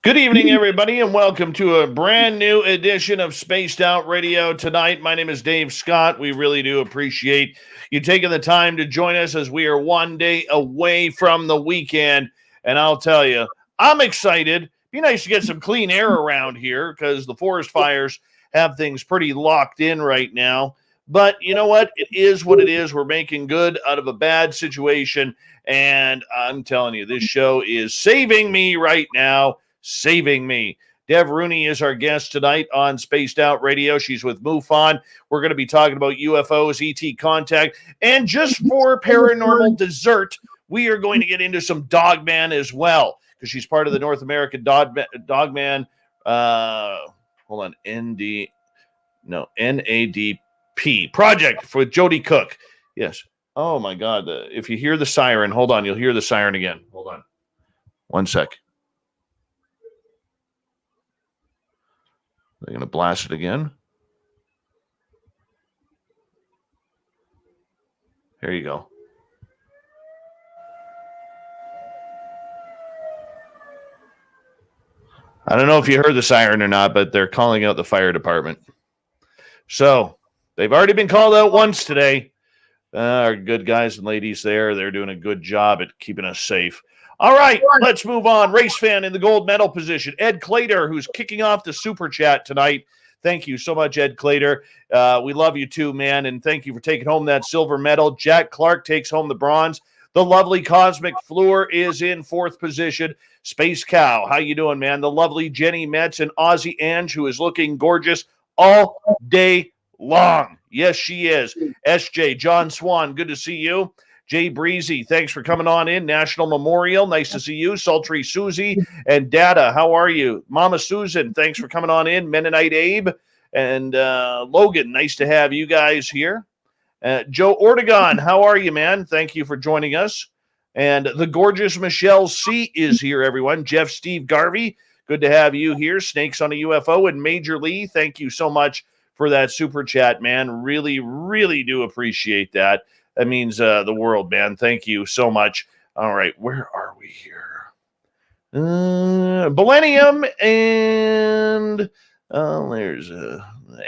Good evening, everybody, and welcome to a brand new edition of Spaced Out Radio tonight. My name is Dave Scott. We really do appreciate you taking the time to join us as we are one day away from the weekend. And I'll tell you, I'm excited. Be nice to get some clean air around here because the forest fires have things pretty locked in right now. But you know what? It is what it is. We're making good out of a bad situation. And I'm telling you, this show is saving me right now. Saving me. Deb Rooney is our guest tonight on Spaced Out Radio. She's with MUFON. We're going to be talking about UFOs, ET contact, and just for paranormal dessert, we are going to get into some Dogman as well because she's part of the North American Dogman. NADP project for Jody Cook. Yes. Oh my God. If you hear the siren, hold on. You'll hear the siren again. Hold on. One sec. They're going to blast it again. Here you go. I don't know if you heard the siren or not, but they're calling out the fire department. So they've already been called out once today. Our good guys and ladies there, they're doing a good job at keeping us safe. All right, let's move on. Race fan in the gold medal position. Ed Clater, who's kicking off the super chat tonight. Thank you so much, Ed Clater. We love you too, man, and thank you for taking home that silver medal. Jack Clark takes home the bronze. The lovely Cosmic Fleur is in fourth position. Space Cow, how you doing, man? The lovely Jenny Metz and Ozzy Ange, who is looking gorgeous all day long. Yes, she is. SJ, John Swan, good to see you. Jay Breezy, thanks for coming on in. National Memorial, nice to see you. Sultry Susie and Dada, how are you? Mama Susan, thanks for coming on in. Mennonite Abe and Logan, nice to have you guys here. Joe Ortegon, how are you, man? Thank you for joining us. And the gorgeous Michelle C. is here, everyone. Jeff Steve Garvey, good to have you here. Snakes on a UFO and Major Lee, thank you so much for that super chat, man. Really, really do appreciate that. That means the world, man. Thank you so much. All right, where are we here? Millennium and there's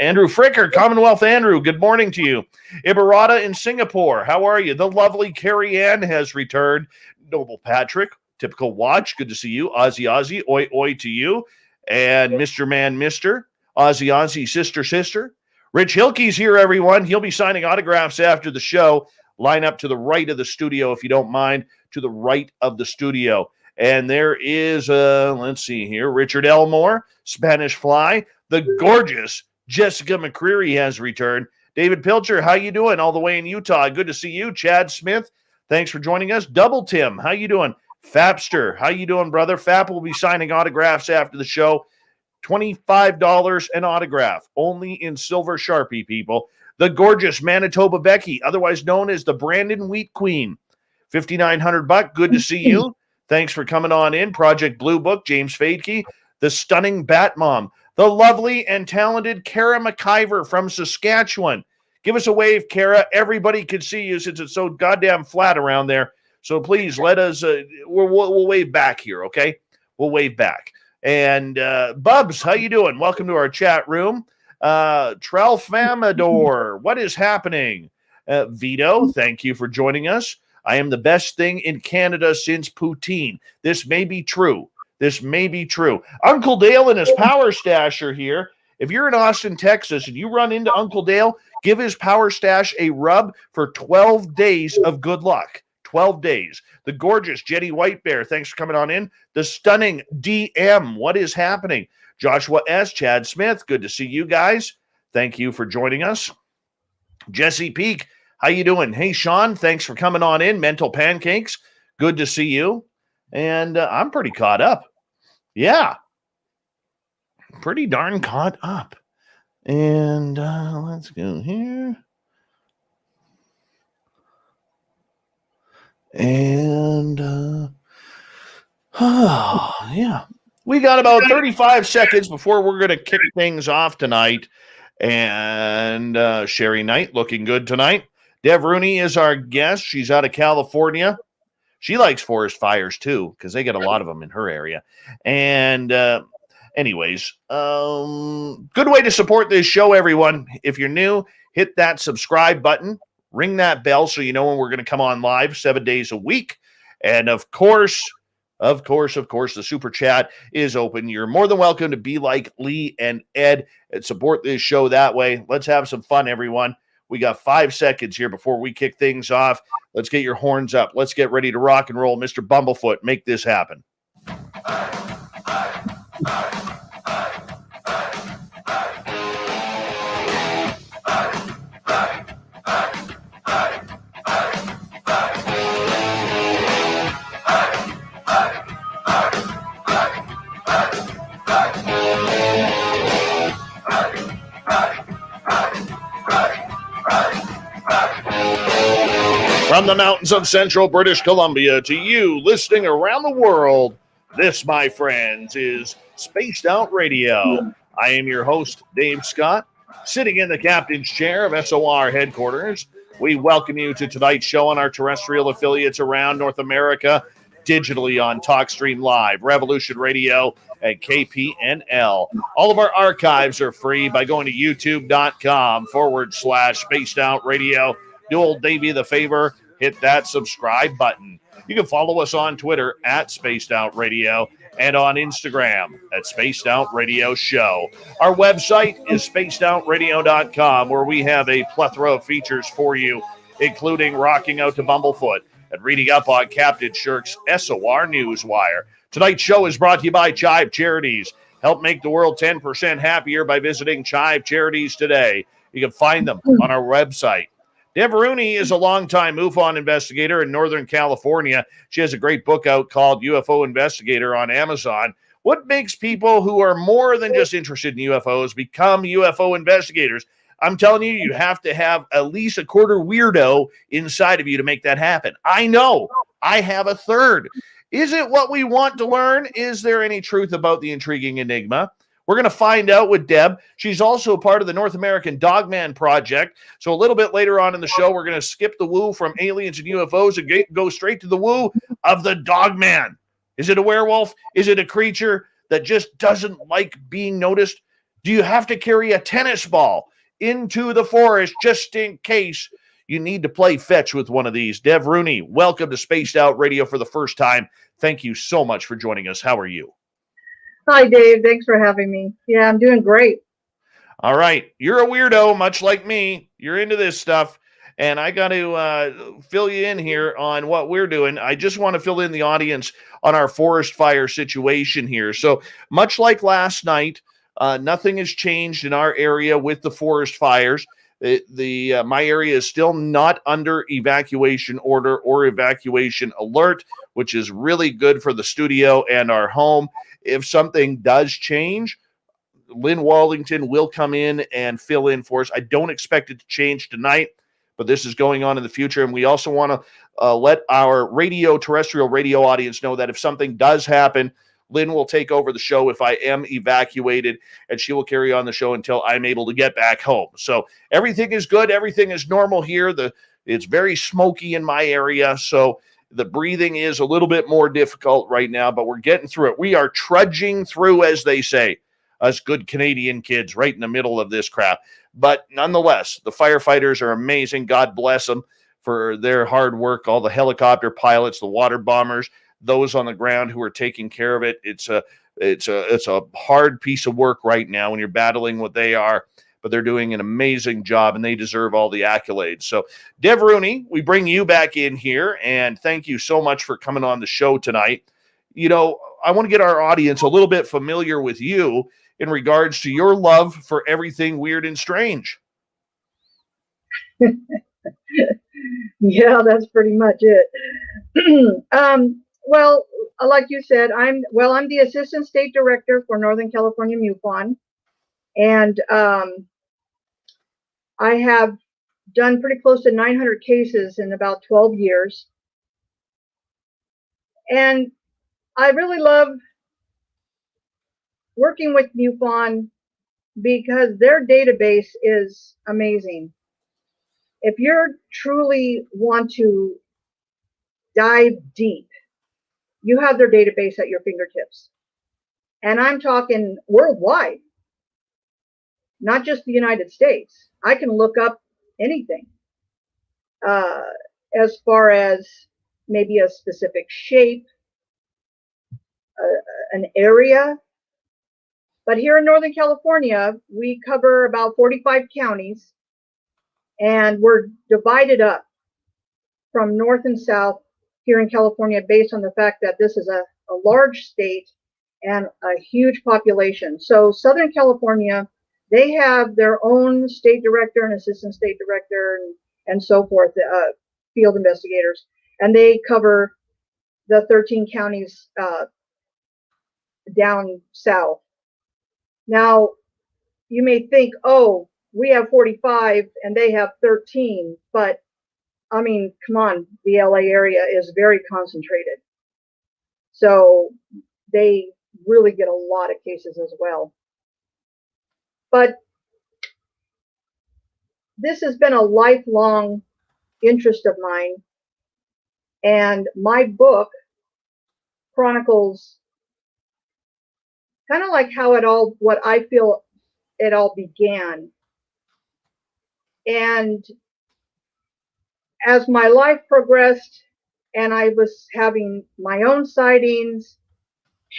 Andrew Fricker, Commonwealth Andrew. Good morning to you. Ibarata in Singapore. How are you? The lovely Carrie Ann has returned. Noble Patrick, typical watch. Good to see you. Ozzy, oi, oi to you. And Mr. Man, Mr. Ozzy, sister. Rich Hilke's here, everyone. He'll be signing autographs after the show. Line up to the right of the studio, if you don't mind, to the right of the studio. And there is, let's see here, Richard Elmore, Spanish Fly. The gorgeous Jessica McCreary has returned. David Pilcher, how you doing? All the way in Utah. Good to see you. Chad Smith, thanks for joining us. Double Tim, how you doing? Fapster, how you doing, brother? Fap will be signing autographs after the show. $25 an autograph, only in silver Sharpie, people. The gorgeous Manitoba Becky, otherwise known as the Brandon Wheat Queen, $5,900. Good to see you. Thanks for coming on in. Project Blue Book, James Fadke, the stunning Bat Mom, the lovely and talented Kara McIver from Saskatchewan. Give us a wave, Kara. Everybody can see you since it's so goddamn flat around there. So please let us. We'll wave back here, okay? We'll wave back. And Bubs, how you doing? Welcome to our chat room. Trelfamador, what is happening? Vito, thank you for joining us. I am the best thing in Canada since poutine. This may be true. Uncle Dale and his power stash are here. If you're in Austin, Texas, and you run into Uncle Dale, give his power stash a rub for 12 days of good luck. 12 days. The gorgeous Jenny White Bear, thanks for coming on in. The stunning DM, what is happening? Joshua S., Chad Smith, good to see you guys. Thank you for joining us. Jesse Peak, how you doing? Hey, Sean, thanks for coming on in. Mental Pancakes, good to see you. And I'm pretty caught up. Yeah, pretty darn caught up. And let's go here. And yeah, we got about 35 seconds before we're going to kick things off tonight. And Sherry Knight looking good tonight. Deb Rooney is our guest. She's out of California. She likes forest fires too, because they get a lot of them in her area. And anyways, good way to support this show, everyone. If you're new, hit that subscribe button, ring that bell so you know when we're going to come on live 7 days a week. And of course, the super chat is open. You're more than welcome to be like Lee and Ed and support this show that way. Let's have some fun, everyone. We got 5 seconds here before we kick things off. Let's get your horns up. Let's get ready to rock and roll. Mr. Bumblefoot, make this happen. From the mountains of central British Columbia to you listening around the world, this, my friends, is Spaced Out Radio. I am your host, Dave Scott, sitting in the captain's chair of SOR headquarters. We welcome you to tonight's show on our terrestrial affiliates around North America, digitally on TalkStream Live, Revolution Radio, and KPNL. All of our archives are free by going to youtube.com/Spaced Out Radio. Do old Davey the favor, hit that subscribe button. You can follow us on Twitter at Spaced Out Radio and on Instagram at Spaced Out Radio Show. Our website is spacedoutradio.com, where we have a plethora of features for you, including rocking out to Bumblefoot and reading up on Captain Shirk's SOR Newswire. Tonight's show is brought to you by CHIVE Charities. Help make the world 10% happier by visiting CHIVE Charities today. You can find them on our website. Deb Rooney is a longtime MUFON investigator in Northern California. She has a great book out called UFO Investigator on Amazon. What makes people who are more than just interested in UFOs become UFO investigators? I'm telling you, you have to have at least a quarter weirdo inside of you to make that happen. I know. I have a third. Is it what we want to learn? Is there any truth about the intriguing enigma? We're going to find out with Deb. She's also part of the North American Dogman project. So a little bit later on in the show, we're going to skip the woo from aliens and UFOs and go straight to the woo of the Dogman. Is it a werewolf? Is it a creature that just doesn't like being noticed? Do you have to carry a tennis ball into the forest just in case you need to play fetch with one of these? Deb Rooney, welcome to Spaced Out Radio for the first time. Thank you so much for joining us. How are you? Hi, Dave. Thanks for having me. Yeah, I'm doing great. All right. You're a weirdo, much like me. You're into this stuff. And I got to fill you in here on what we're doing. I just want to fill in the audience on our forest fire situation here. So much like last night, nothing has changed in our area with the forest fires. My area is still not under evacuation order or evacuation alert, which is really good for the studio and our home. If something does change, Lynn Wallington will come in and fill in for us. I don't expect it to change tonight, but this is going on in the future. And we also want to let our terrestrial radio audience know that if something does happen, Lynn will take over the show if I am evacuated, and she will carry on the show until I'm able to get back home. So everything is good. Everything is normal here. It's very smoky in my area, so the breathing is a little bit more difficult right now, but we're getting through it. We are trudging through, as they say, us good Canadian kids right in the middle of this crap. But nonetheless, the firefighters are amazing. God bless them for their hard work. All the helicopter pilots, the water bombers, those on the ground who are taking care of it. It's a hard piece of work right now when you're battling what they are, but they're doing an amazing job and they deserve all the accolades. So Deb Rooney, we bring you back in here, and thank you so much for coming on the show tonight. You know, I want to get our audience a little bit familiar with you in regards to your love for everything weird and strange. Yeah, that's pretty much it. Well, like you said, I'm the Assistant State Director for Northern California MUFON, and I have done pretty close to 900 cases in about 12 years. And I really love working with MUFON because their database is amazing. If you truly want to dive deep, you have their database at your fingertips. And I'm talking worldwide, not just the United States. I can look up anything as far as maybe a specific shape, an area. But here in Northern California, we cover about 45 counties, and we're divided up from north and south here in California based on the fact that this is a large state and a huge population. So Southern California, they have their own state director and assistant state director and so forth, field investigators, and they cover the 13 counties down south. Now, you may think, oh, we have 45 and they have 13, but I mean, come on, the LA area is very concentrated. So they really get a lot of cases as well. But this has been a lifelong interest of mine. And my book chronicles kind of like how it all, what I feel it all began. And as my life progressed and I was having my own sightings,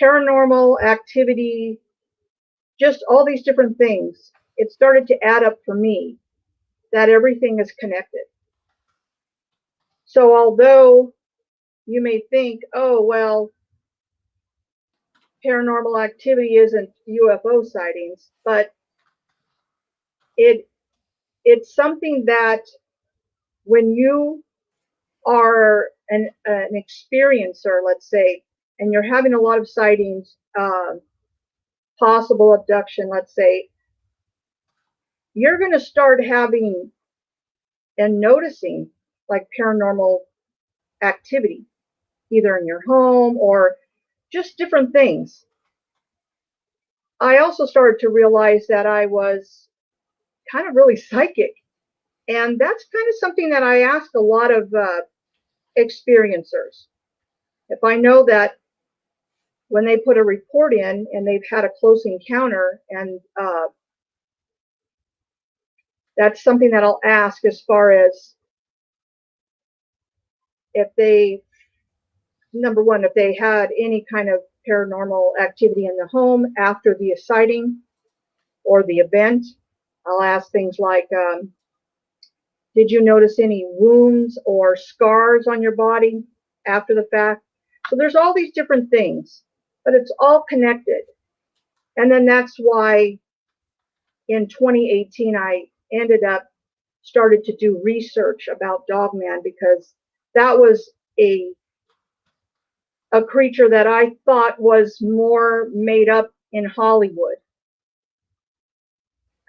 paranormal activity, just all these different things, it started to add up for me that everything is connected. So although you may think, oh, well, paranormal activity isn't UFO sightings, but it's something that when you are an experiencer, let's say, and you're having a lot of sightings, possible abduction, let's say, you're going to start having and noticing like paranormal activity, either in your home or just different things. I also started to realize that I was kind of really psychic. And that's kind of something that I ask a lot of experiencers. If I know that when they put a report in and they've had a close encounter, and that's something that I'll ask as far as if they, number one, if they had any kind of paranormal activity in the home after the sighting or the event. I'll ask things like, did you notice any wounds or scars on your body after the fact? So there's all these different things, but it's all connected. And then that's why in 2018, I ended up started to do research about Dogman, because that was a creature that I thought was more made up in Hollywood.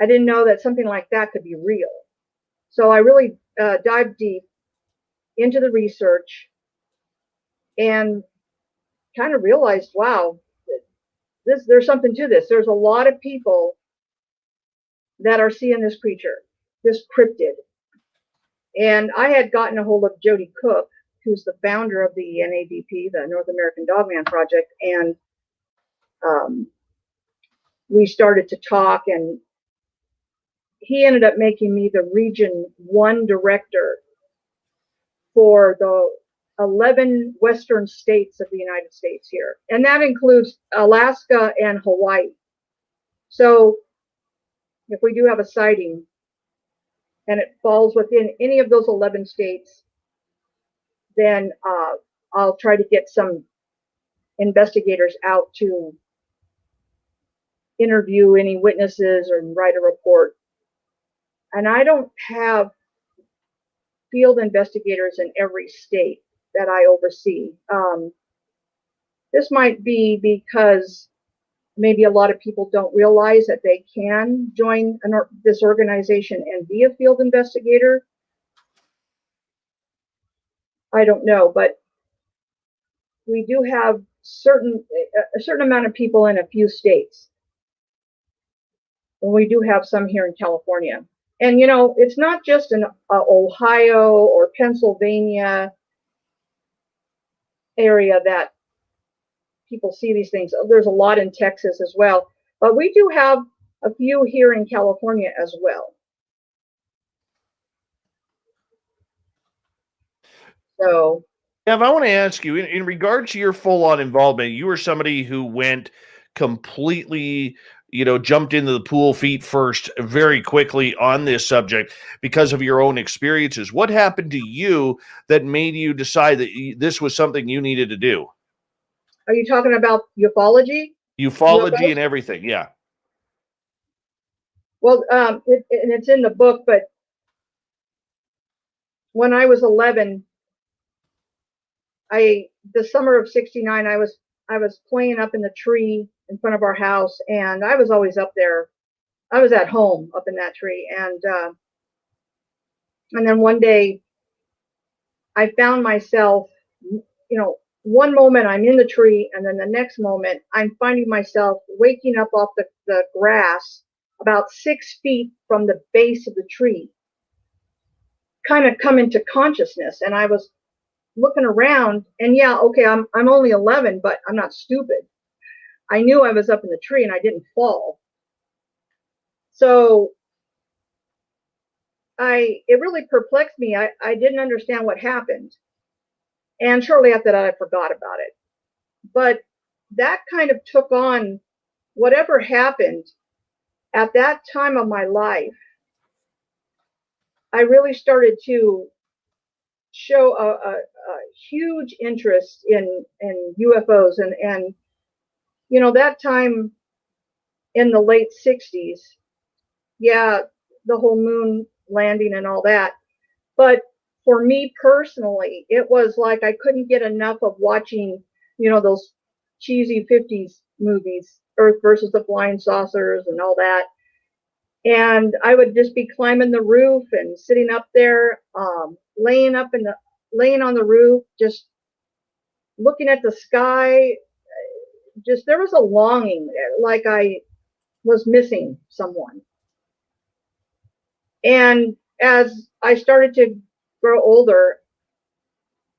I didn't know that something like that could be real. So I really dived deep into the research and kind of realized, wow, there's something to this. There's a lot of people that are seeing this creature, this cryptid. And I had gotten a hold of Jody Cook, who's the founder of the NADP, the North American Dogman Project, and we started to talk, and he ended up making me the Region 1 director for the 11 western states of the United States here. And that includes Alaska and Hawaii. So if we do have a sighting and it falls within any of those 11 states, then I'll try to get some investigators out to interview any witnesses or write a report. And I don't have field investigators in every state that I oversee. This might be because maybe a lot of people don't realize that they can join this organization and be a field investigator. I don't know, but we do have a certain amount of people in a few states. And we do have some here in California. And, you know, it's not just in Ohio or Pennsylvania. area that people see these things. There's a lot in Texas as well, but we do have a few here in California as well. So, Ev, I want to ask you, in regard to your full-on involvement, you were somebody who went completely, jumped into the pool feet first very quickly on this subject because of your own experiences. What happened to you that made you decide that this was something you needed to do? are you talking about ufology? Ufology UFOs? and everything, yeah. Well, and it's in the book, but when I was 11, the summer of '69, I was playing up in the tree in front of our house, and I was always up there. I was at home up in that tree, and then one day I found myself, one moment I'm in the tree, and then the next moment I'm finding myself waking up off the grass about 6 feet from the base of the tree, kind of come into consciousness. And I was looking around, and yeah, okay, I'm only 11, but I'm not stupid. I knew I was up in the tree and I didn't fall. So it really perplexed me. I didn't understand what happened. And shortly after that, I forgot about it. But that kind of took on whatever happened at that time of my life. I really started to show a huge interest in UFOs, and that time in the late '60s, yeah, the whole moon landing and all that. But for me personally, it was like I couldn't get enough of watching, those cheesy '50s movies, Earth versus the Flying Saucers and all that. And I would just be climbing the roof and sitting up there, laying on the roof, just looking at the sky. Just there was a longing there, like I was missing someone. And as I started to grow older,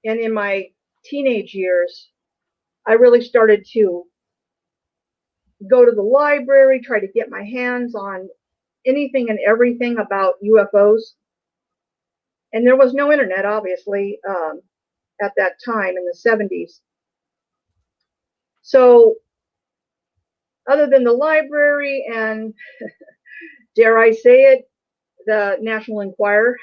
and in my teenage years, I really started to go to the library, try to get my hands on anything and everything about UFOs. And there was no internet, obviously, at that time in the '70s. So other than the library and, dare I say it, the National Enquirer.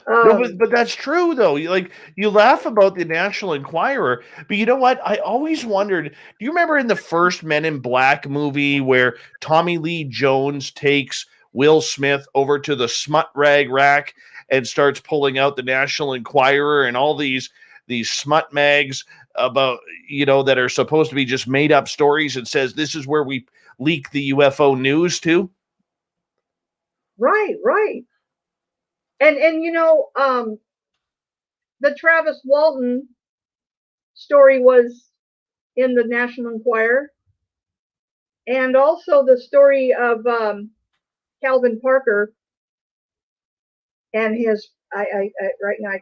No, but that's true though. You laugh about the National Enquirer, but you know what? I always wondered. Do you remember in the first Men in Black movie where Tommy Lee Jones takes Will Smith over to the smut rag rack and starts pulling out the National Enquirer and all these smut mags about that are supposed to be just made up stories, and says this is where we leak the UFO news to? Right. And the Travis Walton story was in the National Enquirer, and also the story of Calvin Parker and his I right now I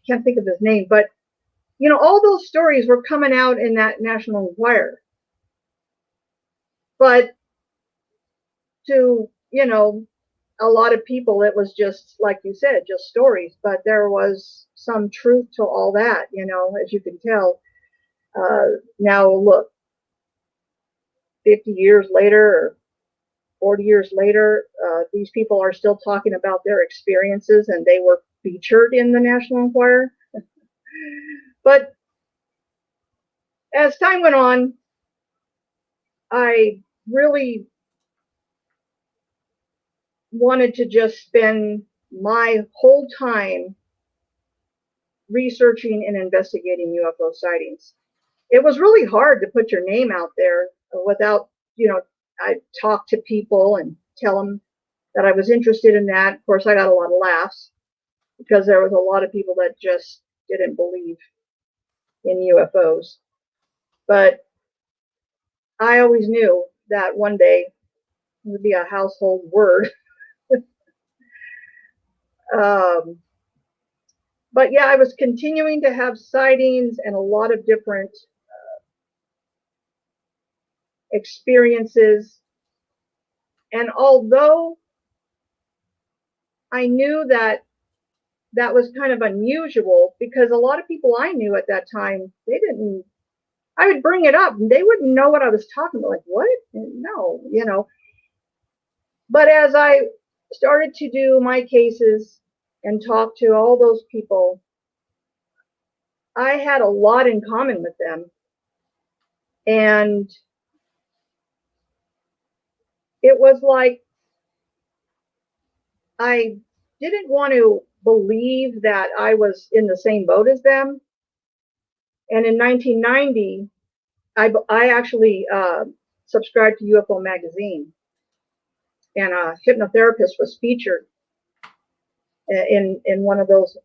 can't think of his name, but all those stories were coming out in that National Enquirer. But to a lot of people, it was just like you said, just stories. But there was some truth to all that, as you can tell. Now look, 50 years later or 40 years later, these people are still talking about their experiences, and they were featured in the National Enquirer. But as time went on, I really wanted to just spend my whole time researching and investigating UFO sightings. It was really hard to put your name out there without, I talk to people and tell them that I was interested in that. Of course, I got a lot of laughs because there was a lot of people that just didn't believe in UFOs. But I always knew that one day it would be a household word. But yeah, I was continuing to have sightings and a lot of different experiences. And although I knew that that was kind of unusual, because a lot of people I knew at that time, they didn't, I would bring it up and they wouldn't know what I was talking about. Like, what? No, you know. But as I started to do my cases and talk to all those people, I had a lot in common with them. And it was like I didn't want to believe that I was in the same boat as them. And in 1990, I actually subscribed to UFO magazine, and a hypnotherapist was featured in one of those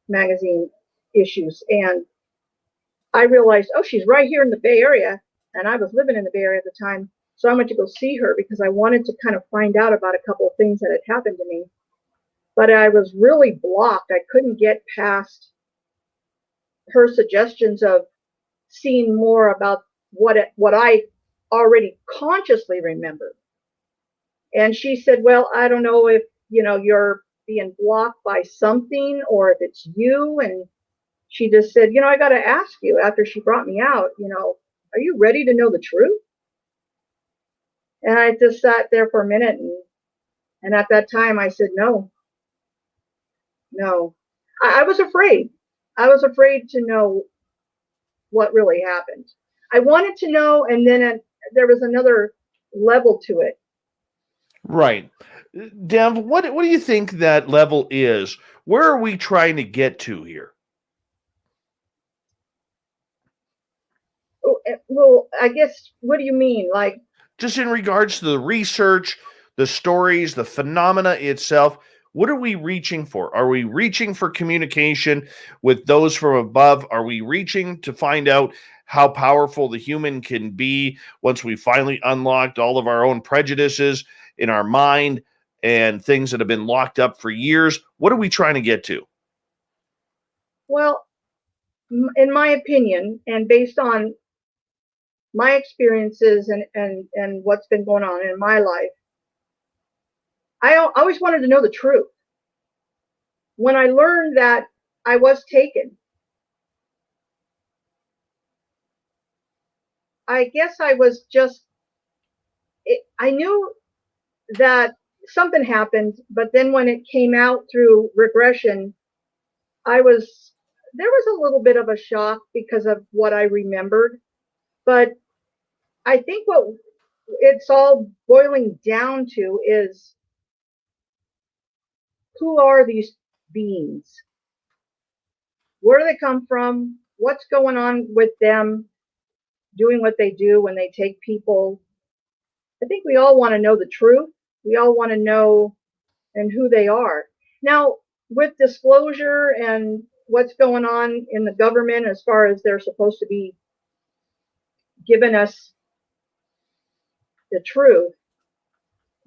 magazine issues. And I realized, oh, she's right here in the Bay Area, and I was living in the Bay Area at the time. So I went to go see her because I wanted to kind of find out about a couple of things that had happened to me. But I was really blocked. I couldn't get past her suggestions of seeing more about what I already consciously remembered. And she said, well, I don't know if, you know, you're being blocked by something or if it's you. And she just said, you know, I got to ask you, after she brought me out, you know, are you ready to know the truth? And I just sat there for a minute. And at that time I said, no. I was afraid. I was afraid to know what really happened. I wanted to know, and then there was another level to it. Right. Dev, what do you think that level is? Where are we trying to get to here? Well, I guess, what do you mean? Like, just in regards to the research, the stories, the phenomena itself, what are we reaching for? Are we reaching for communication with those from above? Are we reaching to find out how powerful the human can be once we finally unlocked all of our own prejudices in our mind and things that have been locked up for years? What are we trying to get to? Well, in my opinion, and based on my experiences and what's been going on in my life, I always wanted to know the truth. When I learned that I was taken, I guess I was just, I knew that something happened, but then when it came out through regression, there was a little bit of a shock because of what I remembered. But I think what it's all boiling down to is, who are these beings? Where do they come from? What's going on with them doing what they do when they take people? I think we all want to know the truth. We all want to know and who they are. Now, with disclosure and what's going on in the government, as far as they're supposed to be giving us the truth,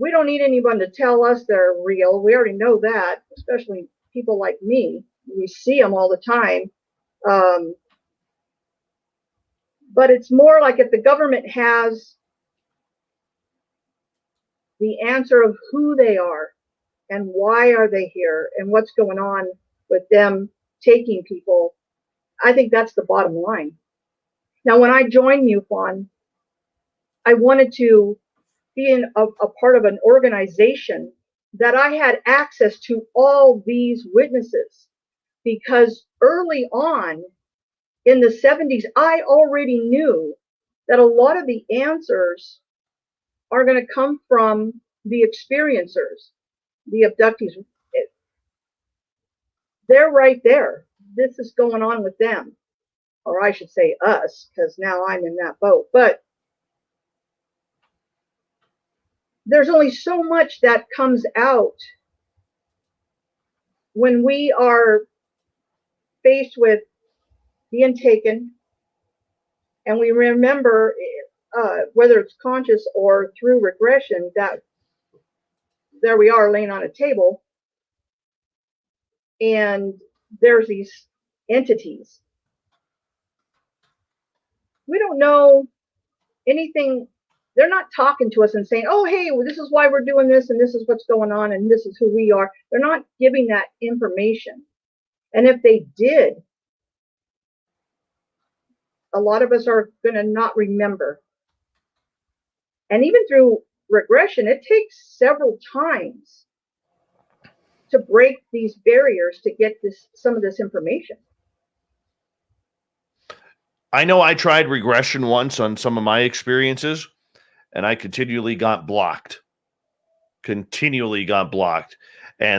we don't need anyone to tell us they're real. We already know that, especially people like me. We see them all the time. But it's more like, if the government has the answer of who they are and why are they here and what's going on with them taking people, I think that's the bottom line. Now, when I joined MUFON, I wanted to be a part of an organization that I had access to all these witnesses, because early on in the 70s, I already knew that a lot of the answers are going to come from the experiencers, the abductees. They're right there. This is going on with them, or I should say us, because now I'm in that boat. But there's only so much that comes out when we are faced with being taken, and we remember, whether it's conscious or through regression, that there we are laying on a table, and there's these entities. We don't know anything. They're not talking to us and saying, oh, hey, well, this is why we're doing this, and this is what's going on, and this is who we are. They're not giving that information. And if they did, a lot of us are going to not remember. And even through regression, it takes several times to break these barriers to get some of this information. I know I tried regression once on some of my experiences, and I continually got blocked. And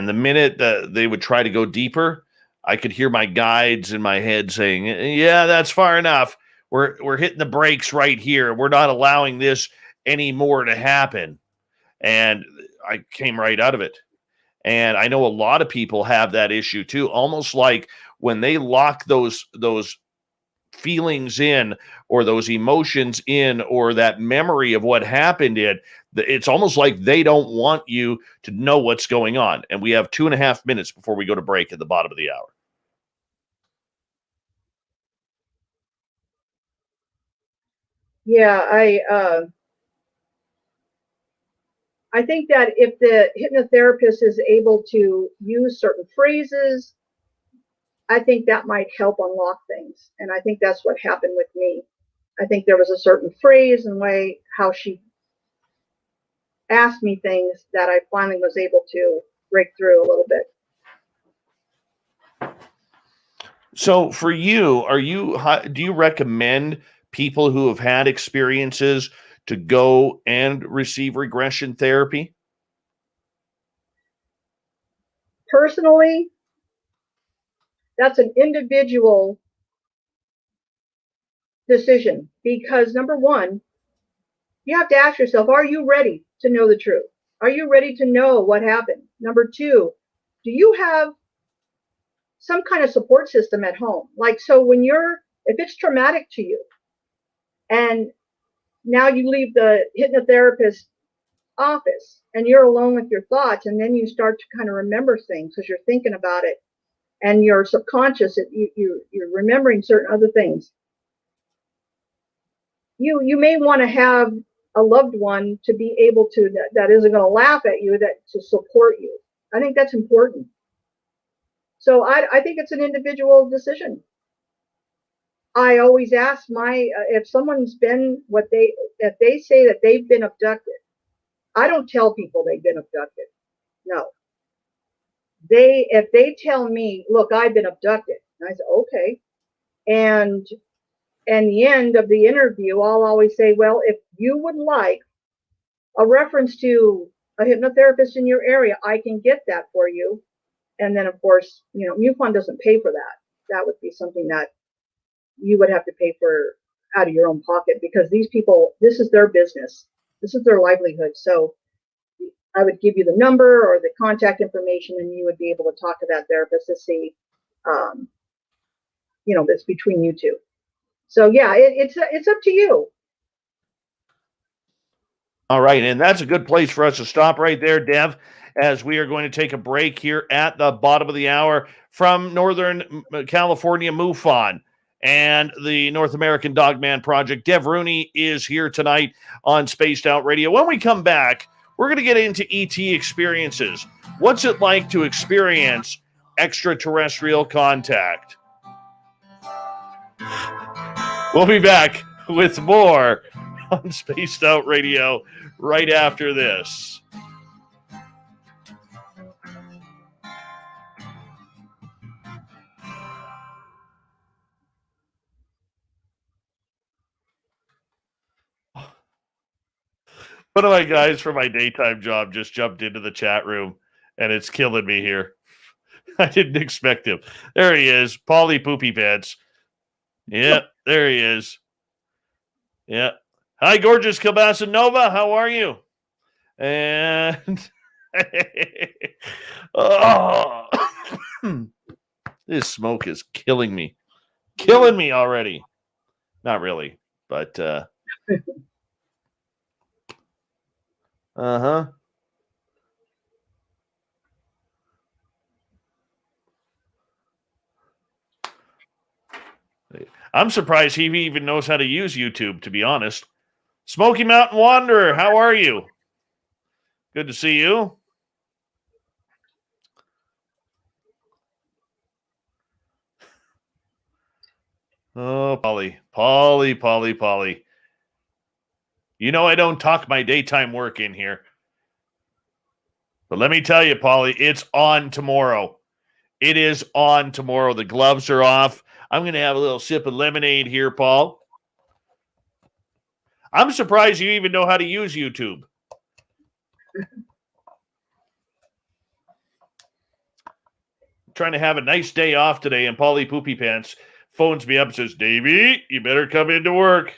the minute that they would try to go deeper, I could hear my guides in my head saying, yeah, that's far enough. We're hitting the brakes right here. We're not allowing this anymore to happen. And I came right out of it. And I know a lot of people have that issue too, almost like when they lock those feelings in, or those emotions in, or that memory of what happened it's almost like they don't want you to know what's going on. And we have 2.5 minutes before we go to break at the bottom of the hour. Yeah, I think that if the hypnotherapist is able to use certain phrases, I think that might help unlock things. And I think that's what happened with me. I think there was a certain phrase and way how she asked me things that I finally was able to break through a little bit. So for you, do you recommend people who have had experiences to go and receive regression therapy? Personally, that's an individual decision, because number one, you have to ask yourself, are you ready to know the truth? Are you ready to know what happened? Number two, do you have some kind of support system at home? Like, so if it's traumatic to you and now you leave the hypnotherapist office and you're alone with your thoughts, and then you start to kind of remember things because you're thinking about it, and your subconscious, you're remembering certain other things. You may want to have a loved one to be able to, that isn't going to laugh at you, to support you. I think that's important. So I think it's an individual decision. I always ask if someone's been if they say that they've been abducted, I don't tell people they've been abducted. No. If they tell me, look, I've been abducted, and I say, okay. And the end of the interview, I'll always say, well, if you would like a reference to a hypnotherapist in your area, I can get that for you. And then, of course, MUFON doesn't pay for that. That would be something that you would have to pay for out of your own pocket, because these people, this is their business. This is their livelihood. So I would give you the number or the contact information, and you would be able to talk to that therapist to see, that's between you two. So yeah, it's up to you. All right, and that's a good place for us to stop right there, Dev, as we are going to take a break here at the bottom of the hour from Northern California MUFON and the North American Dogman Project. Deb Rooney is here tonight on Spaced Out Radio. When we come back, we're going to get into ET experiences. What's it like to experience extraterrestrial contact? We'll be back with more on Spaced Out Radio right after this. One of my guys from my daytime job just jumped into the chat room, and it's killing me here. I didn't expect him. There he is, Paulie Poopy Pants. Yeah, there he is. Yeah. Hi, gorgeous Kilbasa Nova. How are you? And oh, this smoke is killing me. Killing me already. Not really, but uh-huh. I'm surprised he even knows how to use YouTube, to be honest. Smoky Mountain Wanderer, how are you? Good to see you. Oh, Polly. You know I don't talk my daytime work in here. But let me tell you, Polly, it's on tomorrow. It is on tomorrow. The gloves are off. I'm going to have a little sip of lemonade here, Paul. I'm surprised you even know how to use YouTube. Trying to have a nice day off today, and Polly Poopy Pants phones me up and says, Davey, you better come into work.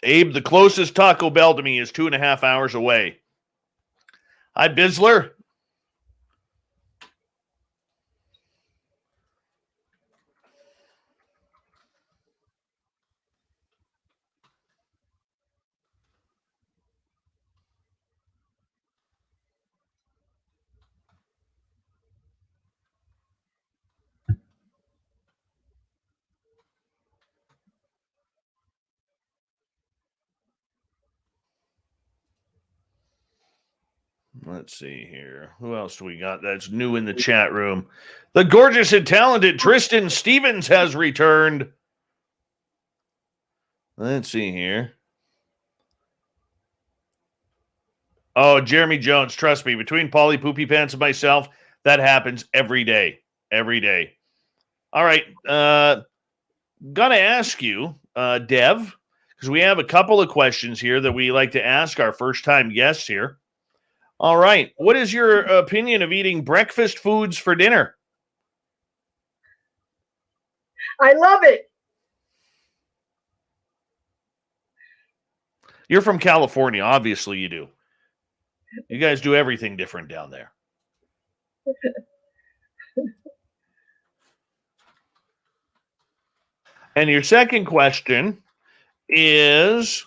Abe, the closest Taco Bell to me is 2.5 hours away. Hi, Bizzler. Let's see here. Who else do we got that's new in the chat room? The gorgeous and talented Tristan Stevens has returned. Let's see here. Oh, Jeremy Jones, trust me, between Polly Poopy Pants and myself, that happens every day. Every day. All right. Gonna ask you, Dev, because we have a couple of questions here that we like to ask our first-time guests here. All right. What is your opinion of eating breakfast foods for dinner? I love it. You're from California. Obviously, you do. You guys do everything different down there. And your second question is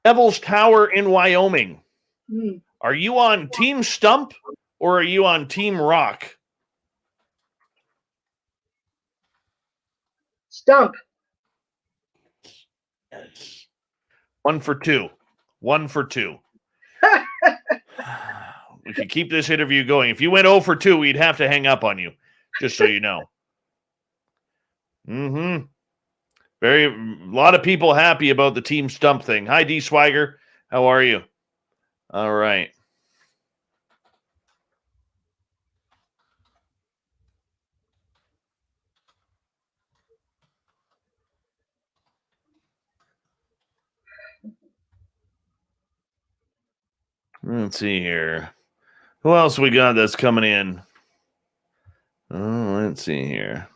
Devil's Tower in Wyoming. Are you on Team Stump or are you on Team Rock? Stump. Yes. 1 for 2. 1 for 2. We could keep this interview going. If you went 0 for 2, we'd have to hang up on you, just so you know. A lot of people happy about the Team Stump thing. Hi, D. Swagger. How are you? All right. Let's see here. Who else we got that's coming in? Oh, let's see here.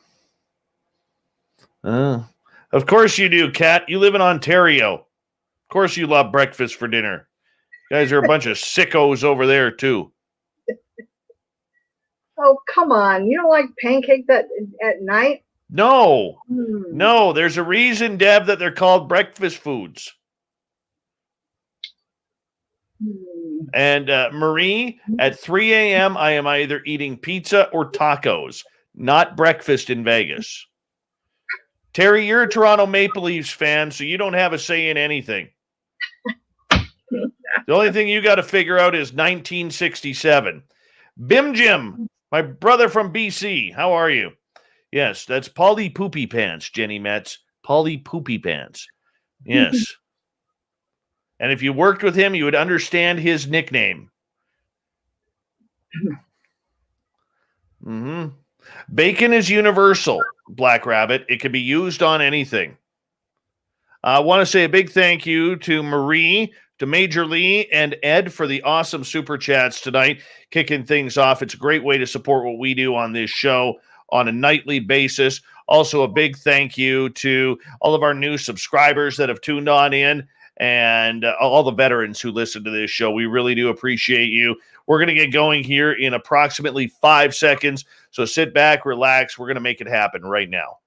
Of course you do, Kat. You live in Ontario. Of course you love breakfast for dinner. You guys are a bunch of sickos over there, too. Oh, come on. You don't like pancakes at night? No. No, there's a reason, Deb, that they're called breakfast foods. And Marie, at 3 a.m., I am either eating pizza or tacos, not breakfast in Vegas. Terry, you're a Toronto Maple Leafs fan, so you don't have a say in anything. The only thing you got to figure out is 1967. Bim Jim, my brother from BC. How are you? Yes, that's Polly Poopy Pants, Jenny Metz. Polly Poopy Pants. Yes. And if you worked with him, you would understand his nickname. Bacon is universal, Black Rabbit. It can be used on anything. I want to say a big thank you to Marie, to Major Lee, and Ed for the awesome super chats tonight, kicking things off. It's a great way to support what we do on this show on a nightly basis. Also, a big thank you to all of our new subscribers that have tuned on in and all the veterans who listen to this show. We really do appreciate you. We're going to get going here in approximately 5 seconds. So sit back, relax. We're going to make it happen right now.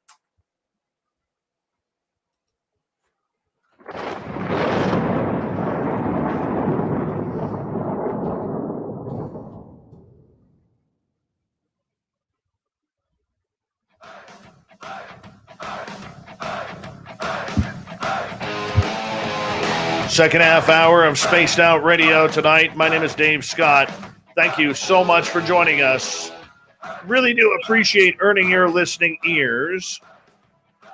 Second half hour of Spaced Out Radio tonight. My name is Dave Scott. Thank you so much for joining us. Really do appreciate earning your listening ears. I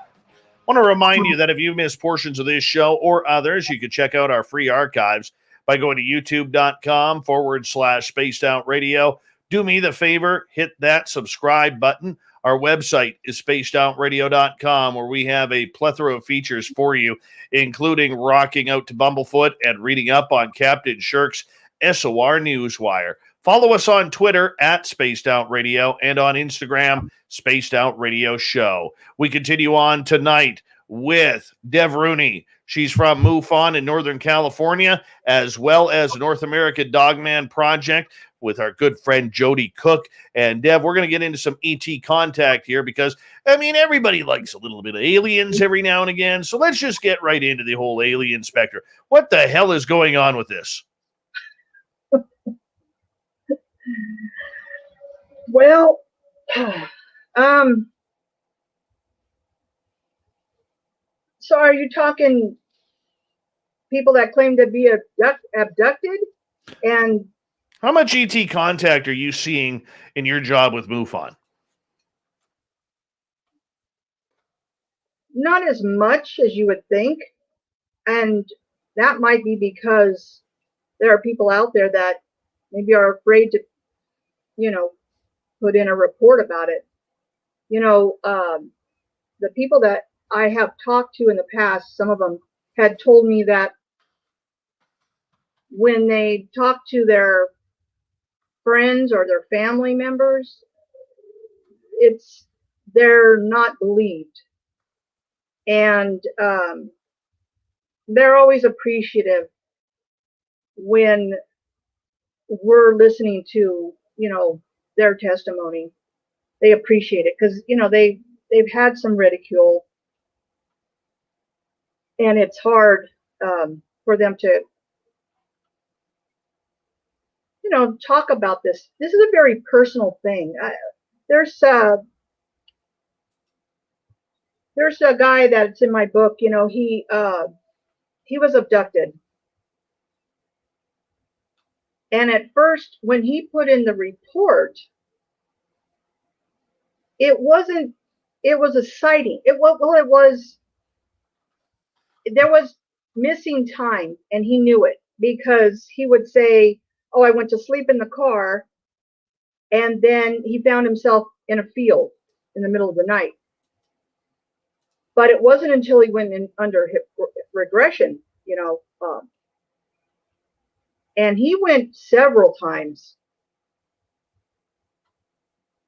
want to remind you that if you missed portions of this show or others, you can check out our free archives by going to youtube.com/Spaced Out Radio. Do me the favor, hit that subscribe button. Our website is spacedoutradio.com, where we have a plethora of features for you, including rocking out to Bumblefoot and reading up on Captain Shirk's SOR Newswire. Follow us on Twitter at Spaced Out Radio and on Instagram, Spaced Out Radio Show. We continue on tonight with Deb Rooney. She's from MUFON in Northern California, as well as the North American Dogman Project with our good friend Jody Cook. And Deb, we're going to get into some ET contact here because, I mean, everybody likes a little bit of aliens every now and again. So let's just get right into the whole alien specter. What the hell is going on with this? Well, so are you talking people that claim to be abducted? And how much ET contact are you seeing in your job with MUFON? Not as much as you would think. And that might be because there are people out there that maybe are afraid to, put in a report about it. The people that I have talked to in the past, some of them had told me that when they talk to their friends or their family members, they're not believed. And they're always appreciative when we're listening to, their testimony. They appreciate it because, they've had some ridicule, and it's hard for them to, talk about this. This is a very personal thing. There's a guy that's in my book. He was abducted, and at first, when he put in the report, it was a sighting. There was missing time, and he knew it because he would say, "Oh, I went to sleep in the car," and then he found himself in a field in the middle of the night. But it wasn't until he went in under regression, and he went several times.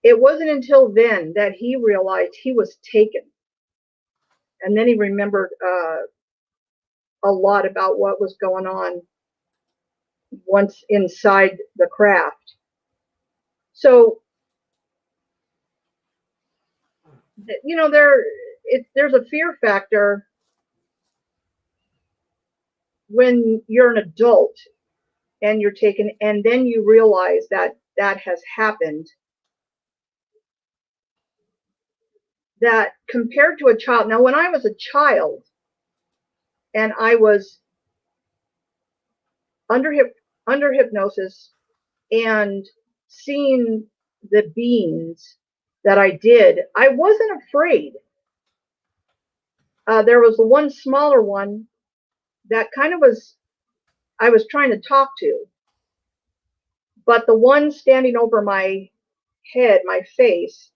It wasn't until then that he realized he was taken. And then he remembered a lot about what was going on once inside the craft. So, there's a fear factor when you're an adult and you're taken, and then you realize that has happened. That compared to a child. Now, when I was a child and I was under hypnosis and seeing the beings that I did, I wasn't afraid. There was the one smaller one that I was trying to talk to, but the one standing over my head, my face,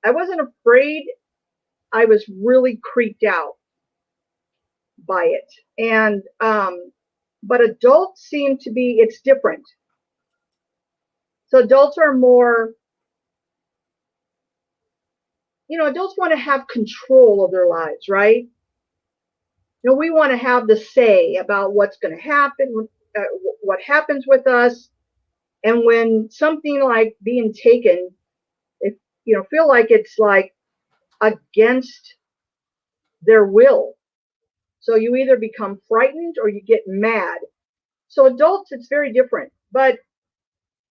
I wasn't afraid. I was really creeped out by it. And, but adults seem to be, it's different. So adults are more, adults want to have control of their lives, right? We want to have the say about what's going to happen, what happens with us. And when something like being taken, feel like it's like against their will. So you either become frightened or you get mad. So adults, it's very different, but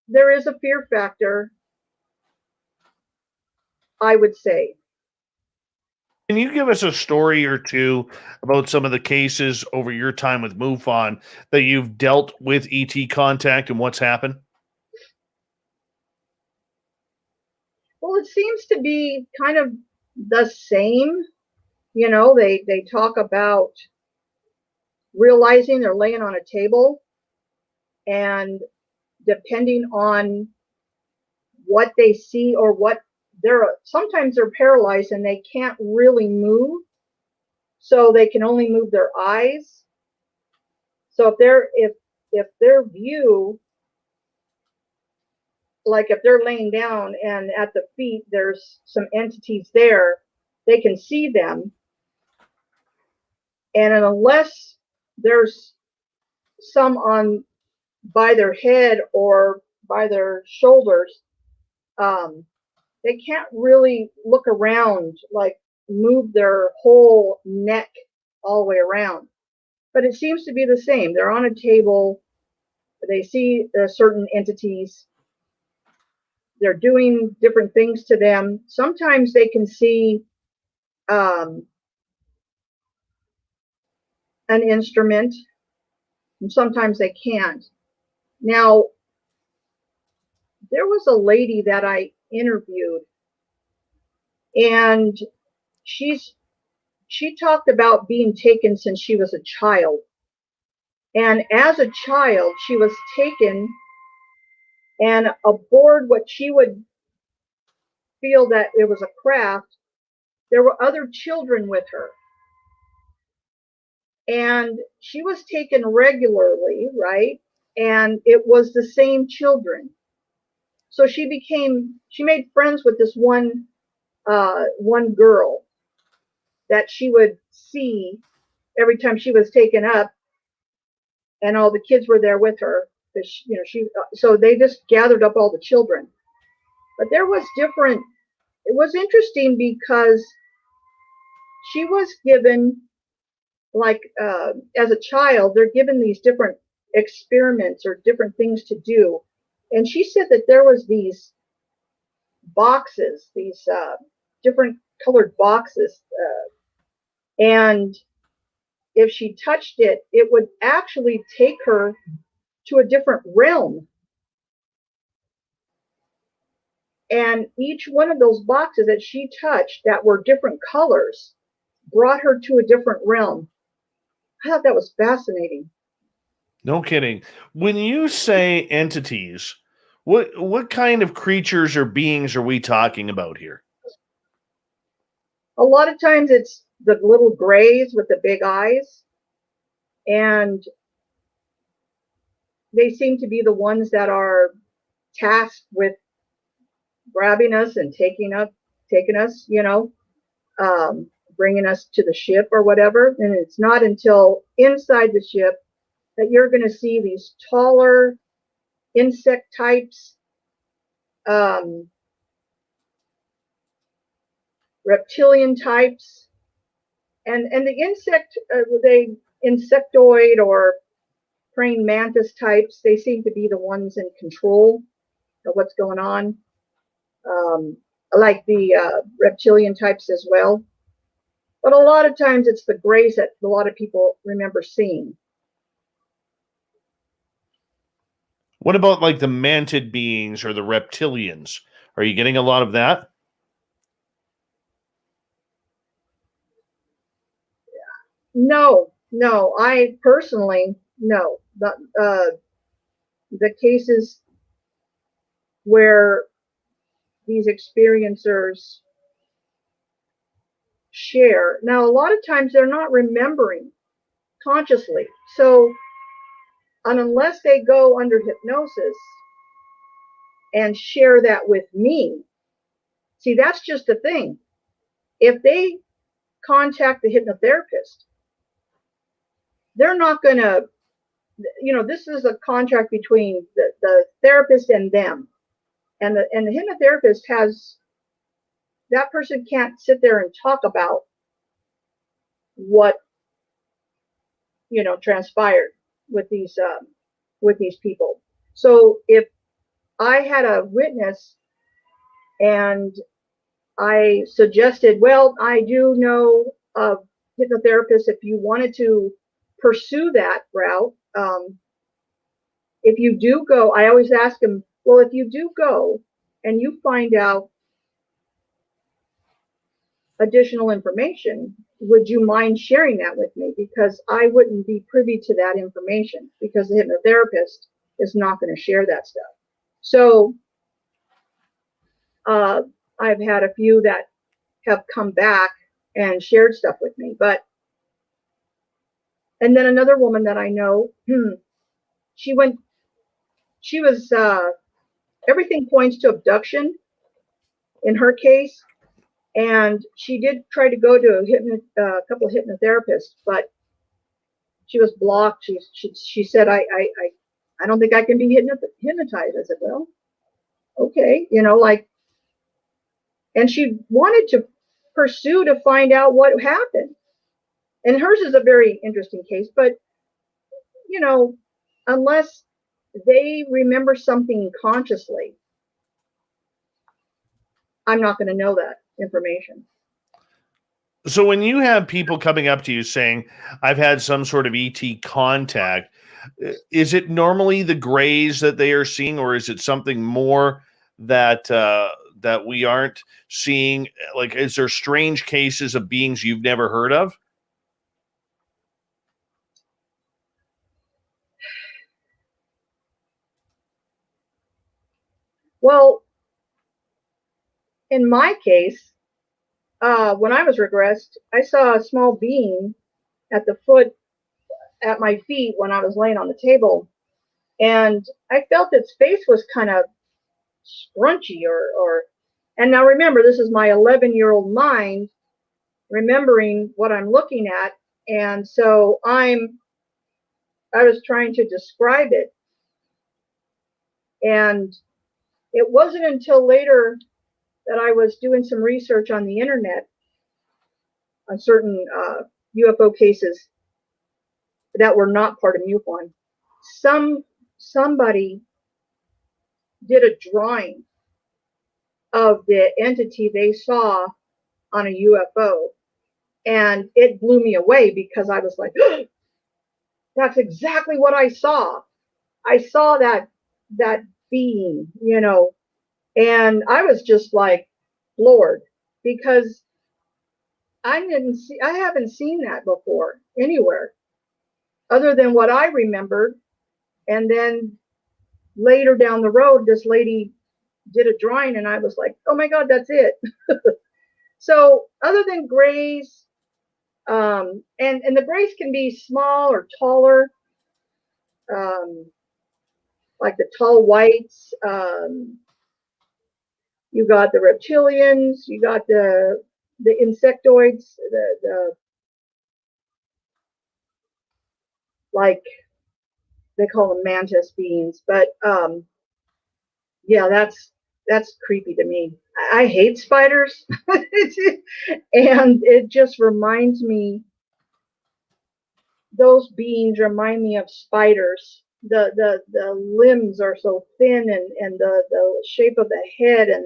there is a fear factor, I would say. Can you give us a story or two about some of the cases over your time with MUFON that you've dealt with ET contact and what's happened? Well, it seems to be kind of the same. You know, they talk about realizing they're laying on a table, and depending on what they see or what sometimes they're paralyzed and they can't really move, so they can only move their eyes. So if their view, like if they're laying down and at the feet there's some entities there, they can see them, and unless there's some on by their head or by their shoulders, they can't really look around, like move their whole neck all the way around. But it seems to be the same. They're on a table, they see certain entities, they're doing different things to them. Sometimes they can see an instrument, and sometimes they can't. Now, there was a lady that I interviewed, and she talked about being taken since she was a child. And as a child, she was taken, and aboard what she would feel that it was a craft, there were other children with her. And she was taken regularly, right? And it was the same children. So she made friends with this one girl that she would see every time she was taken up, and all the kids were there with her. So they just gathered up all the children. But there was different. It was interesting because she was given, like as a child, they're given these different experiments or different things to do, and she said that there was these boxes, these different colored boxes, and if she touched it, it would actually take her to a different realm. And each one of those boxes that she touched that were different colors brought her to a different realm. I thought that was fascinating. No kidding. When you say entities, what kind of creatures or beings are we talking about here? A lot of times it's the little grays with the big eyes, and they seem to be the ones that are tasked with grabbing us and taking us, bringing us to the ship or whatever. And it's not until inside the ship that you're going to see these taller insect types, reptilian types, and the insectoid or praying mantis types. They seem to be the ones in control of what's going on, like the reptilian types as well. But a lot of times it's the grays that a lot of people remember seeing. What about like the mantid beings or the reptilians? Are you getting a lot of that? No, I personally, no. The cases where these experiencers share. Now, a lot of times they're not remembering consciously. So, unless they go under hypnosis and share that with me, see, that's just the thing. If they contact the hypnotherapist, they're not going to, this is a contract between the therapist and them. And the hypnotherapist that person can't sit there and talk about what transpired with these people. So if I had a witness and I suggested, well, I do know of hypnotherapists if you wanted to pursue that route. If you do go, I always ask them, well, if you do go and you find out additional information, would you mind sharing that with me? Because I wouldn't be privy to that information, because the hypnotherapist is not going to share that stuff. So I've had a few that have come back and shared stuff with me. And then another woman that I know, she was, everything points to abduction in her case. And she did try to go to a couple of hypnotherapists, but she was blocked. She said, I don't think I can be hypnotized. I said, well, okay, and she wanted to pursue to find out what happened. And hers is a very interesting case, but unless they remember something consciously, I'm not going to know that information. So when you have people coming up to you saying, I've had some sort of ET contact, is it normally the grays that they are seeing, or is it something more that that we aren't seeing? Like, is there strange cases of beings you've never heard of? Well, in my case, when I was regressed, I saw a small being at my feet when I was laying on the table. And I felt its face was kind of scrunchy and now remember, this is my 11-year-old mind remembering what I'm looking at. And so I was trying to describe it. And it wasn't until later that I was doing some research on the internet on certain UFO cases that were not part of MUFON. Somebody did a drawing of the entity they saw on a UFO, and it blew me away, because I was like, oh, that's exactly what I saw. I saw that being, and I was just like floored, because I haven't seen that before anywhere other than what I remembered. And then later down the road, this lady did a drawing, and I was like, oh my God, that's it. So other than grays, and the grays can be small or taller, like the tall whites. You got the reptilians, you got the insectoids, the like they call them mantis beings. But yeah, that's creepy to me. I hate spiders. And it just reminds me, those beings remind me of spiders. The limbs are so thin, and the shape of the head, and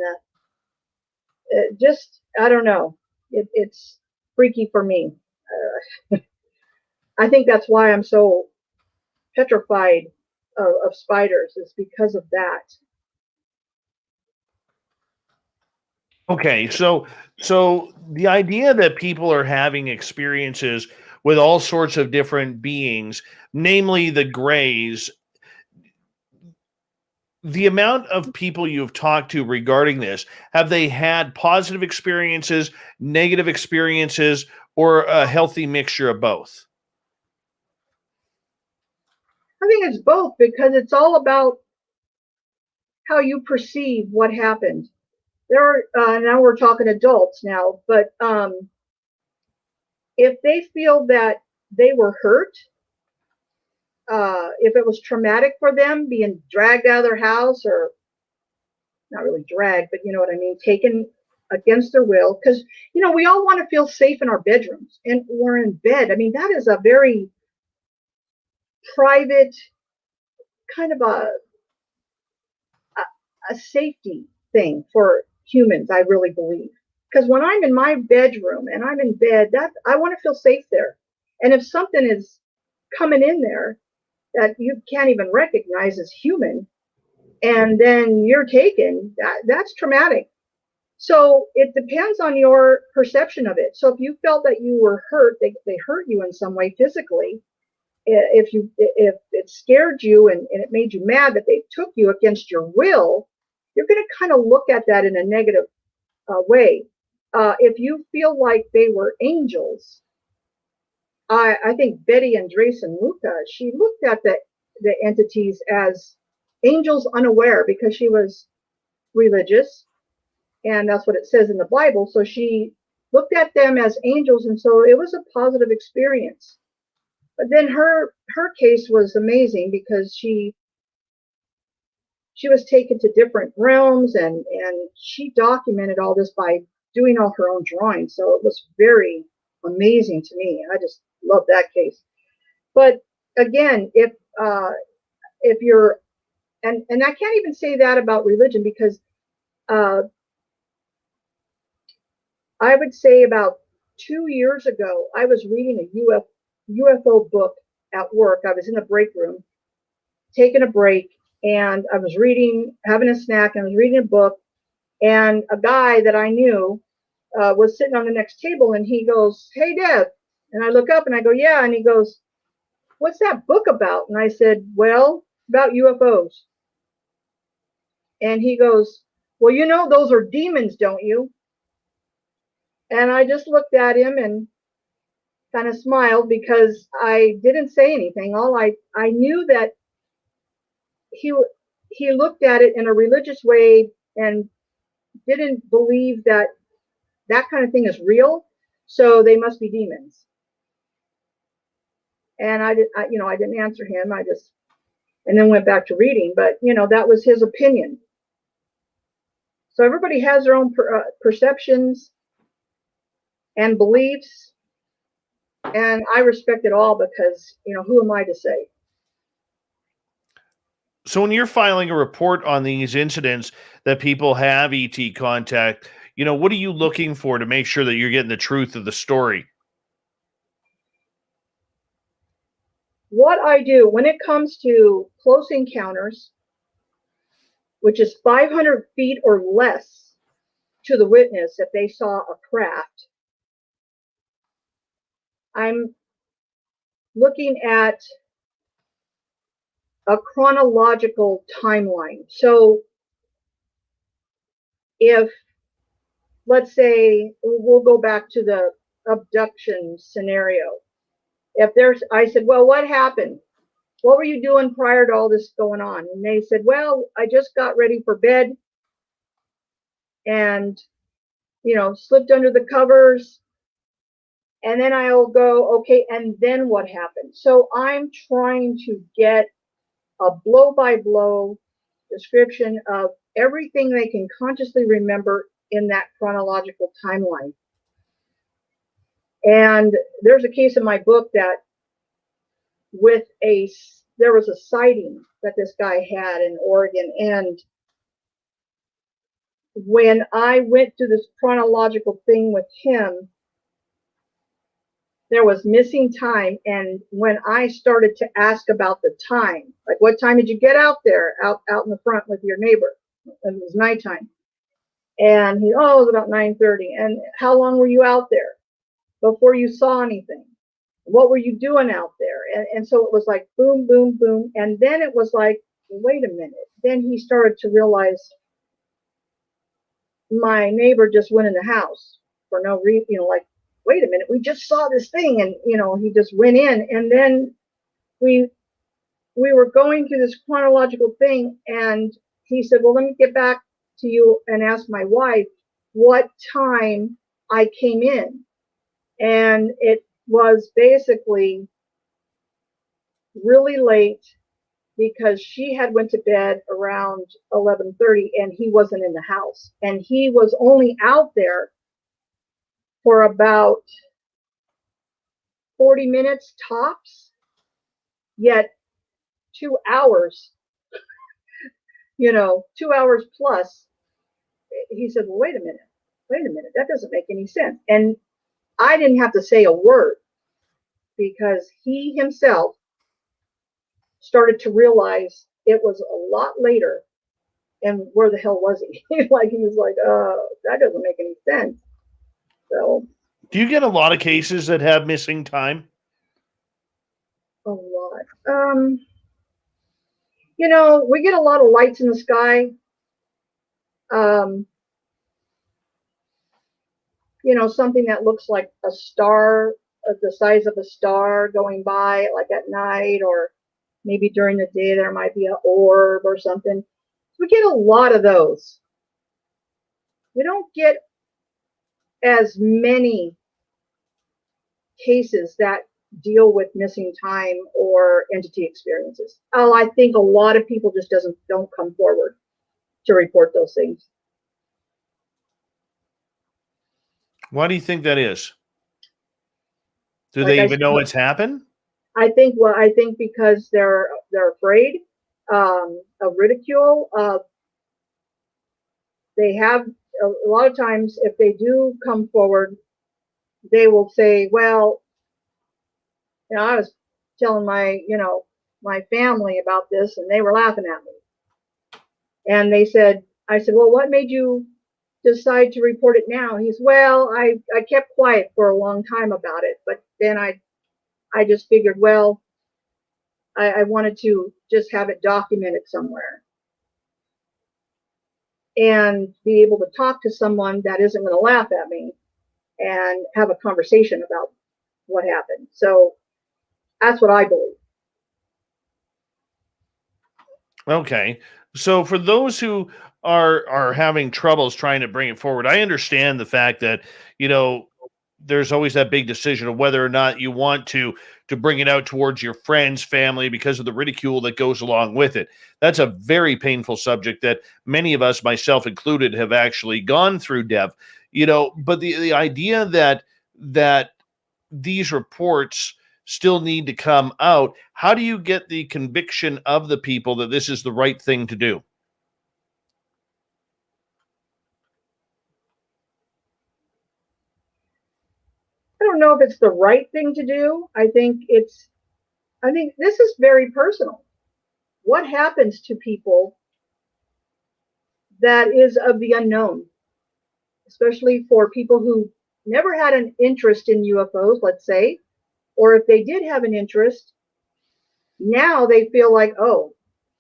just, I don't know, it's freaky for me. I think that's why I'm so petrified of spiders, is because of that. Okay, so the idea that people are having experiences with all sorts of different beings, namely the grays, the amount of people you've talked to regarding this, have they had positive experiences, negative experiences, or a healthy mixture of both? I think it's both, because it's all about how you perceive what happened. There are, now we're talking adults now, but if they feel that they were hurt, if it was traumatic for them, being dragged out of their house, or not really dragged, but you know what I mean, taken against their will, because we all want to feel safe in our bedrooms and or in bed. I mean, that is a very private kind of a safety thing for humans, I really believe. Because when I'm in my bedroom and I'm in bed, that I want to feel safe there. And if something is coming in there that you can't even recognize as human, and then you're taken, that's traumatic. So it depends on your perception of it. So if you felt that you were hurt, they hurt you in some way physically. If it scared you and it made you mad that they took you against your will, you're going to kind of look at that in a negative way. If you feel like they were angels, I think Betty Andres and Luca, she looked at the entities as angels unaware because she was religious, and that's what it says in the Bible. So she looked at them as angels, and so it was a positive experience. But then her case was amazing because she was taken to different realms, and she documented all this by doing all her own drawings. So it was very amazing to me. I just love that case. But again, if you're, and I can't even say that about religion, because I would say about 2 years ago, I was reading a UFO book at work. I was in the break room, taking a break, and I was reading, having a snack, and I was reading a book, and a guy that I knew was sitting on the next table, and he goes, "Hey, Deb." And I look up and I go, "Yeah." And he goes, "What's that book about?" And I said, "Well, about UFOs." And he goes, "Well, you know, those are demons, don't you?" And I just looked at him and kind of smiled because I didn't say anything. All I knew that he looked at it in a religious way and didn't believe that that kind of thing is real, so they must be demons. And I didn't answer him. And then went back to reading. But that was his opinion. So everybody has their own perceptions and beliefs, and I respect it all because who am I to say? So when you're filing a report on these incidents that people have ET contact, what are you looking for to make sure that you're getting the truth of the story? What I do when it comes to close encounters, which is 500 feet or less to the witness if they saw a craft, I'm looking at a chronological timeline. So if, let's say, we'll go back to the abduction scenario. I said, "Well, what happened? What were you doing prior to all this going on?" And they said, "Well, I just got ready for bed and, slipped under the covers." And then I'll go, "Okay, and then what happened?" So I'm trying to get a blow-by-blow description of everything they can consciously remember in that chronological timeline. And there's a case in my book that there was a sighting that this guy had in Oregon, and when I went through this chronological thing with him, there was missing time. And when I started to ask about the time, like, "What time did you get out there, out in the front with your neighbor?" And it was nighttime. And it was about 9:30. "And how long were you out there before you saw anything? What were you doing out there?" And so it was like boom, boom, boom. And then it was like, wait a minute. Then he started to realize my neighbor just went in the house for no reason, like, wait a minute, we just saw this thing. And, he just went in. And then we were going through this chronological thing. And he said, "Well, let me get back to you and ask my wife what time I came in." And it was basically really late because she had went to bed around 11:30 and he wasn't in the house. And he was only out there for about 40 minutes tops, yet 2 hours, 2 hours plus. He said, "Well, wait a minute. wait a minute, that doesn't make any sense. And I didn't have to say a word because he himself started to realize it was a lot later. And where the hell was he? He was like, that doesn't make any sense. So. Do you get a lot of cases that have missing time? A lot. We get a lot of lights in the sky. Something that looks like a star, the size of a star going by, like at night, or maybe during the day there might be an orb or something. We get a lot of those. We don't get as many cases that deal with missing time or entity experiences. I think a lot of people just don't come forward to report those things. Why do you think that is? Do they even know it's happened? I think because they're afraid of ridicule. They have a lot of times, if they do come forward, they will say, well, I was telling my family about this and they were laughing at me. And I said, well, what made you decide to report it now? He's, well, I kept quiet for a long time about it, but then I just figured, well, I wanted to just have it documented somewhere and be able to talk to someone that isn't going to laugh at me and have a conversation about what happened. So that's what I believe. Okay. So for those who are having troubles trying to bring it forward, I understand the fact that, there's always that big decision of whether or not you want to bring it out towards your friends, family, because of the ridicule that goes along with it. That's a very painful subject that many of us, myself included, have actually gone through, Deb. But the idea that these reports still need to come out, how do you get the conviction of the people that this is the right thing to do? I don't know if it's the right thing to do. I think this is very personal. What happens to people that is of the unknown, especially for people who never had an interest in UFOs, let's say, or if they did have an interest, now they feel like, oh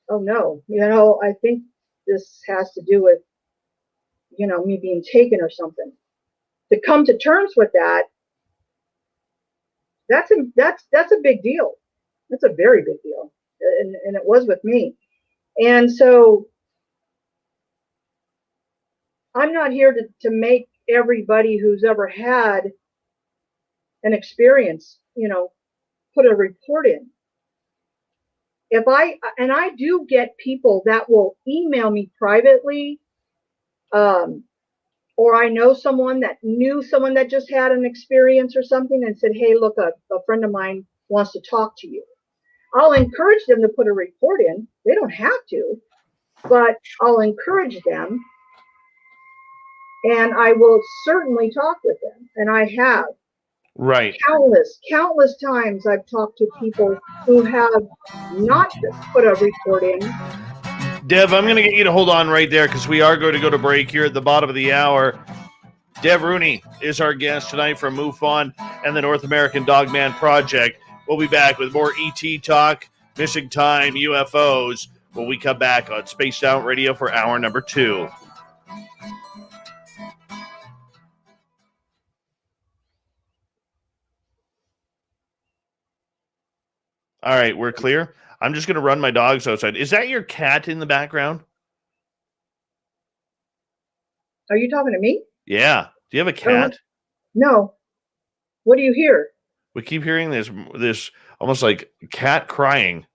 no, I think this has to do with, me being taken or something. To come to terms with that, that's a big deal. That's a very big deal. And it was with me. And so I'm not here to make everybody who's ever had an experience, put a report in. I do get people that will email me privately, or I know someone that knew someone that just had an experience or something and said, hey, look, a friend of mine wants to talk to you. I'll encourage them to put a report in. They don't have to, but I'll encourage them. And I will certainly talk with them. And I have. Right. Countless times I've talked to people who have not put a report in. Deb, I'm going to get you to hold on right there because we are going to go to break here at the bottom of the hour. Deb Rooney is our guest tonight from MUFON and the North American Dogman Project. We'll be back with more ET talk, missing time, UFOs, when we come back on Spaced Out Radio for hour number 2. All right, we're clear. I'm just going to run my dogs outside. Is that your cat in the background? Are you talking to me? Yeah. Do you have a cat? No. What do you hear? We keep hearing this almost like cat crying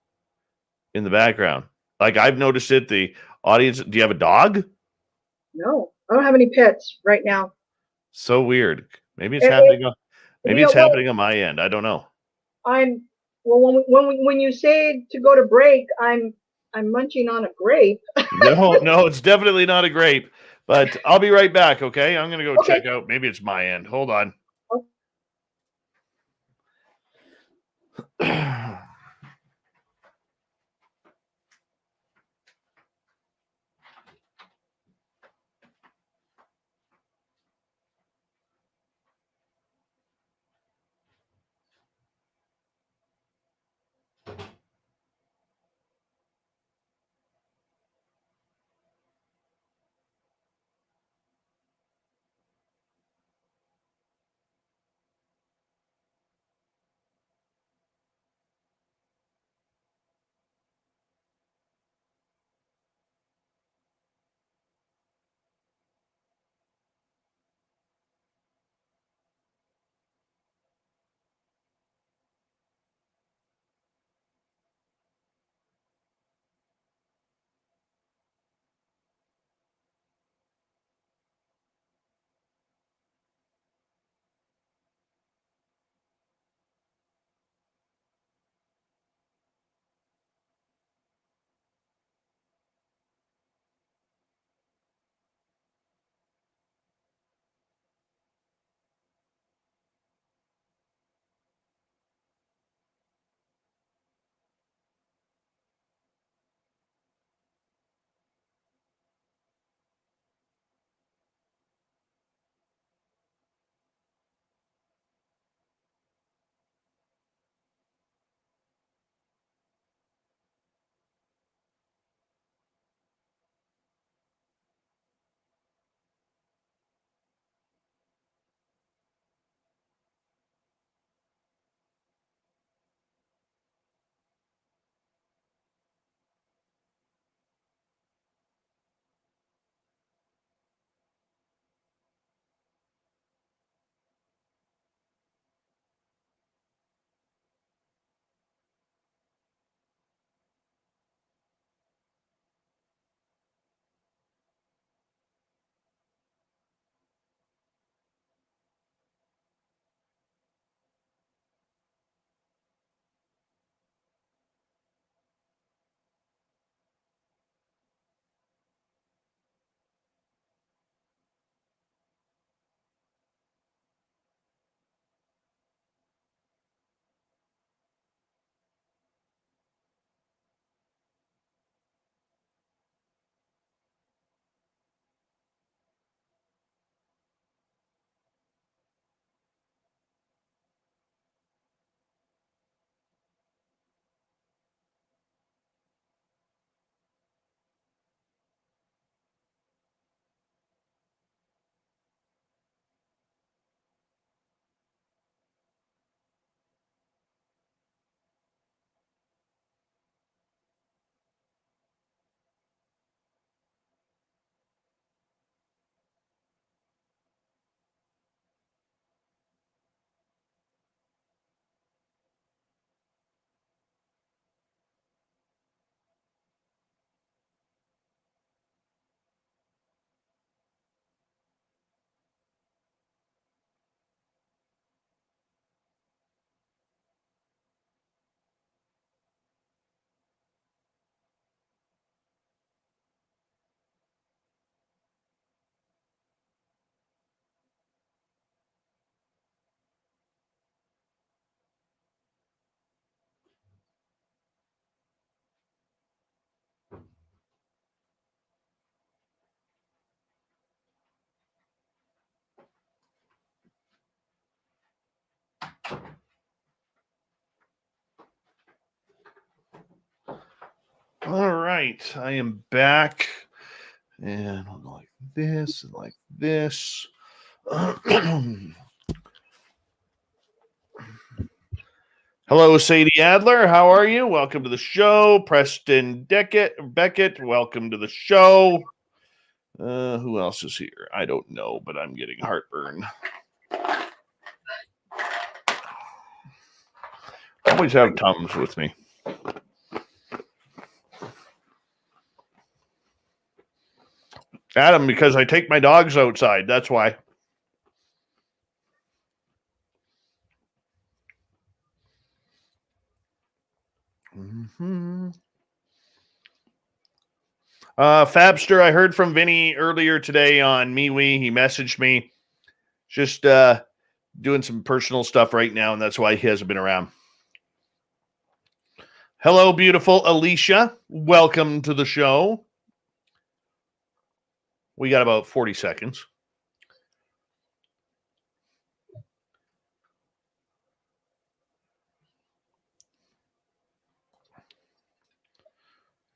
in the background. Like I've noticed it. The audience. Do you have a dog? No, I don't have any pets right now. So weird. Maybe it's happening. Maybe it's happening on my end. I don't know. When you say to go to break, I'm munching on a grape. No, it's definitely not a grape. But I'll be right back, okay? I'm going to go Okay. check out. Maybe it's my end. Hold on. All right, I am back, and I'll go like this and like this. Hello, Sadie Adler. How are you? Welcome to the show. Preston Beckett, welcome to the show. Who else is here? I don't know, but I'm getting heartburn. Always have Tums with me. Adam, because I take my dogs outside. That's why. Mm-hmm. Fabster, I heard from Vinny earlier today on MeWe. He messaged me, just doing some personal stuff right now, and that's why he hasn't been around. Hello, beautiful Alicia. Welcome to the show. We got about 40 seconds.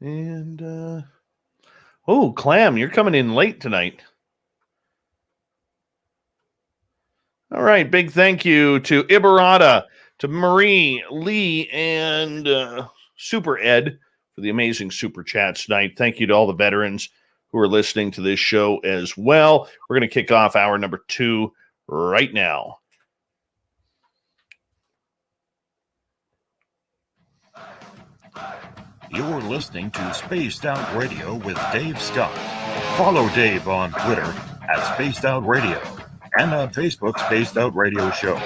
And, oh, Clam, you're coming in late tonight. All right, big thank you to Ibarata, to Marie, Lee, and Super Ed for the amazing super chats tonight. Thank you to all the veterans who are listening to this show as well. We're going to kick off hour number 2 right now. You're listening to Spaced Out Radio with Dave Scott. Follow Dave on Twitter at Spaced Out Radio and on Facebook, Spaced Out Radio Show.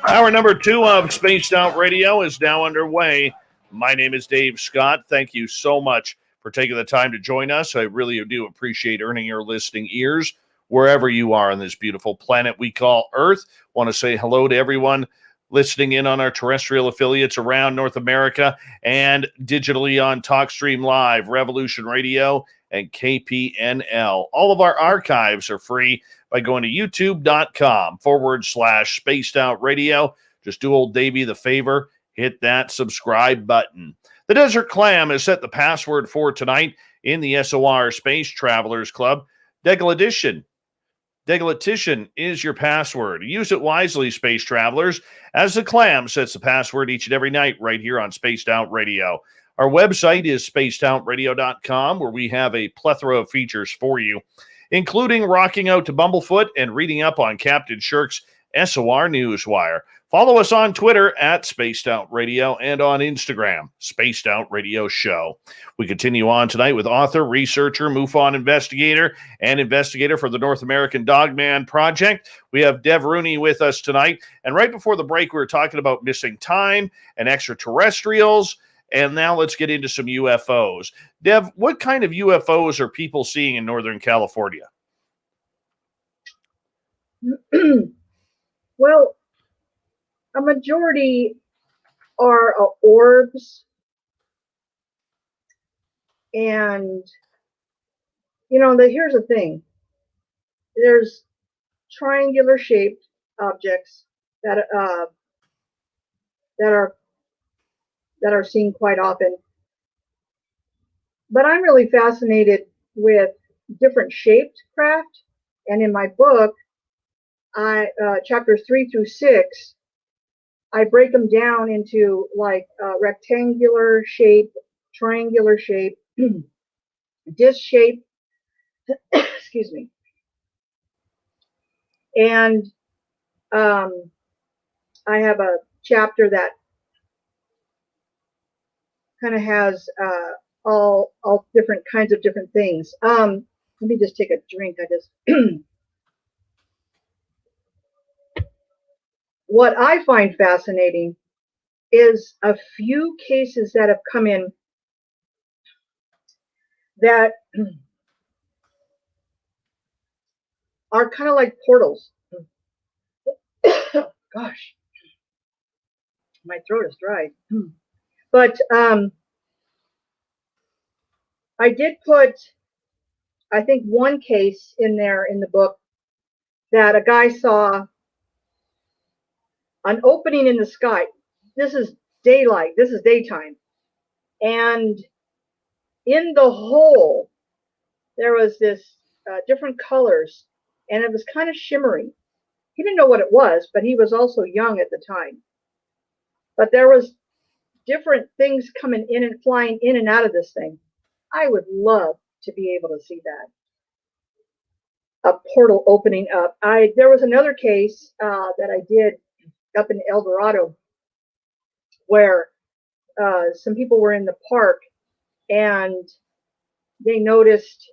Hour number 2 of Spaced Out Radio is now underway. My name is Dave Scott. Thank you so much for taking the time to join us. I really do appreciate earning your listening ears wherever you are on this beautiful planet we call Earth. Want to say hello to everyone listening in on our terrestrial affiliates around North America and digitally on TalkStream Live, Revolution Radio, and KPNL. All of our archives are free by going to youtube.com/Spaced Out Radio. Just do old Davey the favor, hit that subscribe button. The Desert Clam has set the password for tonight in the SOR Space Travelers Club. Degladition. Degletition is your password. Use it wisely, space travelers, as the Clam sets the password each and every night right here on Spaced Out Radio. Our website is spacedoutradio.com, where we have a plethora of features for you, including rocking out to Bumblefoot and reading up on Captain Shirk's SOR Newswire. Follow us on Twitter at Spaced Out Radio and on Instagram, Spaced Out Radio Show. We continue on tonight with author, researcher, MUFON investigator, and investigator for the North American Dogman Project. We have Deb Rooney with us tonight. And right before the break, we were talking about missing time and extraterrestrials. And now let's get into some UFOs. Deb, what kind of UFOs are people seeing in Northern California? Well, a majority are orbs, and here's the thing: there's triangular-shaped objects that are seen quite often. But I'm really fascinated with different shaped craft, and in my book, chapters 3 through 6. I break them down into like rectangular shape, triangular shape, disc shape, excuse me. And I have a chapter that kind of has all different kinds of different things. Let me just take a drink. What I find fascinating is a few cases that have come in that are kind of like portals. Gosh, my throat is dry. But I did put, I think, one case in there in the book that a guy saw an opening in the sky. This is daylight. This is daytime. And in the hole, there was this different colors, and it was kind of shimmering. He didn't know what it was, but he was also young at the time. But there was different things coming in and flying in and out of this thing. I would love to be able to see that. A portal opening up. There was another case that I did up in El Dorado where some people were in the park and they noticed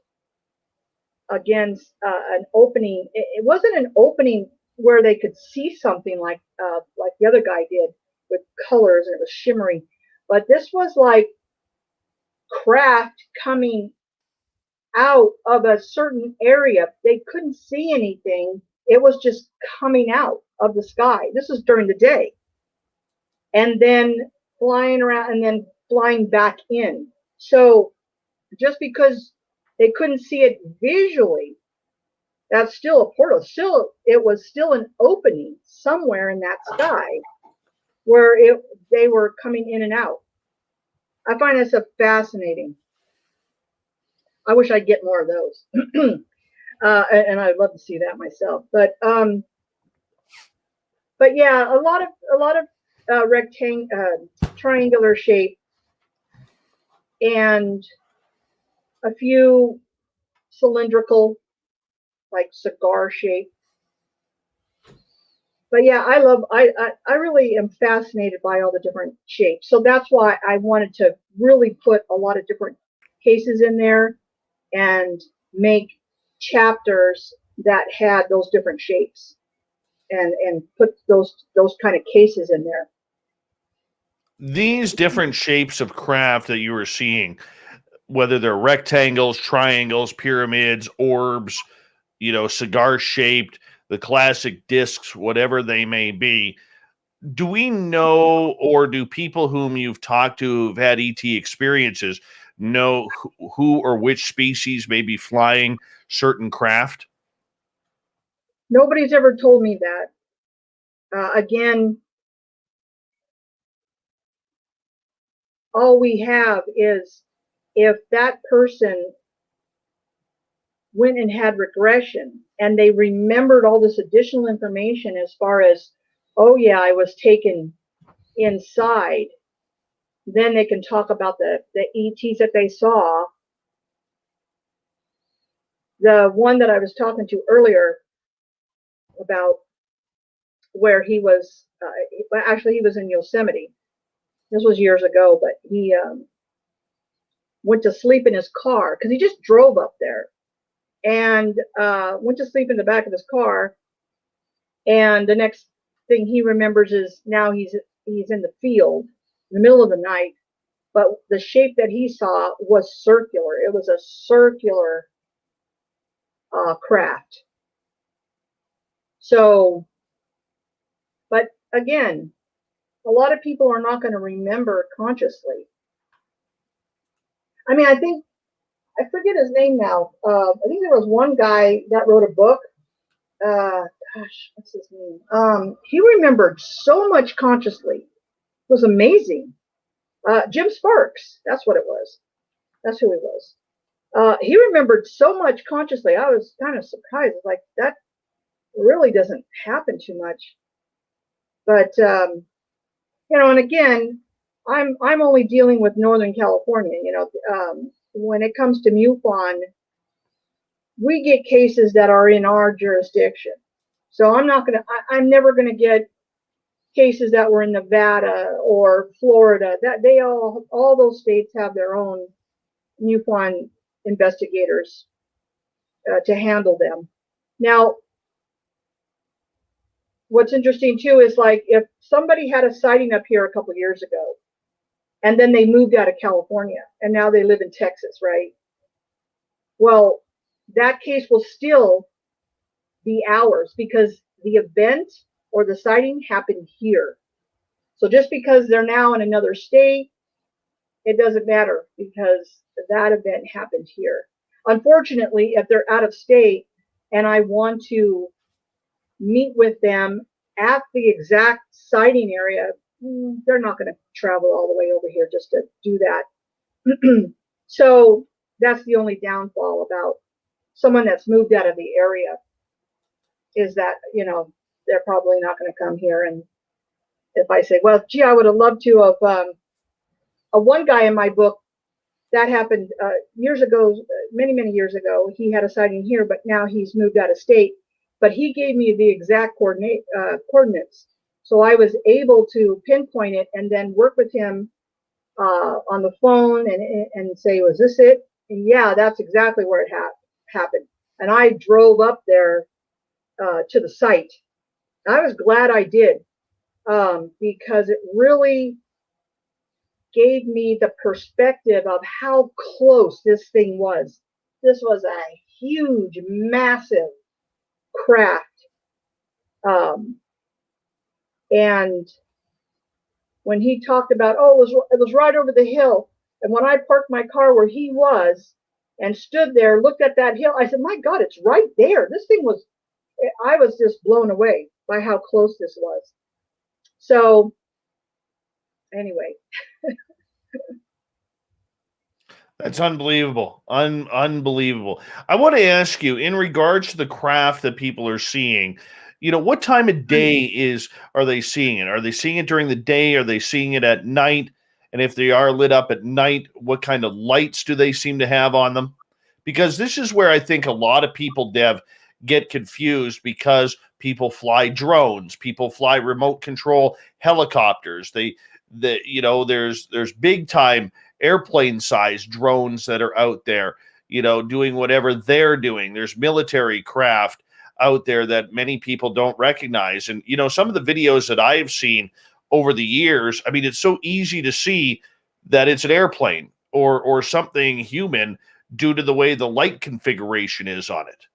again an opening. It wasn't an opening where they could see something like the other guy did with colors, and it was shimmering, but this was like craft coming out of a certain area. They couldn't see anything. It was just coming out of the sky. This is during the day. And then flying around and then flying back in. So just because they couldn't see it visually, that's still a portal. Still, it was still an opening somewhere in that sky where they were coming in and out. I find that stuff fascinating. I wish I'd get more of those. And I'd love to see that myself. But yeah, a lot of triangular shape, and a few cylindrical, like cigar shape. But yeah, I really am fascinated by all the different shapes. So that's why I wanted to really put a lot of different cases in there and make chapters that had those different shapes and put those kind of cases in there. These different shapes of craft that you were seeing, whether they're rectangles, triangles, pyramids, orbs, cigar shaped, the classic discs, whatever they may be, do we know, or do people whom you've talked to who've had ET experiences know who or which species may be flying certain craft? Nobody's ever told me that. Again, all we have is if that person went and had regression and they remembered all this additional information as far as, oh yeah, I was taken inside, then they can talk about the ETs that they saw. The one that I was talking to earlier about, where he was, actually he was in Yosemite. This was years ago, but he went to sleep in his car because he just drove up there and went to sleep in the back of his car. And the next thing he remembers is now he's in the field in the middle of the night, but the shape that he saw was circular. It was a circular craft. So, but again, a lot of people are not going to remember consciously. I mean, I forget his name now. I think there was one guy that wrote a book. Gosh, what's his name? He remembered so much consciously. It was amazing. Jim Sparks, that's what it was. That's who he was. He remembered so much consciously. I was kind of surprised. Like, that really doesn't happen too much. But and again, I'm only dealing with Northern California. When it comes to MUFON, we get cases that are in our jurisdiction. So I'm never gonna get cases that were in Nevada or Florida. That they all those states have their own MUFON investigators to handle them. Now, what's interesting too is, like, if somebody had a sighting up here a couple of years ago, and then they moved out of California, and now they live in Texas, right? Well, that case will still be ours because the event or the sighting happened here. So just because they're now in another state, it doesn't matter because that event happened here. Unfortunately, if they're out of state and I want to meet with them at the exact sighting area, they're not going to travel all the way over here just to do that. So that's the only downfall about someone that's moved out of the area, is that, they're probably not going to come here. And if I say, well, gee, I would have loved to have, one guy in my book, that happened years ago, many, many years ago, he had a sighting here, but now he's moved out of state. But he gave me the exact coordinates. So I was able to pinpoint it and then work with him on the phone and say, was this it? And yeah, that's exactly where it happened. And I drove up there to the site. I was glad I did, because it really gave me the perspective of how close this thing was. This was a huge, massive craft. And when he talked about, oh, it was right over the hill. And when I parked my car where he was and stood there, looked at that hill, I said, my God, it's right there. This thing was, I was just blown away by how close this was. So anyway. That's unbelievable. Unbelievable. I want to ask you, in regards to the craft that people are seeing, what time of day are they seeing it? Are they seeing it during the day? Are they seeing it at night? And if they are lit up at night, what kind of lights do they seem to have on them? Because this is where I think a lot of people, Dev, get confused, because people fly drones, people fly remote control helicopters. There's big time airplane sized drones that are out there, doing whatever they're doing. There's military craft out there that many people don't recognize. And, some of the videos that I've seen over the years, I mean, it's so easy to see that it's an airplane or something human due to the way the light configuration is on it.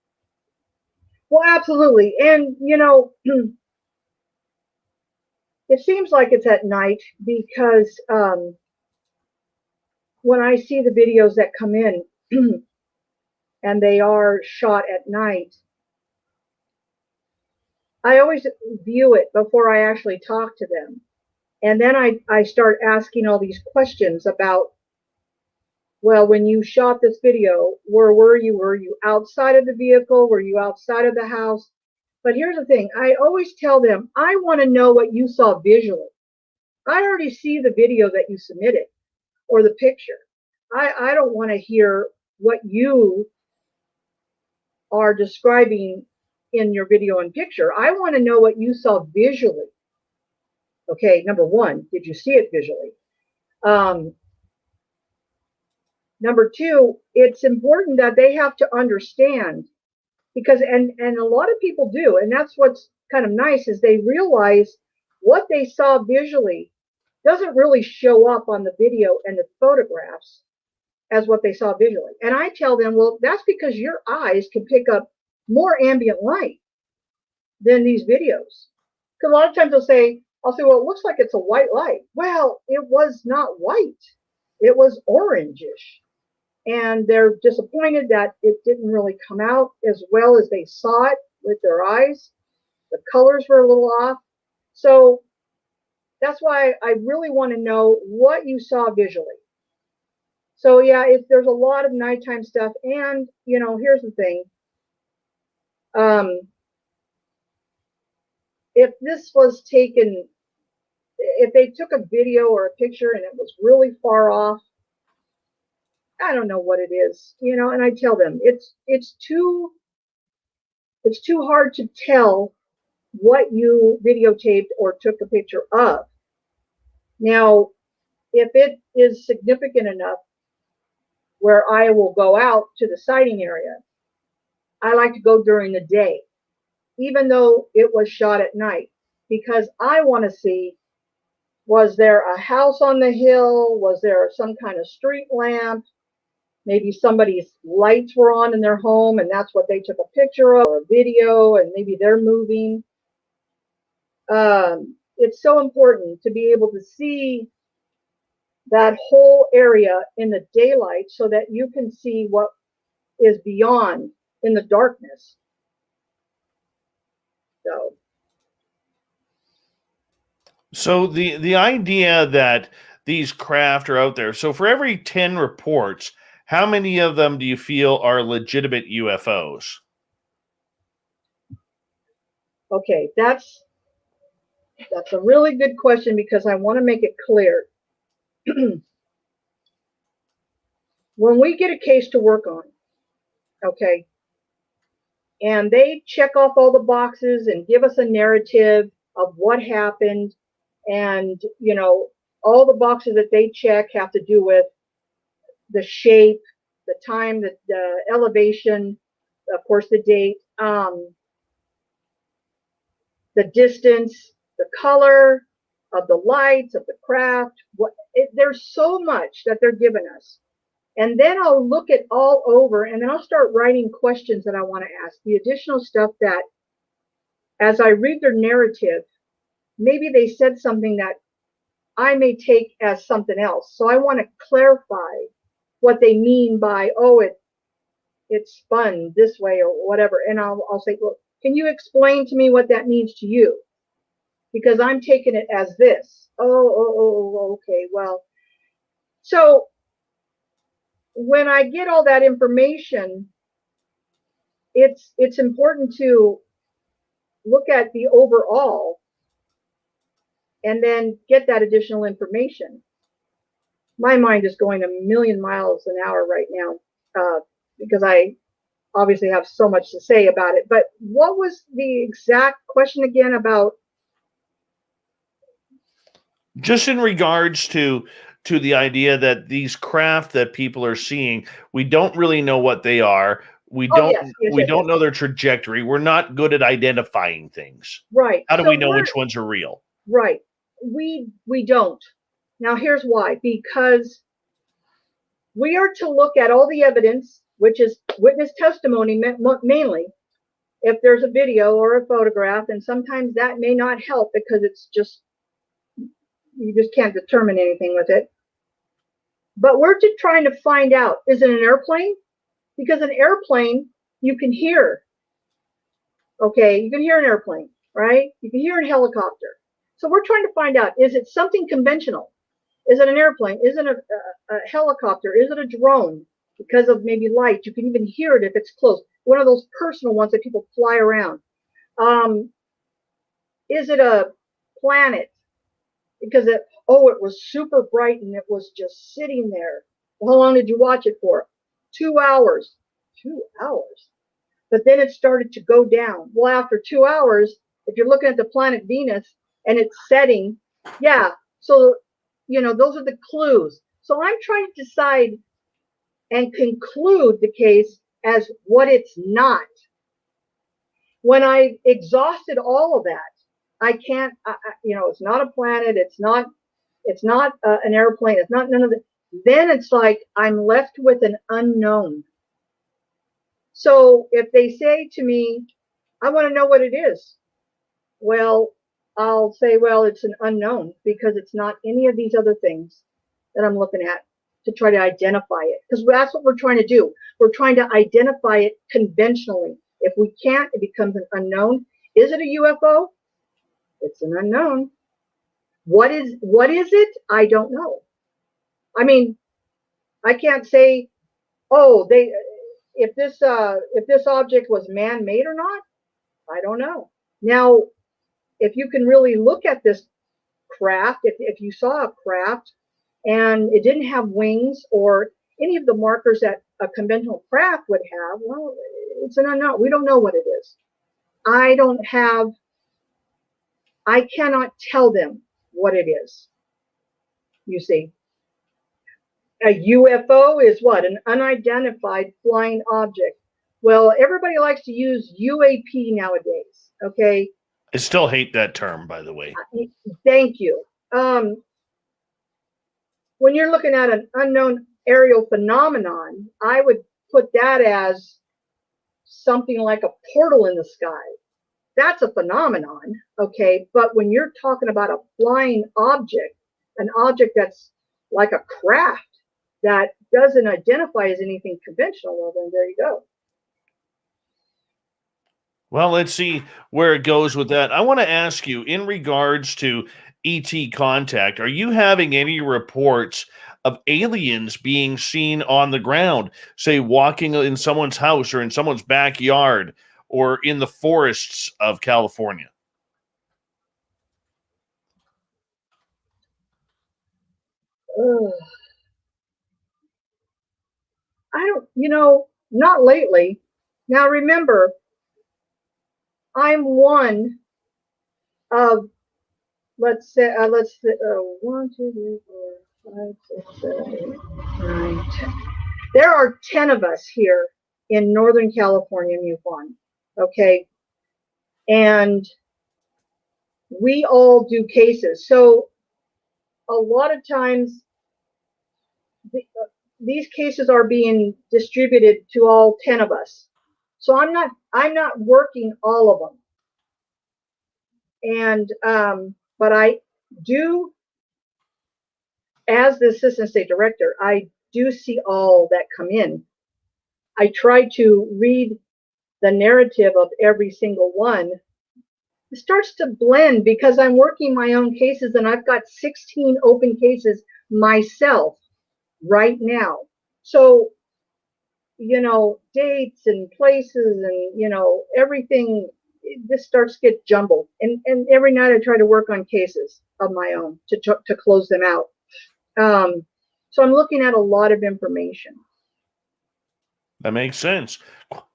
Well, absolutely. And, it seems like it's at night because when I see the videos that come in and they are shot at night, I always view it before I actually talk to them. And then I start asking all these questions about, well, when you shot this video, where were you? Were you outside of the vehicle? Were you outside of the house? But here's the thing. I always tell them, I want to know what you saw visually. I already see the video that you submitted or the picture. I don't want to hear what you are describing in your video and picture. I want to know what you saw visually. Okay, number one, did you see it visually? Number two, it's important that they have to understand, because and a lot of people do, and that's what's kind of nice, is they realize what they saw visually doesn't really show up on the video and the photographs as what they saw visually. And I tell them, well, that's because your eyes can pick up more ambient light than these videos. Because a lot of times I'll say, well, it looks like it's a white light. Well, it was not white. It was orangish. And they're disappointed that it didn't really come out as well as they saw it with their eyes. The colors were a little off. So that's why I really want to know what you saw visually. So yeah, there's a lot of nighttime stuff. And, here's the thing. If this was taken, if they took a video or a picture and it was really far off, I don't know what it is, and I tell them it's too hard to tell what you videotaped or took a picture of. Now, if it is significant enough where I will go out to the sighting area, I like to go during the day, even though it was shot at night, because I want to see, was there a house on the hill? Was there some kind of street lamp? Maybe somebody's lights were on in their home and that's what they took a picture of, or a video, and maybe they're moving. It's so important to be able to see that whole area in the daylight so that you can see what is beyond in the darkness. So the idea that these craft are out there. So for every 10 reports, how many of them do you feel are legitimate UFOs? Okay, that's a really good question, because I want to make it clear. When we get a case to work on, okay, and they check off all the boxes and give us a narrative of what happened, and all the boxes that they check have to do with the shape, the time, the elevation, of course the date, the distance, the color, of the lights, of the craft. There's so much that they're giving us. And then I'll look it all over, and then I'll start writing questions that I want to ask. The additional stuff that, as I read their narrative, maybe they said something that I may take as something else. So I want to clarify what they mean by, oh, it spun this way or whatever. And I'll say, well, can you explain to me what that means to you? Because I'm taking it as this. Oh, okay. Well, so when I get all that information, it's important to look at the overall and then get that additional information. My mind is going a million miles an hour right now because I obviously have so much to say about it. But what was the exact question again about? Just in regards to the idea that these craft that people are seeing, we don't really know what they are. We don't know their trajectory. We're not good at identifying things. Right. How do we know which ones are real? Right. We don't. Now here's why. Because we are to look at all the evidence, which is witness testimony mainly, if there's a video or a photograph, and sometimes that may not help because it's just, you just can't determine anything with it. But we're just trying to find out, is it an airplane? Because an airplane, you can hear. Okay, you can hear an airplane, right? You can hear a helicopter. So we're trying to find out, is it something conventional? Is it an airplane? Is it a helicopter? Is it a drone? Because of maybe light, you can even hear it if it's close. One of those personal ones that people fly around. Is it a planet? Because it was super bright and it was just sitting there. Well, how long did you watch it for? 2 hours. 2 hours. But then it started to go down. Well, after 2 hours, if you're looking at the planet Venus and it's setting, yeah. So, those are the clues. So I'm trying to decide and conclude the case as what it's not. When I exhausted all of that, I can't, it's not a planet. It's not an airplane. It's not none of it. Then it's like I'm left with an unknown. So if they say to me, I want to know what it is. Well, I'll say, well, it's an unknown because it's not any of these other things that I'm looking at to try to identify it. Because that's what we're trying to do. We're trying to identify it conventionally. If we can't, it becomes an unknown. Is it a UFO? It's an unknown. What is it? I don't know. I mean, I can't say, if this object was man-made or not. I don't know. Now, if you can really look at this craft, if you saw a craft and it didn't have wings or any of the markers that a conventional craft would have, well, it's an unknown. We don't know what it is. I cannot tell them what it is. You see, a UFO is what? An unidentified flying object. Well, everybody likes to use UAP nowadays. Okay. I still hate that term, by the way. Thank you. When you're looking at an unknown aerial phenomenon, I would put that as something like a portal in the sky. That's a phenomenon, okay? But when you're talking about a flying object, an object that's like a craft that doesn't identify as anything conventional, well, then there you go. Well, let's see where it goes with that. I want to ask you, in regards to ET contact, are you having any reports of aliens being seen on the ground, say walking in someone's house or in someone's backyard or in the forests of California? I don't, not lately. Now remember, I'm one of, let's say, 1, 2, 3, 4, 5, 6, 7, 8, 9, 10. There are 10 of us here in Northern California, MUFON. Okay. And we all do cases. So a lot of times these cases are being distributed to all 10 of us. So I'm not working all of them. And, but I do, as the assistant state director, I do see all that come in. I try to read the narrative of every single one. It starts to blend because I'm working my own cases, and I've got 16 open cases myself right now. So, you know, dates and places and, you know, everything, this starts to get jumbled. And every night I try to work on cases of my own to close them out. So I'm looking at a lot of information. That makes sense.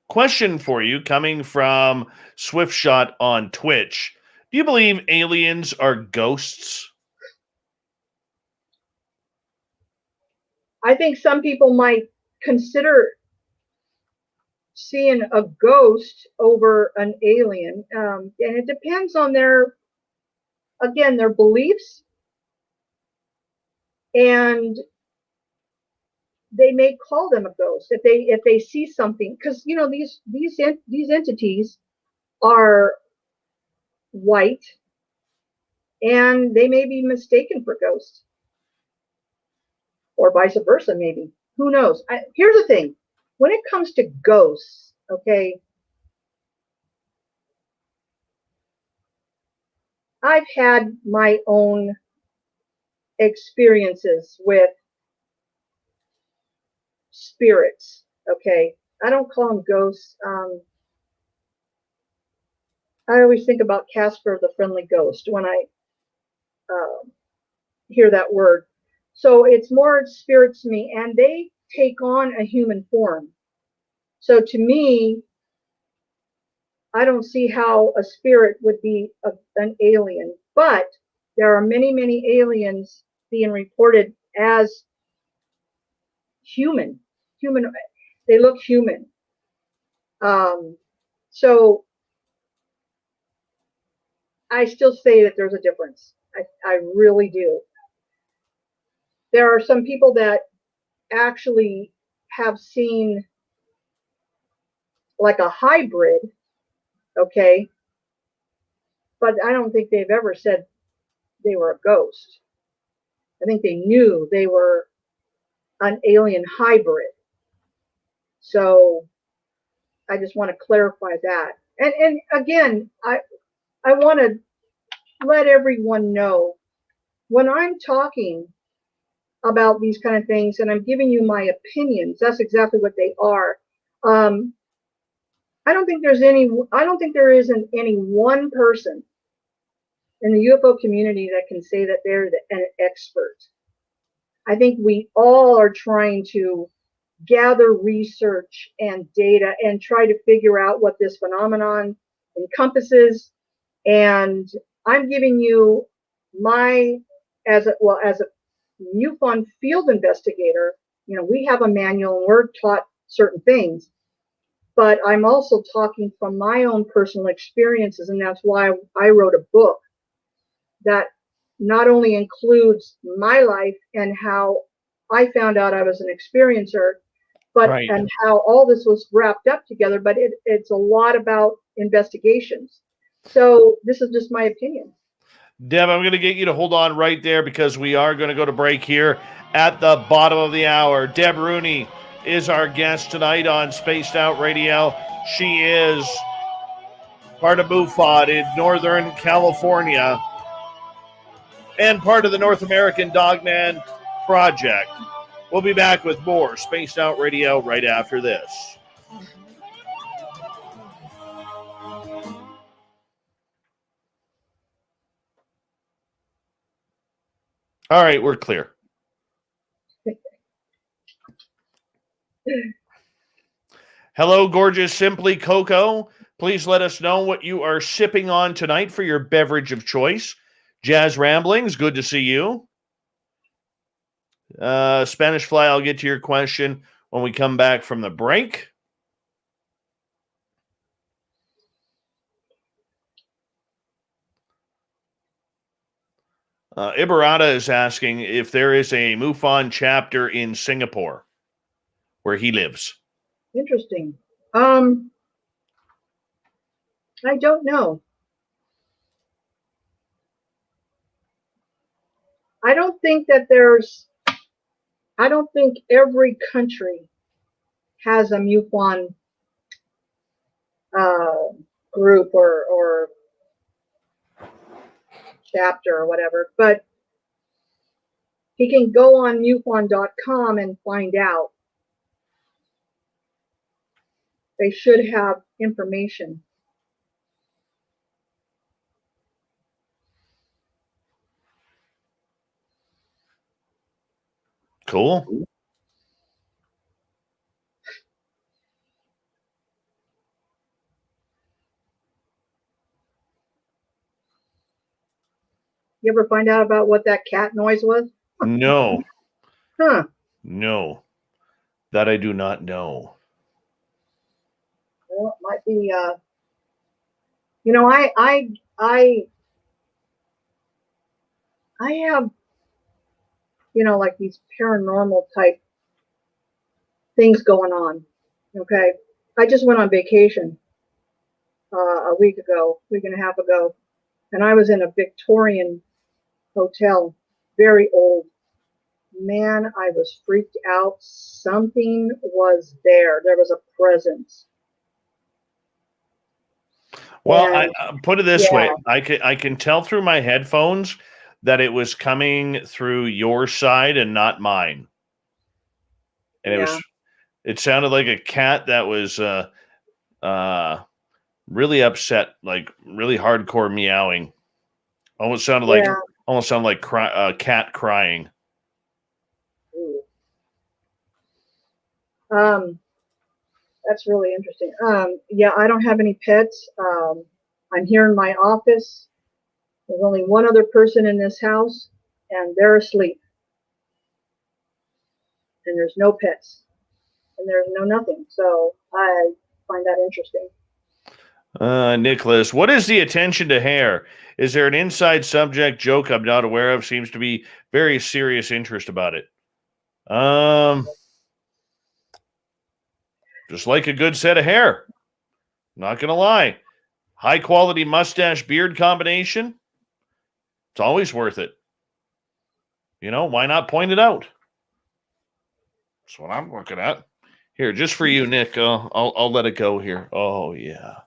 Question for you coming from Swift Shot on Twitch. Do you believe aliens are ghosts? I think some people might consider seeing a ghost over an alien. And it depends on their beliefs. And they may call them a ghost if they see something, because you know these entities are white, and they may be mistaken for ghosts, or vice versa, maybe. Who knows? Here's the thing: when it comes to ghosts, okay, I've had my own experiences with spirits. Okay, I don't call them ghosts. I always think about Casper the Friendly Ghost when I hear that word. So it's more spirits to me, and they take on a human form. So to me, I don't see how a spirit would be an alien, but there are many, many aliens being reported as human. They look human. So I still say that there's a difference. I really do. There are some people that actually have seen like a hybrid, okay, but I don't think they've ever said they were a ghost. I think they knew they were an alien hybrid. So I just want to clarify that. And again, I want to let everyone know, when I'm talking about these kind of things and I'm giving you my opinions, that's exactly what they are. I don't think there isn't any one person in the UFO community that can say that they're an expert. I think we all are trying to gather research and data and try to figure out what this phenomenon encompasses. And I'm giving you as a MUFON field investigator, you know, we have a manual and we're taught certain things, but I'm also talking from my own personal experiences. And that's why I wrote a book that not only includes my life and how I found out I was an experiencer, but Right. and how all this was wrapped up together, but it's a lot about investigations. So this is just my opinion. Deb, I'm going to get you to hold on right there because we are going to go to break here at the bottom of the hour. Deb Rooney is our guest tonight on Spaced Out Radio. She is part of BUMBLEFOOT in Northern California and part of the North American Dogman Project. We'll be back with more Spaced Out Radio right after this. All right, we're clear. Hello, gorgeous Simply Cocoa. Please let us know what you are sipping on tonight for your beverage of choice. Jazz Ramblings, good to see you. Spanish Fly, I'll get to your question when we come back from the break. Ibarata is asking if there is a MUFON chapter in Singapore where he lives. Interesting. I don't know. I don't think every country has a MUFON group or chapter or whatever, but he can go on MUFON.com and find out. They should have information. Cool. You ever find out about what that cat noise was? No. Huh. No. That I do not know. Well, it might be, you know, I have, you know, like these paranormal type things going on. Okay. I just went on vacation a week and a half ago, and I was in a Victorian hotel, very old. Man, I was freaked out. Something was there. There was a presence. Well, And, I put it this way. I can tell through my headphones that it was coming through your side and not mine. And it sounded like a cat that was really upset, like really hardcore meowing. Almost sounded like a cat crying. That's really interesting. Yeah, I don't have any pets. I'm here in my office. There's only one other person in this house, and they're asleep. And there's no pets, and there's no nothing. So I find that interesting. Nicholas, what is the attention to hair? Is there an inside subject joke I'm not aware of? Seems to be very serious interest about it. Just like a good set of hair. Not going to lie. High quality mustache beard combination. It's always worth it. You know, why not point it out? That's what I'm looking at. Here, just for you, Nick. I'll let it go here. Oh, yeah.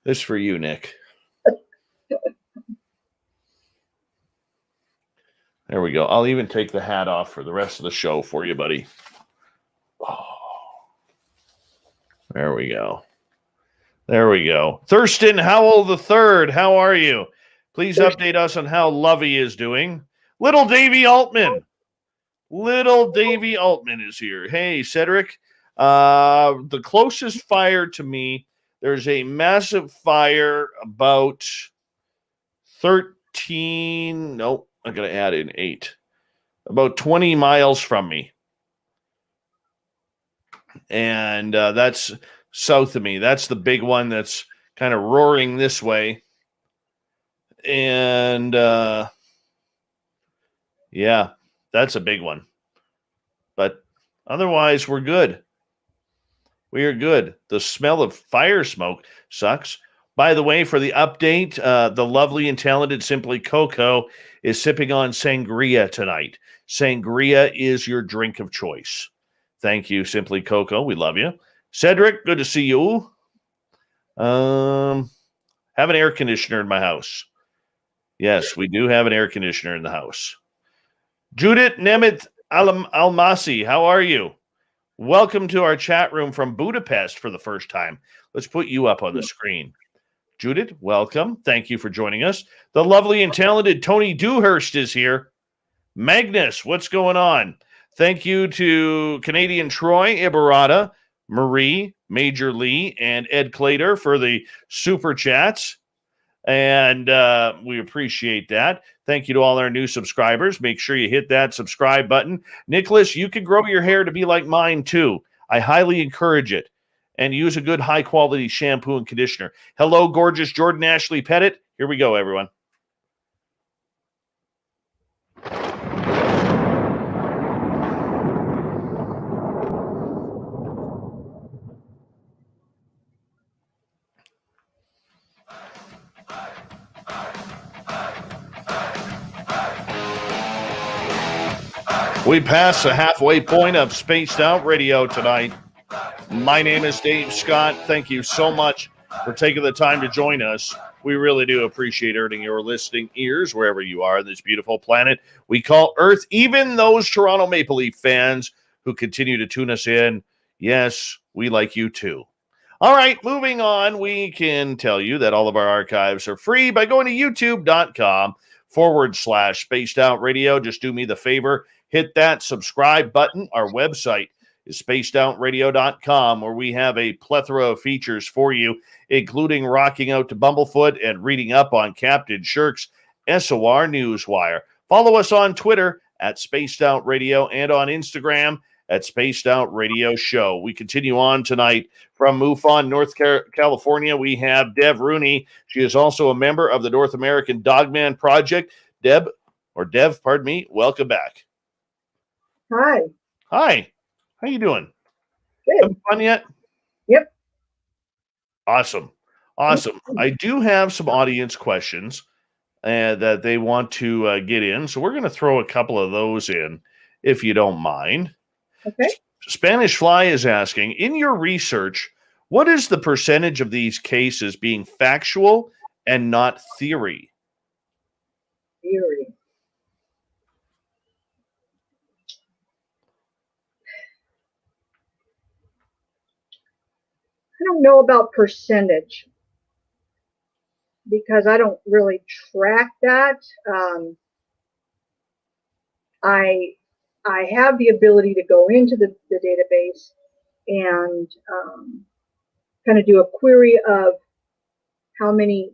This for you, Nick. There we go. I'll even take the hat off for the rest of the show for you, buddy. Oh. There we go. There we go. Thurston Howell III, how are you? Please update us on how Lovey is doing. Little Davy Altman. Little Davy Altman is here. Hey, Cedric. The closest fire to me, there's a massive fire about 13. Nope, I got to add in 8. About 20 miles from me. And that's south of me. That's the big one that's kind of roaring this way. And yeah, that's a big one. But otherwise, we're good. We are good. The smell of fire smoke sucks. By the way, for the update, the lovely and talented Simply Coco is sipping on sangria tonight. Sangria is your drink of choice. Thank you, Simply Coco. We love you. Cedric, good to see you. Have an air conditioner in my house. Yes, we do have an air conditioner in the house. Judith Nemeth Almasi, how are you? Welcome to our chat room from Budapest for the first time. Let's put you up on the screen. Judith, welcome. Thank you for joining us. The lovely and talented Tony Dewhurst is here. Magnus, what's going on? Thank you to Canadian Troy, Ibarata, Marie, Major Lee, and Ed Clater for the super chats. And we appreciate that. Thank you to all our new subscribers. Make sure you hit that subscribe button. Nicholas, you can grow your hair to be like mine too. I highly encourage it. And use a good high-quality shampoo and conditioner. Hello, gorgeous Jordan Ashley Pettit. Here we go, everyone. We passed the halfway point of Spaced Out Radio tonight. My name is Dave Scott. Thank you so much for taking the time to join us. We really do appreciate earning your listening ears wherever you are on this beautiful planet we call Earth. Even those Toronto Maple Leaf fans who continue to tune us in, yes, we like you too. All right, moving on, we can tell you that all of our archives are free by going to youtube.com/Spaced Out Radio. Just do me the favor, hit that subscribe button. Our website is spacedoutradio.com, where we have a plethora of features for you, including rocking out to Bumblefoot and reading up on Captain Shirk's SOR Newswire. Follow us on Twitter at Spaced Out Radio and on Instagram at Spaced Out Radio Show. We continue on tonight from MUFON, North California. We have Deb Rooney. She is also a member of the North American Dogman Project. Dev, pardon me, welcome back. Hi. Hi. How you doing? Good. Having fun yet? Yep. Awesome. I do have some audience questions that they want to get in, so we're going to throw a couple of those in, if you don't mind. Okay. Spanish Fly is asking, in your research, what is the percentage of these cases being factual and not theory? Theory. I don't know about percentage because I don't really track that. I have the ability to go into the database and kind of do a query of how many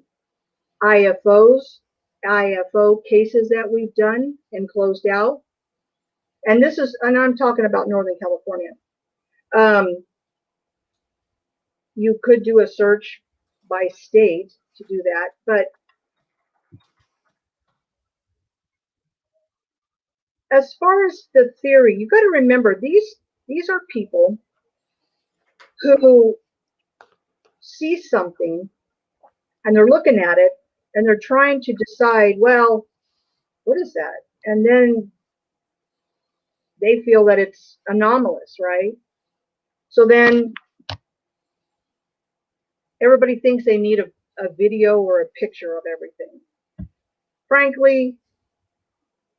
IFO cases that we've done and closed out. And I'm talking about Northern California. You could do a search by state to do that, but as far as the theory, you got to remember these are people who see something and they're looking at it and they're trying to decide, well, what is that? And then they feel that it's anomalous, right? So then everybody thinks they need a video or a picture of everything. Frankly,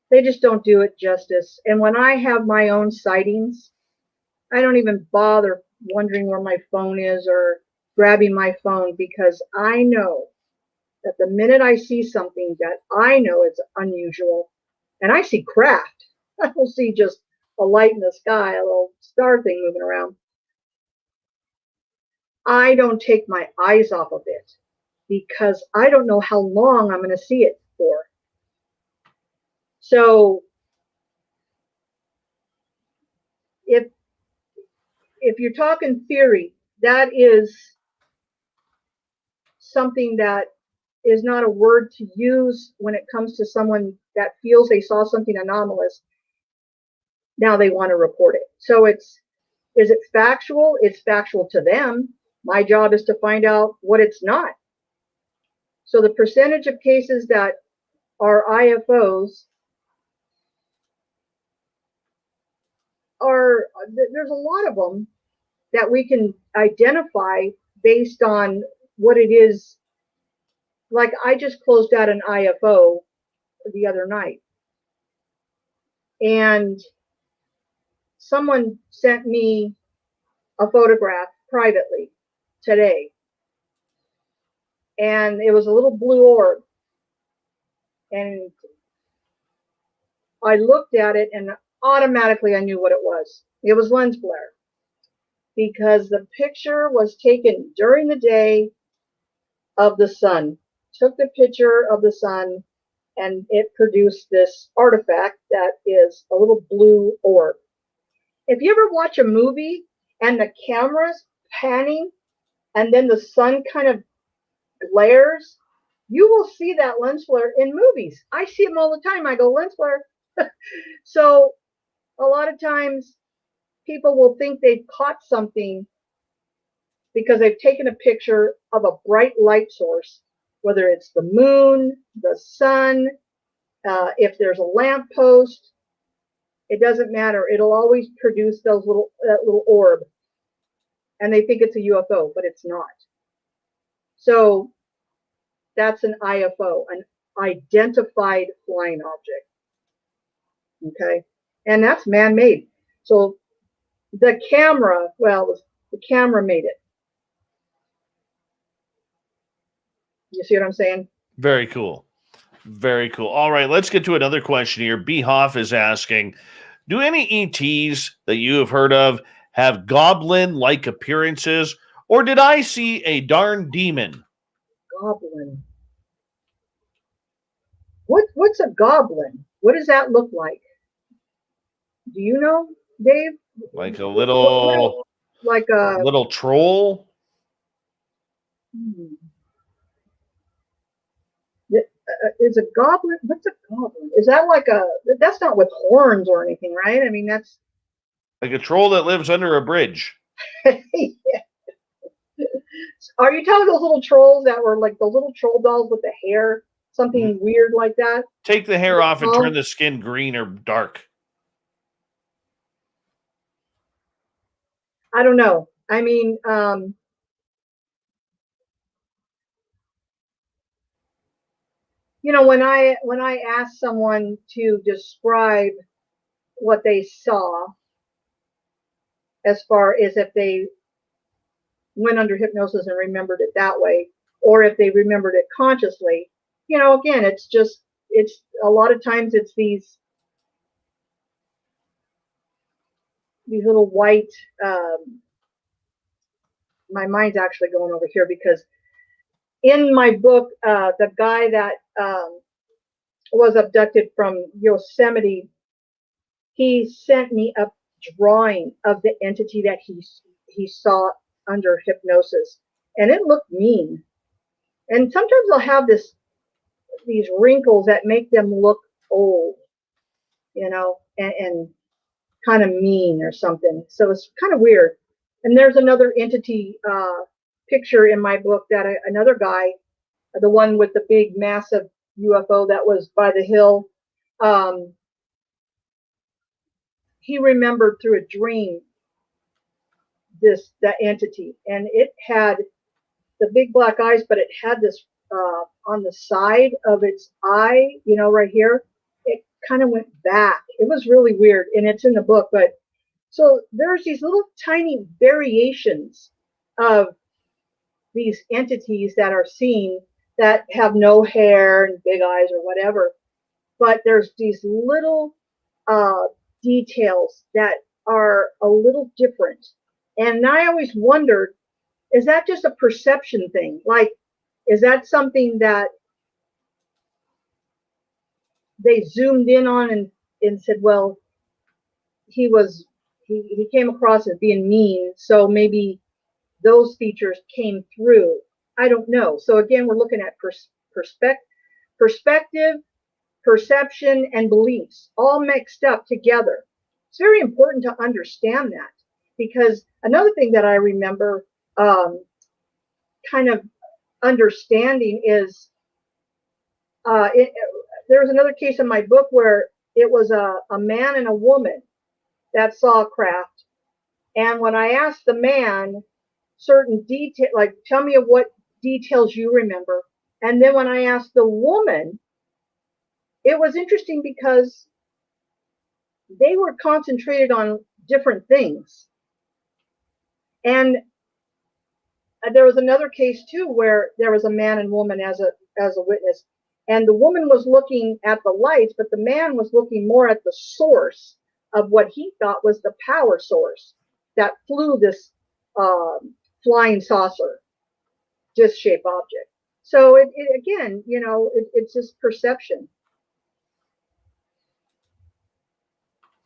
they just don't do it justice. And when I have my own sightings, I don't even bother wondering where my phone is or grabbing my phone, because I know that the minute I see something that I know is unusual, and I see craft, I don't see just a light in the sky, a little star thing moving around, I don't take my eyes off of it because I don't know how long I'm going to see it for. So if you're talking theory, that is something that is not a word to use when it comes to someone that feels they saw something anomalous. Now they want to report it. So is it factual? It's factual to them. My job is to find out what it's not. So the percentage of cases that are IFOs there's a lot of them that we can identify based on what it is. Like I just closed out an IFO the other night, and someone sent me a photograph privately today, and it was a little blue orb, and I looked at it and automatically I knew what it was. It was lens flare, because the picture was taken during the day of the sun. Took the picture of the sun and it produced this artifact that is a little blue orb. If you ever watch a movie and the camera's panning and then the sun kind of glares, you will see that lens flare in movies. I see them all the time. I go, lens flare. So a lot of times people will think they've caught something because they've taken a picture of a bright light source, whether it's the moon, the sun, if there's a lamppost, It doesn't matter. It'll always produce those that little orb. And they think it's a UFO, but it's not. So that's an IFO, an identified flying object. Okay. And that's man-made. So the camera, well, the camera made it. You see what I'm saying? Very cool. Very cool. All right, let's get to another question here. B. Hoff is asking, do any ETs that you have heard of have goblin-like appearances, or did I see a darn demon? Goblin. What's a goblin? What does that look like? Do you know, Dave? Like a little troll? Is a goblin? What's a goblin? Is that like that's not with horns or anything, right? I mean, that's Like a troll that lives under a bridge. Yeah. Are you talking those little trolls that were like the little troll dolls with the hair? Something weird like that? Take the hair off and turn the skin green or dark. I don't know. I mean, you know, when I ask someone to describe what they saw, as far as if they went under hypnosis and remembered it that way, or if they remembered it consciously, you know, again, it's a lot of times it's these little white, my mind's actually going over here because in my book, the guy that was abducted from Yosemite, he sent me a drawing of the entity that he saw under hypnosis, and it looked mean. And sometimes they'll have these wrinkles that make them look old, you know, and kind of mean or something. So it's kind of weird. And there's another entity picture in my book that another guy, the one with the big massive UFO that was by the hill, he remembered through a dream that entity, and it had the big black eyes, but it had this on the side of its eye, you know, right here, it kind of went back. It was really weird, and it's in the book. But so there's these little tiny variations of these entities that are seen that have no hair and big eyes or whatever, but there's these little details that are a little different. And I always wondered, is that just a perception thing? Like, is that something that they zoomed in on and said, well, he came across as being mean, so maybe those features came through. I don't know. So again, we're looking at perspective, perception, and beliefs all mixed up together. It's very important to understand that, because another thing that I remember kind of understanding is there was another case in my book where it was a man and a woman that saw a craft. And when I asked the man certain detail, like, tell me of what details you remember. And then when I asked the woman, it was interesting because they were concentrated on different things. And there was another case too where there was a man and woman as a witness, and the woman was looking at the lights, but the man was looking more at the source of what he thought was the power source that flew this flying saucer, disc-shaped object. So it again, you know, it's just perception.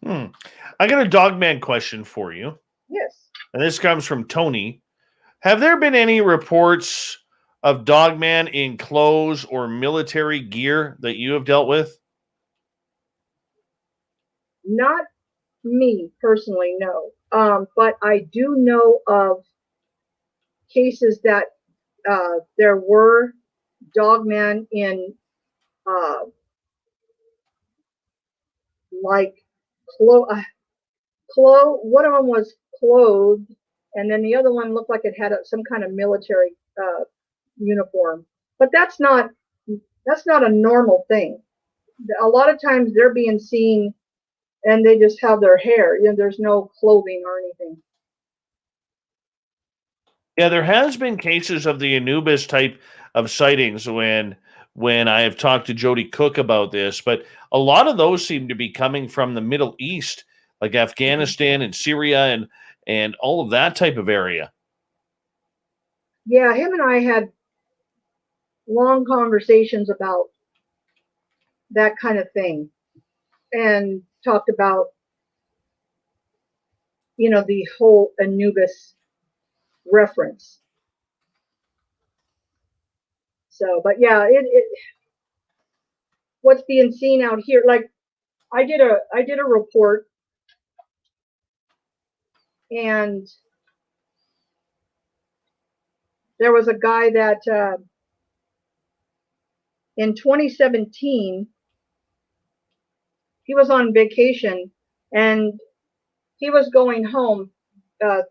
I got a Dogman question for you. Yes. And this comes from Tony. Have there been any reports of Dogman in clothes or military gear that you have dealt with? Not me personally, no. But I do know of cases that there were Dogman in like one of them was clothed, and then the other one looked like it had some kind of military uniform. But that's not a normal thing. A lot of times they're being seen and they just have their hair. You know, there's no clothing or anything. Yeah, there has been cases of the Anubis type of sightings when I have talked to Jody Cook about this, but a lot of those seem to be coming from the Middle East, like Afghanistan and Syria and all of that type of area. Yeah, him and I had long conversations about that kind of thing and talked about, you know, the whole Anubis reference. So, but yeah, what's being seen out here, like I did a report, and there was a guy that in 2017 he was on vacation and he was going home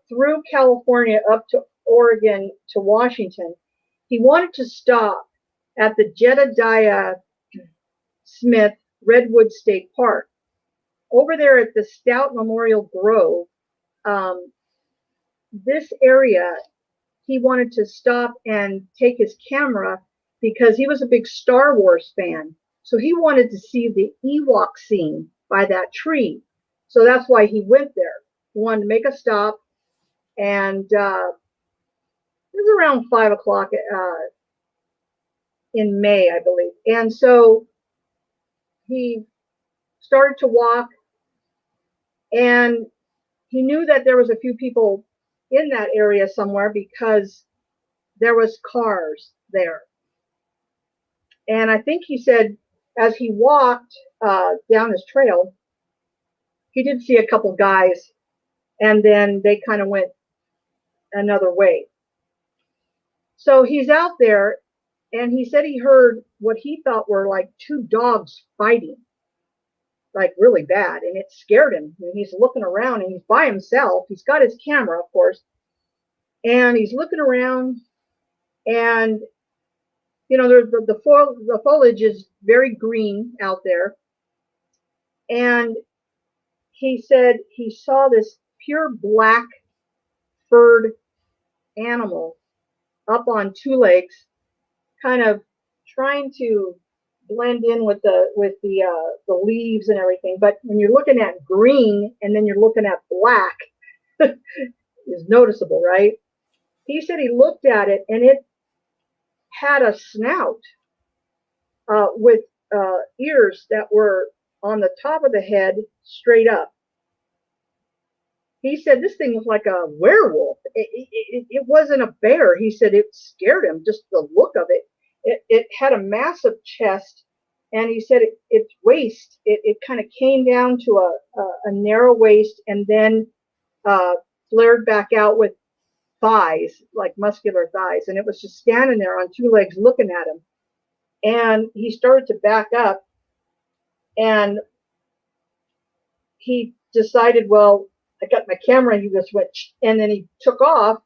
through California up to Oregon to Washington. He wanted to stop at the Jedediah Smith Redwood State Park. Over there at the Stout Memorial Grove, this area, he wanted to stop and take his camera because he was a big Star Wars fan. So he wanted to see the Ewok scene by that tree. So that's why he went there. He wanted to make a stop, and it was around 5 o'clock in May, I believe. And so he started to walk, and he knew that there was a few people in that area somewhere because there was cars there. And I think he said as he walked down his trail, he did see a couple guys, and then they kind of went another way. So he's out there, and he said he heard what he thought were like two dogs fighting, like really bad, and it scared him. And he's looking around, and he's by himself. He's got his camera, of course, and he's looking around, and you know, the foliage is very green out there. And he said he saw this pure black furred animal up on two legs, kind of trying to blend in with the leaves and everything. But when you're looking at green and then you're looking at black, is noticeable, right? He said he looked at it, and it had a snout with ears that were on the top of the head straight up. He said this thing was like a werewolf. It wasn't a bear. He said it scared him, just the look of it. It had a massive chest, and he said its waist, it kind of came down to a narrow waist, and then flared back out with thighs, like muscular thighs. And it was just standing there on two legs looking at him. And he started to back up, and he decided, well, I got my camera, and he just went, and then he took off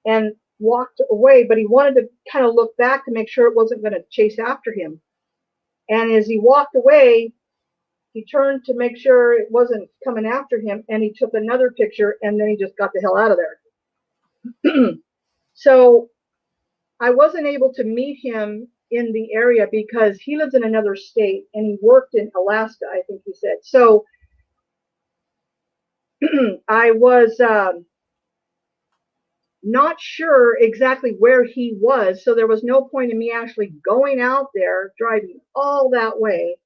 and walked away, but he wanted to kind of look back to make sure it wasn't going to chase after him. And as he walked away, he turned to make sure it wasn't coming after him, and he took another picture, and then he just got the hell out of there. So I wasn't able to meet him in the area because he lives in another state, and he worked in Alaska, I think he said. So I was not sure exactly where he was, so there was no point in me actually going out there, driving all that way,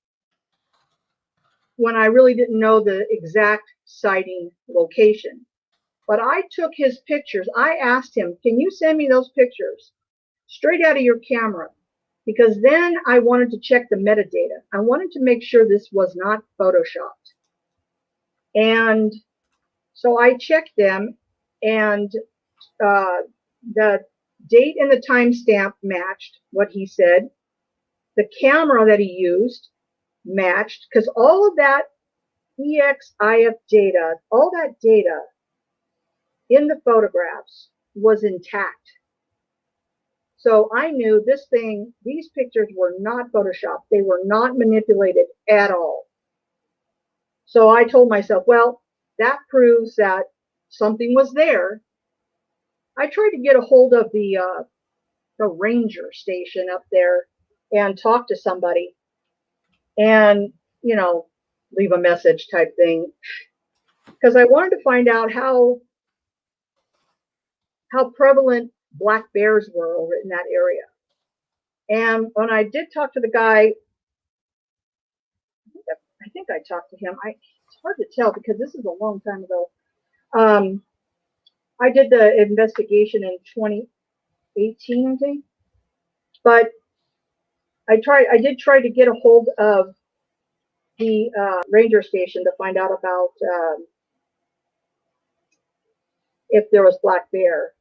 when I really didn't know the exact sighting location. But I took his pictures. I asked him, can you send me those pictures straight out of your camera? Because then I wanted to check the metadata. I wanted to make sure this was not photoshopped. And so I checked them, and the date and the timestamp matched what he said. The camera that he used matched, because all of that EXIF data, all that data in the photographs was intact. So I knew this thing, these pictures were not photoshopped. They were not manipulated at all. So I told myself, well, that proves that something was there. I tried to get a hold of the ranger station up there and talk to somebody and, you know, leave a message type thing, because I wanted to find out how prevalent black bears were over in that area. And when I did talk to the guy, I think I talked to him. It's hard to tell because this is a long time ago. I did the investigation in 2018, I think. But I did try to get a hold of the ranger station to find out about if there was black bear.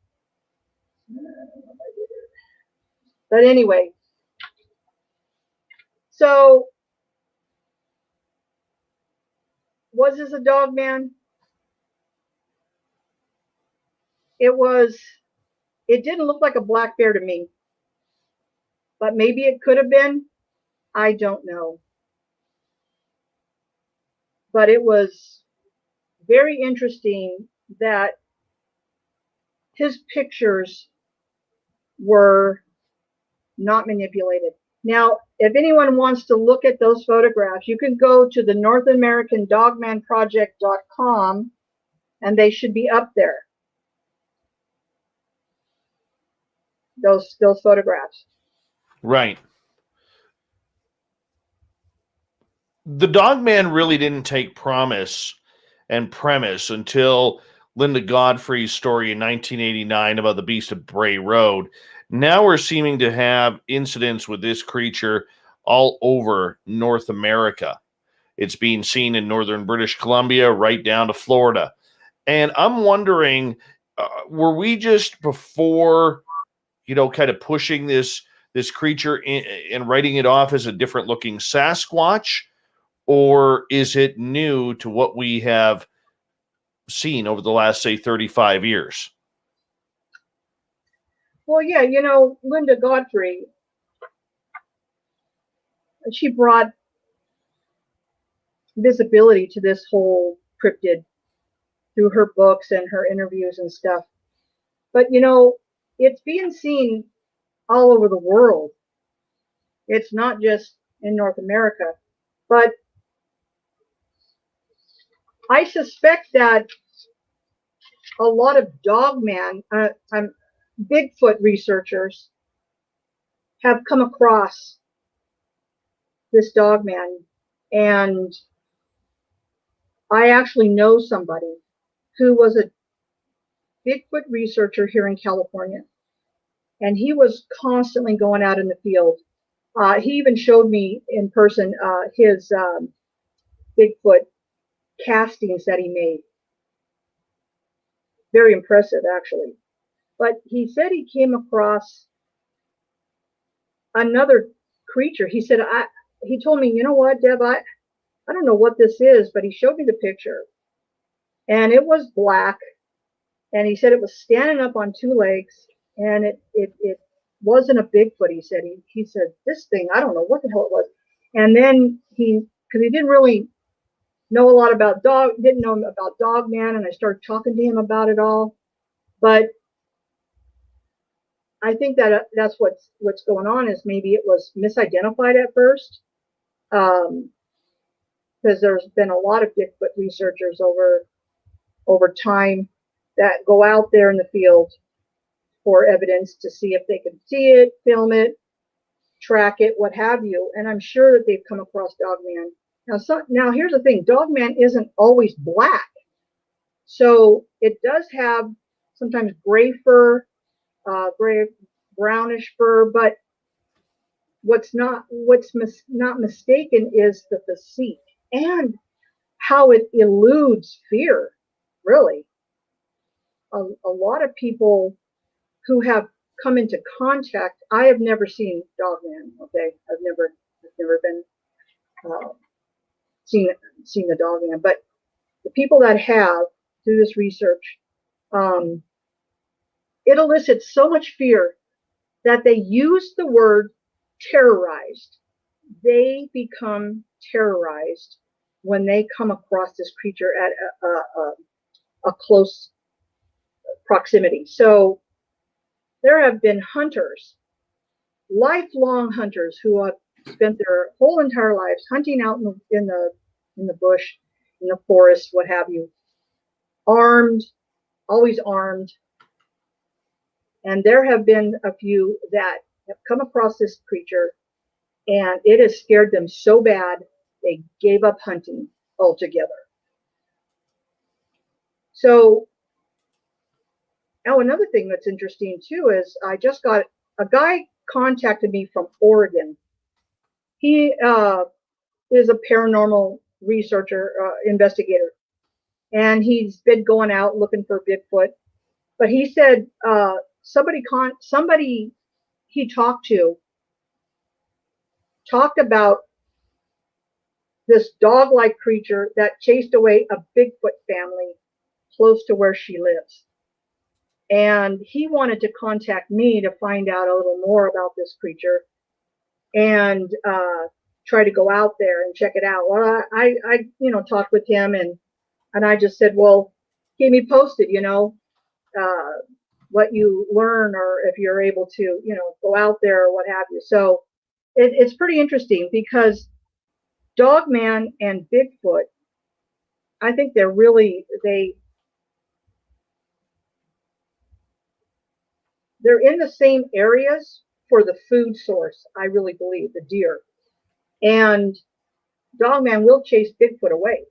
But anyway, so was this a Dogman? It didn't look like a black bear to me, but maybe it could have been. I don't know. But it was very interesting that his pictures were not manipulated. Now, if anyone wants to look at those photographs, you can go to the North American Dogman Project.com and they should be up there. Those photographs. Right. The Dogman really didn't take promise and premise until Linda Godfrey's story in 1989 about the Beast of Bray Road. Now we're seeming to have incidents with this creature all over North America. It's being seen in northern British Columbia, right down to Florida. And I'm wondering, were we just before, kind of pushing this creature in, and writing it off as a different looking Sasquatch? Or is it new to what we have seen over the last, say, 35 years? Well, yeah, Linda Godfrey, she brought visibility to this whole cryptid through her books and her interviews and stuff. But, it's being seen all over the world. It's not just in North America. But I suspect that a lot of Dogman, Bigfoot researchers have come across this Dogman. And I actually know somebody who was a Bigfoot researcher here in California. And he was constantly going out in the field. He even showed me in person his Bigfoot castings that he made. Very impressive, actually. But he said he came across another creature. He said, he told me, you know what, Deb, I don't know what this is, but he showed me the picture. And it was black. And he said it was standing up on two legs. And it wasn't a Bigfoot, he said. He said, this thing, I don't know what the hell it was. And then because he didn't really know a lot about didn't know about Dogman, and I started talking to him about it all. But I think that that's what's going on, is maybe it was misidentified at first, because there's been a lot of Bigfoot researchers over time that go out there in the field for evidence to see if they can see it, film it, track it, what have you. And I'm sure that they've come across Dogman. Now here's the thing, Dogman isn't always black. So it does have sometimes gray fur, gray brownish fur, but what's not mistaken is the physique and how it eludes fear, really. A lot of people who have come into contact, I have never seen Dogman, okay? I've never been seen the Dogman, but the people that have, through this research, it elicits so much fear that they use the word terrorized. They become terrorized when they come across this creature at a close proximity. So there have been hunters, lifelong hunters, who have spent their whole entire lives hunting out in the bush, in the forest, what have you, armed, always armed. And there have been a few that have come across this creature, and it has scared them so bad they gave up hunting altogether. So now another thing that's interesting too is I just got a guy contacted me from Oregon. He is a paranormal researcher, investigator, and he's been going out looking for Bigfoot. But he said somebody he talked about this dog-like creature that chased away a Bigfoot family close to where she lives. And he wanted to contact me to find out a little more about this creature and try to go out there and check it out. Well, I talked with him, and I just said, well, keep me posted, what you learn, or if you're able to, go out there or what have you. So it's pretty interesting because Dogman and Bigfoot, I think they're in the same areas for the food source, I really believe, the deer. And Dogman will chase Bigfoot away.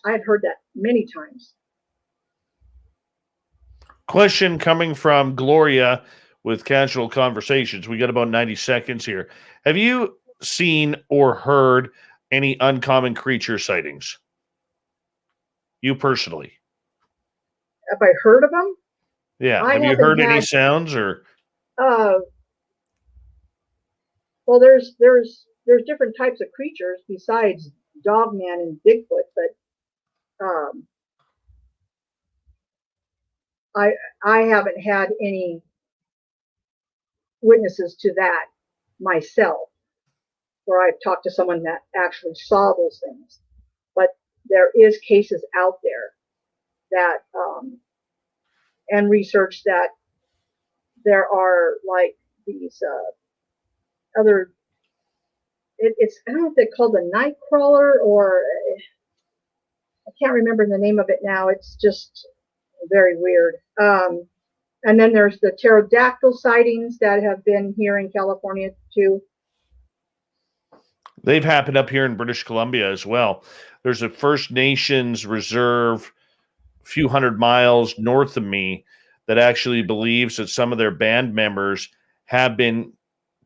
I had heard that many times. Question coming from Gloria with Casual Conversations. We got about 90 seconds here. Have you seen or heard any uncommon creature sightings? You personally? Have I heard of them? Yeah. Have you heard any sounds or? Well, there's different types of creatures besides Dogman and Bigfoot, but I haven't had any witnesses to that myself, where I've talked to someone that actually saw those things. But there is cases out there that and research that there are like these other. It's I don't know if they're called the night crawler, or I can't remember the name of it now. It's just very weird. And then there's the pterodactyl sightings that have been here in California too. They've happened up here in British Columbia as well. There's a First Nations reserve a few hundred miles north of me that actually believes that some of their band members have been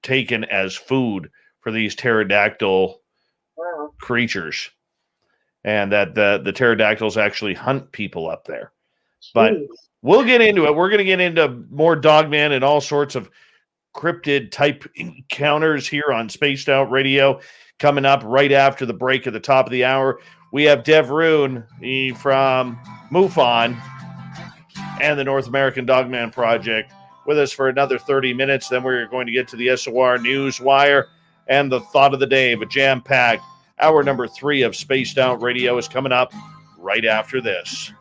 taken as food for these pterodactyl creatures, and that the pterodactyls actually hunt people up there. But we'll get into it. We're going to get into more Dogman and all sorts of cryptid type encounters here on Spaced Out Radio coming up right after the break at the top of the hour. We have Deb Rooney from MUFON and the North American Dogman Project with us for another 30 minutes. Then we're going to get to the SOR News Wire and the thought of the day of a jam-packed hour number 3 of Spaced Out Radio is coming up right after this.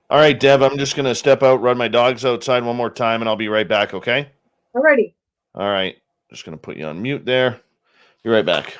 All right, Deb, I'm just going to step out, run my dogs outside one more time, and I'll be right back, okay? Alrighty. All right. Just going to put you on mute there. Be right back.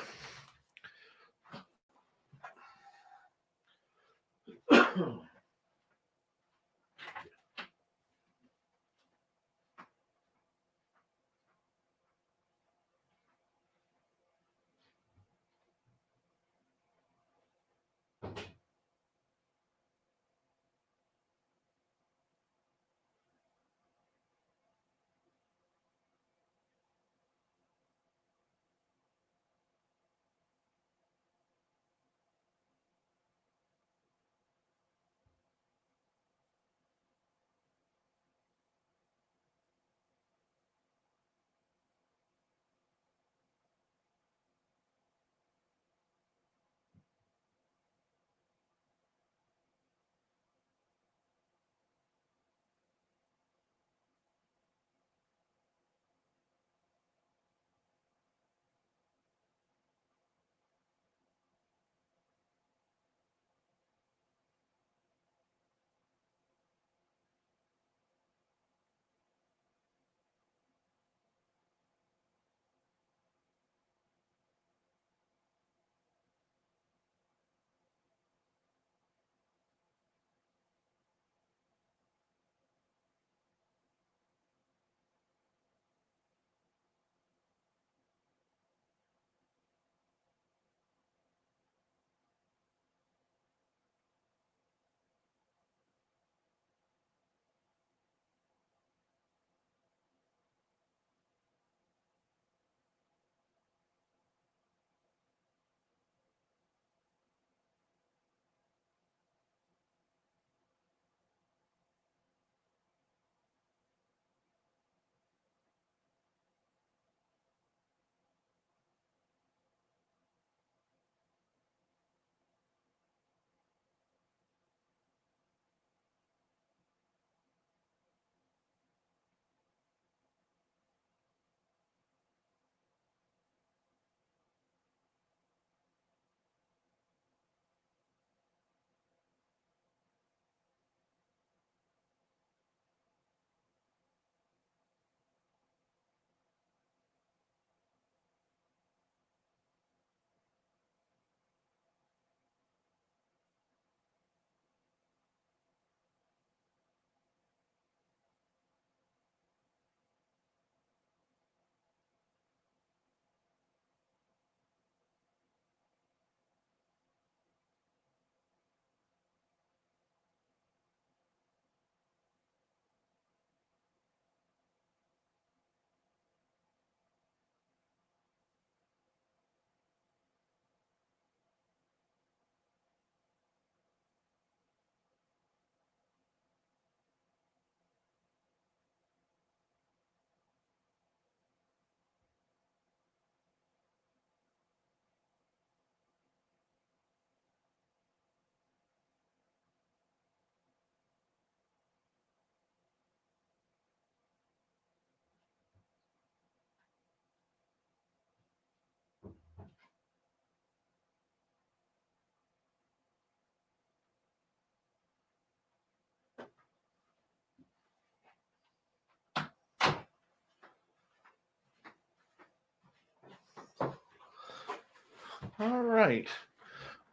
All right.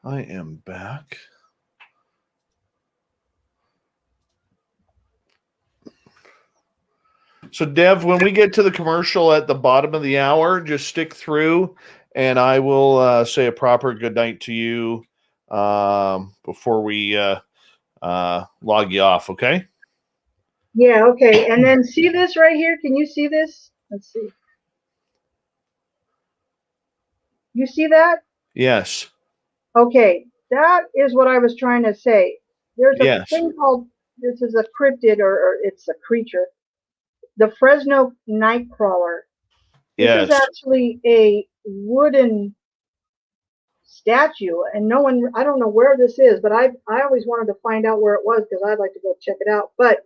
I am back. So, Dev, when we get to the commercial at the bottom of the hour, just stick through, and I will say a proper good night to you before we log you off, okay? Yeah, okay. And then see this right here? Can you see this? Let's see. You see that? Yes. Okay, that is what I was trying to say. There's a Yes. thing called, this is a cryptid, or it's a creature, the Fresno nightcrawler. This is Yes. actually a wooden statue, and no one, I don't know where this is, but I always wanted to find out where it was because I'd like to go check it out. But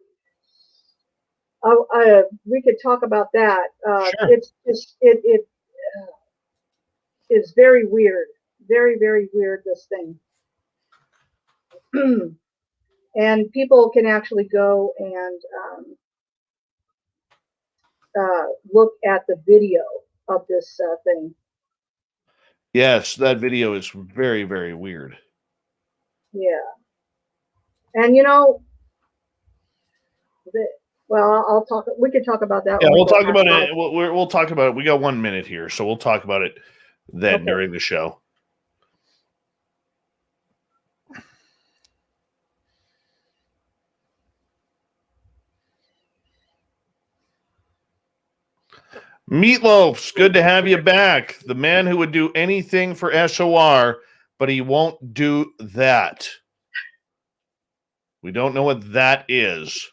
we could talk about that. Sure. It's just, it is very weird. Very, very weird, this thing. And people can actually go and look at the video of this thing. Yes, that video is very, very weird. Yeah. And you know, well, I'll talk. We could talk about that. Yeah, when we we'll go talk back about live. it. We'll talk about it. We got 1 minute here, so we'll talk about it then Okay. during the show. Meatloaf's good to have you back. The man who would do anything for SOR, but he won't do that. We don't know what that is.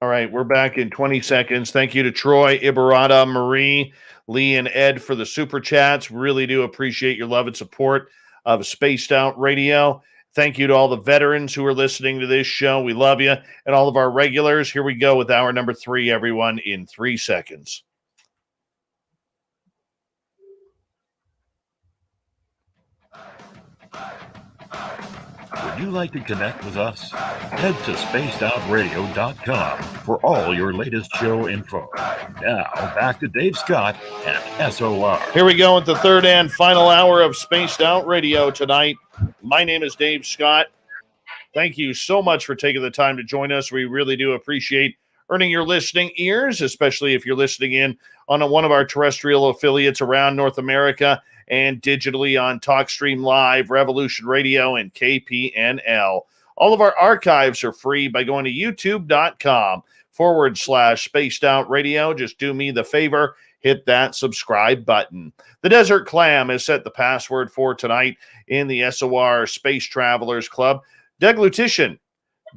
All right, we're back in 20 seconds. Thank you to Troy, Ibarata, Marie, Lee, and Ed for the super chats. Really do appreciate your love and support of Spaced Out Radio. Thank you to all the veterans who are listening to this show. We love you. And all of our regulars. Here we go with hour number 3, everyone, in 3 seconds. Would you like to connect with us? Head to spacedoutradio.com for all your latest show info. Now, back to Dave Scott and SOR. Here we go with the third and final hour of Spaced Out Radio tonight. My name is Dave Scott. Thank you so much for taking the time to join us. We really do appreciate earning your listening ears, especially if you're listening in on one of our terrestrial affiliates around North America and digitally on TalkStream Live, Revolution Radio, and KPNL. All of our archives are free by going to youtube.com/Spaced Out Radio. Just do me the favor, hit that subscribe button. The Desert Clam has set the password for tonight in the SOR Space Travelers Club. Deglutition.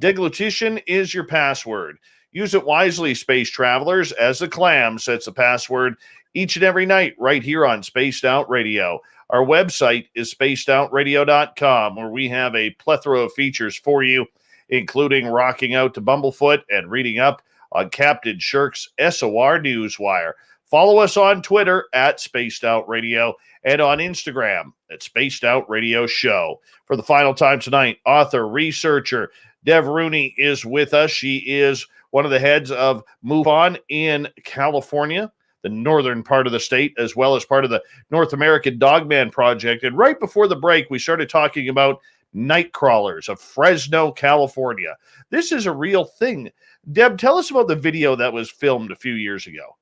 Deglutition is your password. Use it wisely, space travelers, as the clam sets the password each and every night right here on Spaced Out Radio. Our website is spacedoutradio.com, where we have a plethora of features for you, including rocking out to Bumblefoot and reading up on Captain Shirk's SOR Newswire. Follow us on Twitter at Spaced Out Radio and on Instagram at Spaced Out Radio Show. For the final time tonight, author, researcher, Deb Rooney is with us. She is one of the heads of Move On in California, the northern part of the state, as well as part of the North American Dogman Project. And right before the break, we started talking about night crawlers of Fresno, California. This is a real thing. Deb, tell us about the video that was filmed a few years ago.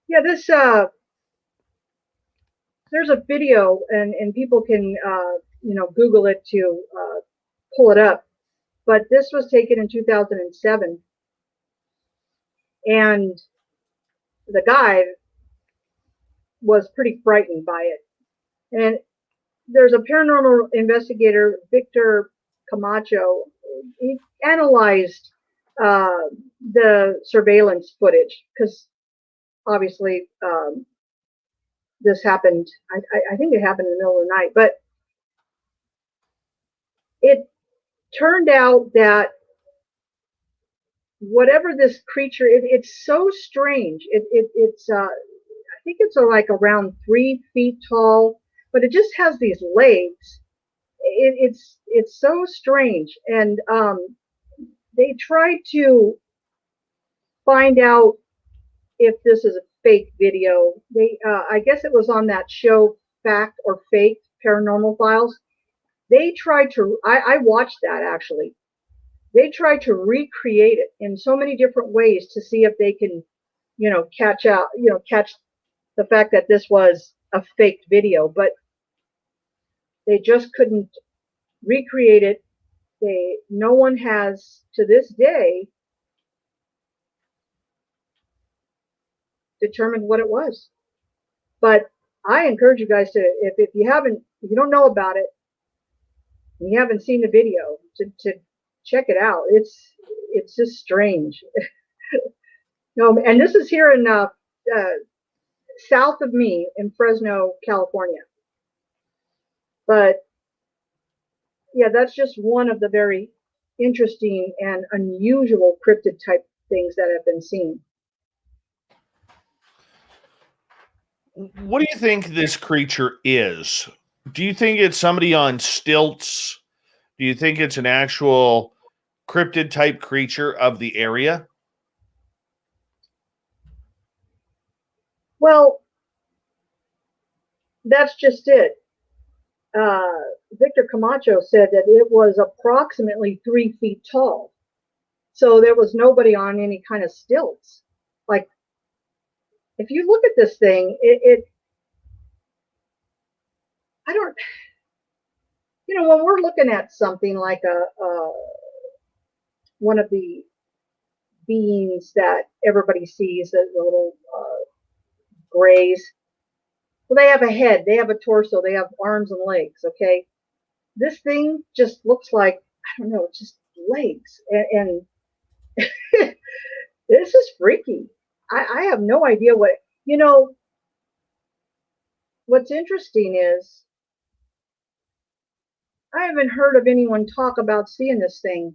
Yeah, this there's a video, and people can Google it to pull it up. But this was taken in 2007, and the guy was pretty frightened by it. And there's a paranormal investigator, Victor Camacho. He analyzed the surveillance footage because obviously this happened. I think it happened in the middle of the night, but it turned out that whatever this creature, it's so strange. It's I think it's like around 3 feet tall, but it just has these legs. It's so strange, and they tried to find out if this is a fake video. They I guess it was on that show Fact or Fake Paranormal Files. They tried to, I watched that actually. They tried to recreate it in so many different ways to see if they can, catch the fact that this was a faked video, but they just couldn't recreate it. No one has to this day determined what it was. But I encourage you guys to, if you don't know about it, and you haven't seen the video, to check it out. It's just strange. No, and this is here in south of me in Fresno, California. But yeah, that's just one of the very interesting and unusual cryptid type things that have been seen. What do you think this creature is? Do you think it's somebody on stilts? Do you think it's an actual cryptid type creature of the area? Well, that's just it. Victor Camacho said that it was approximately 3 feet tall. So there was nobody on any kind of stilts. Like, if you look at this thing, I don't, when we're looking at something like one of the beings that everybody sees, the little grays, well, they have a head, they have a torso, they have arms and legs, okay? This thing just looks like, I don't know, just legs. And this is freaky. I have no idea what's interesting is I haven't heard of anyone talk about seeing this thing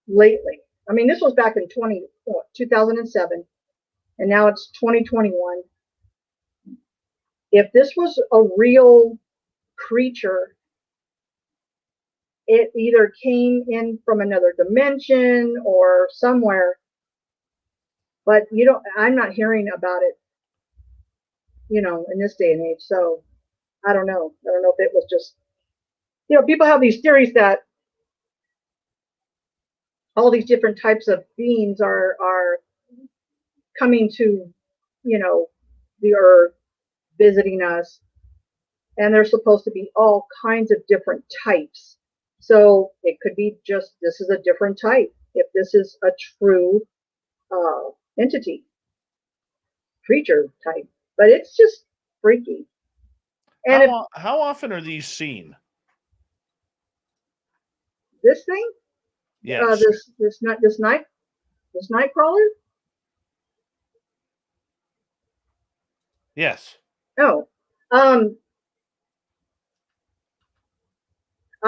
lately. I mean, this was back in 2007, and now it's 2021. If this was a real creature, it either came in from another dimension or somewhere, but I'm not hearing about it, in this day and age. So I don't know. I don't know if it was just, people have these theories that all these different types of beings are coming to, the earth, visiting us, and there's supposed to be all kinds of different types. So it could be just, this is a different type. If this is a true entity, creature type, but it's just freaky. And how often are these seen? This thing? Yes. This night crawler? Yes. Oh, I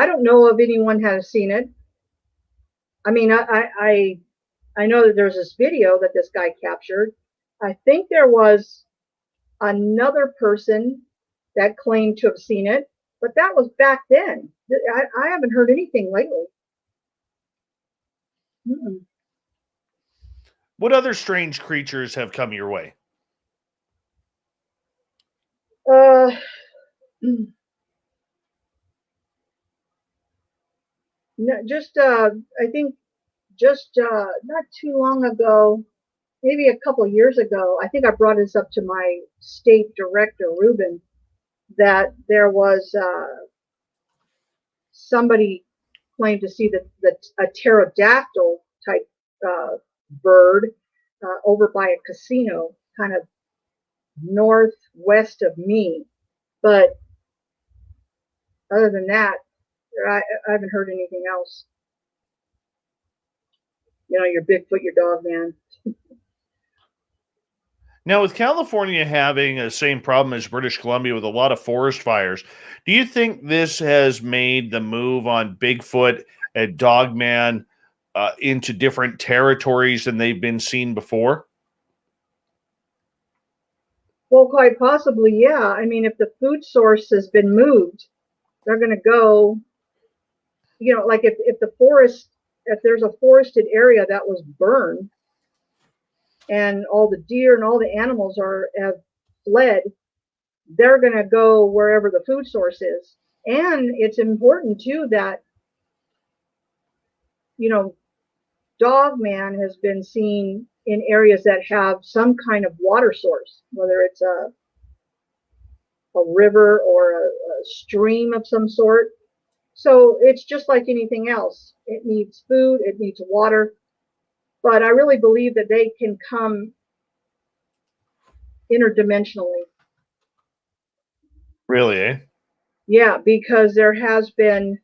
don't know of anyone has seen it. I mean, I know that there's this video that this guy captured. I think there was another person that claimed to have seen it, but that was back then. I haven't heard anything lately. Mm-mm. What other strange creatures have come your way? No, just I think just not too long ago, maybe a couple of years ago, I think I brought this up to my state director, Ruben, that there was somebody claimed to see a pterodactyl type bird over by a casino, kind of northwest of me. But other than that, I haven't heard anything else. Your Bigfoot, your Dogman. Now, with California having the same problem as British Columbia with a lot of forest fires, do you think this has made the move on Bigfoot and Dogman into different territories than they've been seen before? Well, quite possibly, yeah. I mean, if the food source has been moved, they're going to go, you know, like if there's a forested area that was burned and all the deer and all the animals have fled, they're going to go wherever the food source is. And it's important too that, you know, Dogman has been seen in areas that have some kind of water source, whether it's a river or a stream of some sort. So it's just like anything else. It needs food, it needs water. But I really believe that they can come interdimensionally. Really, eh? Yeah, because there has been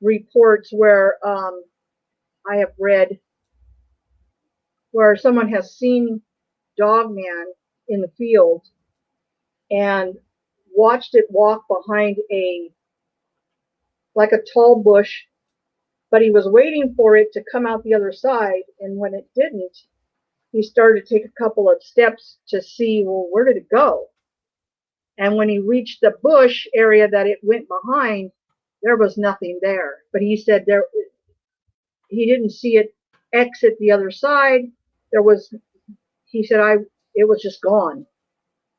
reports where I have read where someone has seen Dogman in the field and watched it walk behind like a tall bush, but he was waiting for it to come out the other side, and when it didn't, he started to take a couple of steps to see, well, where did it go? And when he reached the bush area that it went behind, there was nothing there. But he said he didn't see it exit the other side. He said, it was just gone.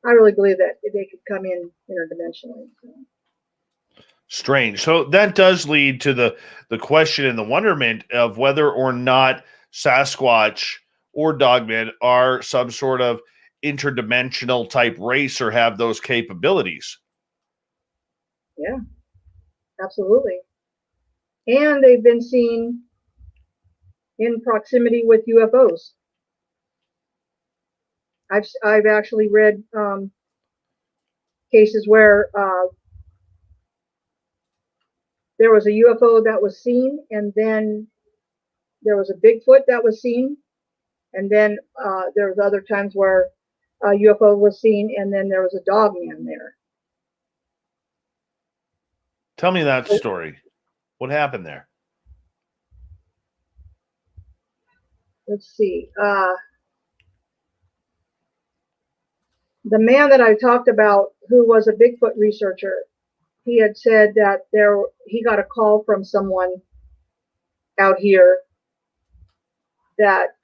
I really believe that they could come in interdimensionally. So. Strange. So that does lead to the question and the wonderment of whether or not Sasquatch or Dogman are some sort of interdimensional type race or have those capabilities. Yeah, absolutely. And they've been seen in proximity with UFOs. I've actually read cases where there was a UFO that was seen, and then there was a Bigfoot that was seen, and then there was other times where a UFO was seen, and then there was a Dogman there. Tell me that story. What happened there? Let's see. The man that I talked about, who was a Bigfoot researcher, he had said that he got a call from someone out here that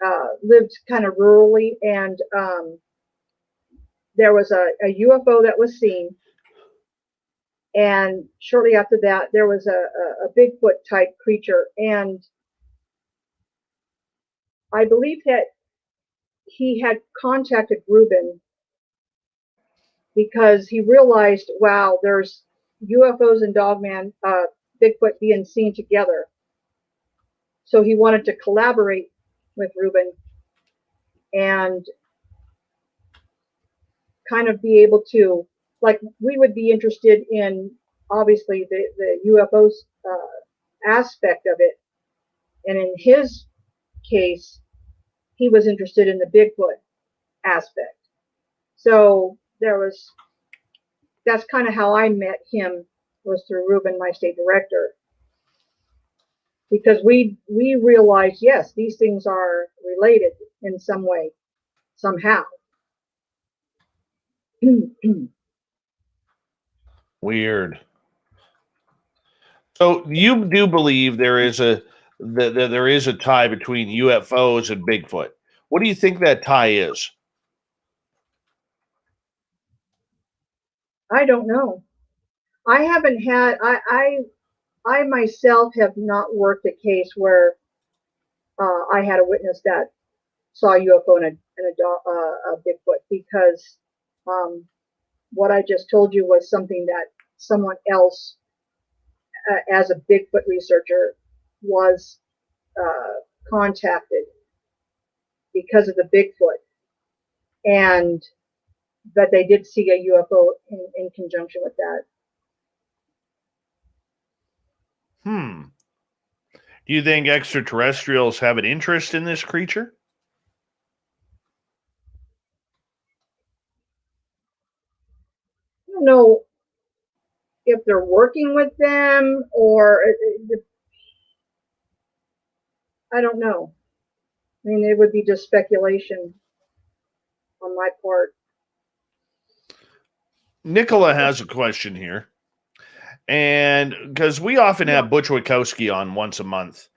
lived kind of rurally, and there was a UFO that was seen, and shortly after that there was a Bigfoot type creature, and I believe that he had contacted Ruben because he realized, wow, there's UFOs and Dogman, Bigfoot being seen together. So he wanted to collaborate with Ruben and kind of be able to, like, we would be interested in, obviously, the UFOs aspect of it. And in his case, he was interested in the Bigfoot aspect. So that's kind of how I met him, was through Ruben, my state director. Because we realized, yes, these things are related in some way, somehow. Weird. So you do believe there is a tie between UFOs and Bigfoot. What do you think that tie is? I don't know. I haven't had, I myself have not worked a case where I had a witness that saw a UFO and a Bigfoot, because what I just told you was something that someone else, as a Bigfoot researcher, was contacted because of the Bigfoot, but they did see a UFO in conjunction with that. Do you think extraterrestrials have an interest in this creature? I don't know if they're working with them, or I don't know. I mean, it would be just speculation on my part. Nicola has a question here. And because we often have Butch Witkowski on once a month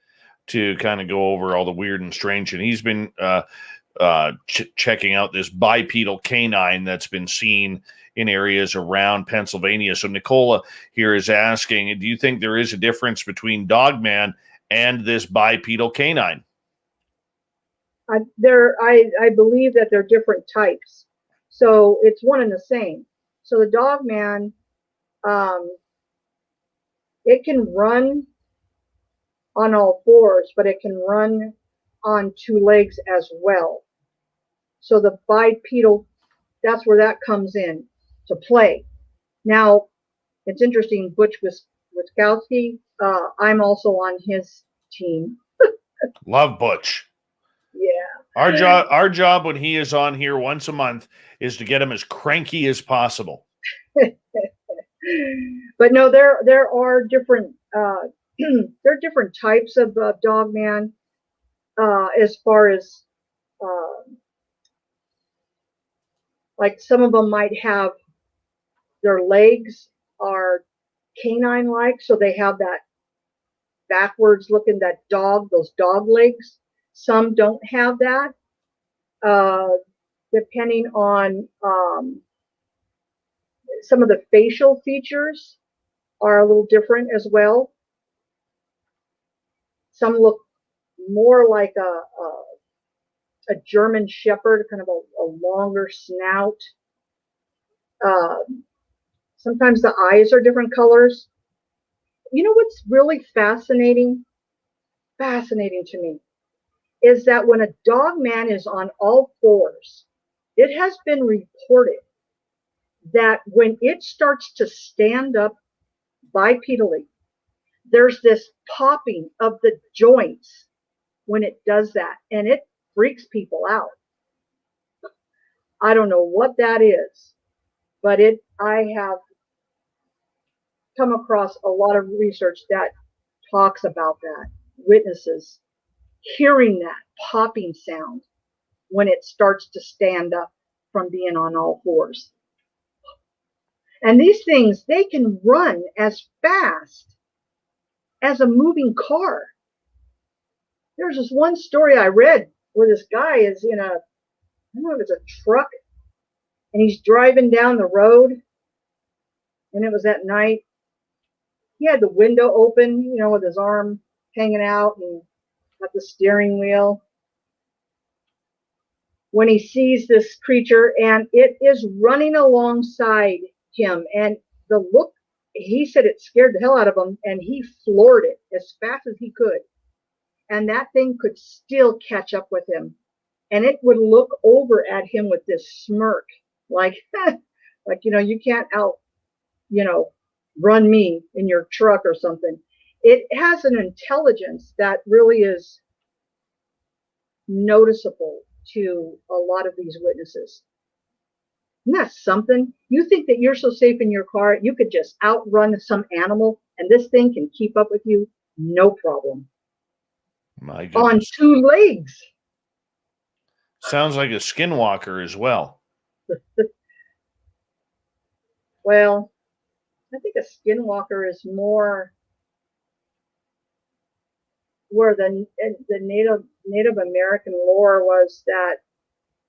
to kind of go over all the weird and strange, and he's been checking out this bipedal canine that's been seen in areas around Pennsylvania. So Nicola here is asking, do you think there is a difference between Dogman and this bipedal canine? I believe that they're different types. So it's one and the same. So the Dogman, it can run on all fours, but it can run on two legs as well. So the bipedal, that's where that comes in to play. Now, it's interesting, Butch Witkowski, I'm also on his team. Love Butch. Yeah. Our job when he is on here once a month is to get him as cranky as possible. But no, there are different there are different types of Dogman as far as like some of them might have their legs are canine like, so they have that backwards looking, that those dog legs. Some don't have that, depending on some of the facial features are a little different as well. Some look more like a German Shepherd, kind of a longer snout. Sometimes the eyes are different colors. You know what's really fascinating to me is that when a Dogman is on all fours, it has been reported that when it starts to stand up bipedally, there's this popping of the joints when it does that, and it freaks people out. I don't know what that is, but I have come across a lot of research that talks about that. Witnesses hearing that popping sound when it starts to stand up from being on all fours. And these things, they can run as fast as a moving car. There's this one story I read where this guy is in I don't know if it's a truck, and he's driving down the road, and it was at night. He had the window open, with his arm hanging out and at the steering wheel, when he sees this creature, and it is running alongside him, and the look, he said it scared the hell out of him, and he floored it as fast as he could, and that thing could still catch up with him, and it would look over at him with this smirk, like you can't run me in your truck or something. It has an intelligence that really is noticeable to a lot of these witnesses. Isn't that something? You think that you're so safe in your car, you could just outrun some animal, and this thing can keep up with you, no problem. My goodness. On two legs. Sounds like a skinwalker as well. Well, I think a skinwalker is more where the Native American lore was that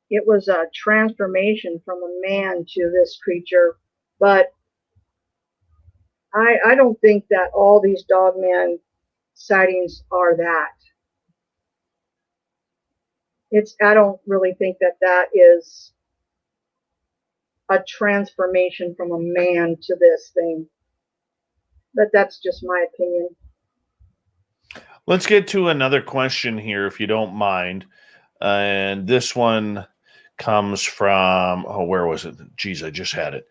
it was a transformation from a man to this creature, but I don't think that all these Dogman sightings are that. I don't really think that is a transformation from a man to this thing. But that's just my opinion. Let's get to another question here, if you don't mind. And this one comes from, where was it? Geez, I just had it.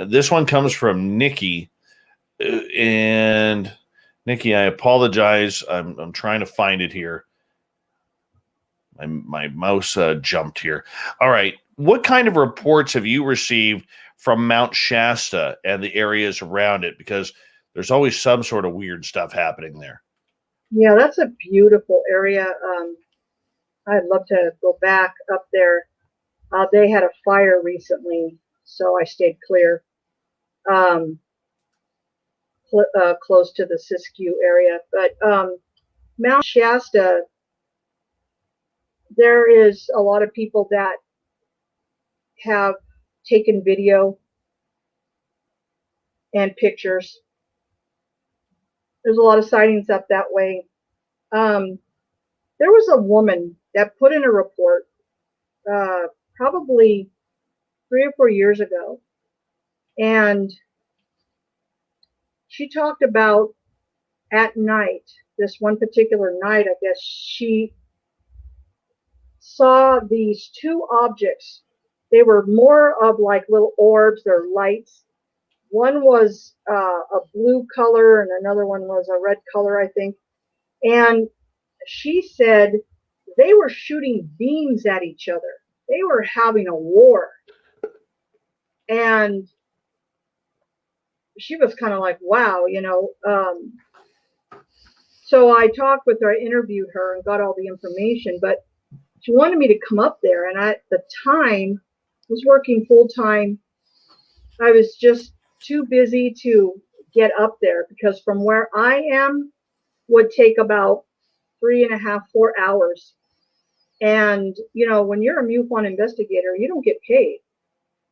This one comes from Nikki. And Nikki, I apologize. I'm trying to find it here. My mouse jumped here. All right. What kind of reports have you received from Mount Shasta and the areas around it? Because there's always some sort of weird stuff happening there. Yeah, that's a beautiful area. I'd love to go back up there. They had a fire recently, so I stayed clear. Close to the Siskiyou area. But Mount Shasta, there is a lot of people that have taken video and pictures. There's a lot of sightings up that way. There was a woman that put in a report probably 3 or 4 years ago, and she talked about at night, this one particular night, I guess, she saw these two objects. They were more of like little orbs or lights. One was a blue color and another one was a red color, I think. And she said they were shooting beams at each other. They were having a war. And she was kind of like, wow, you know. So I talked with her, I interviewed her and got all the information, but she wanted me to come up there. And at the time, I was working full time. I was just too busy to get up there because from where I am would take about 3.5, 4 hours. And, you know, when you're a MUFON investigator, you don't get paid.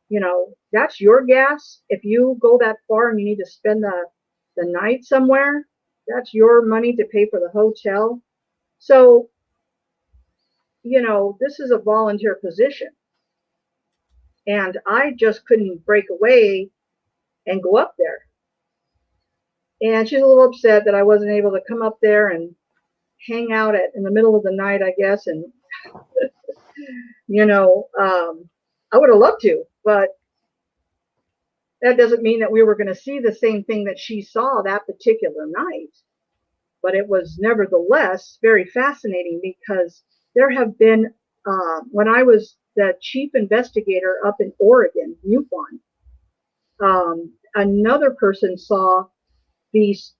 You know, that's your gas. If you go that far and you need to spend the night somewhere, that's your money to pay for the hotel. So, you know, this is a volunteer position. And I just couldn't break away and go up there. And she's a little upset that I wasn't able to come up there and hang out in the middle of the night, I guess. And, you know, I would have loved to, but that doesn't mean that we were going to see the same thing that she saw that particular night. But it was nevertheless very fascinating because there have been, when I was the chief investigator up in Oregon, MUFON, another person saw these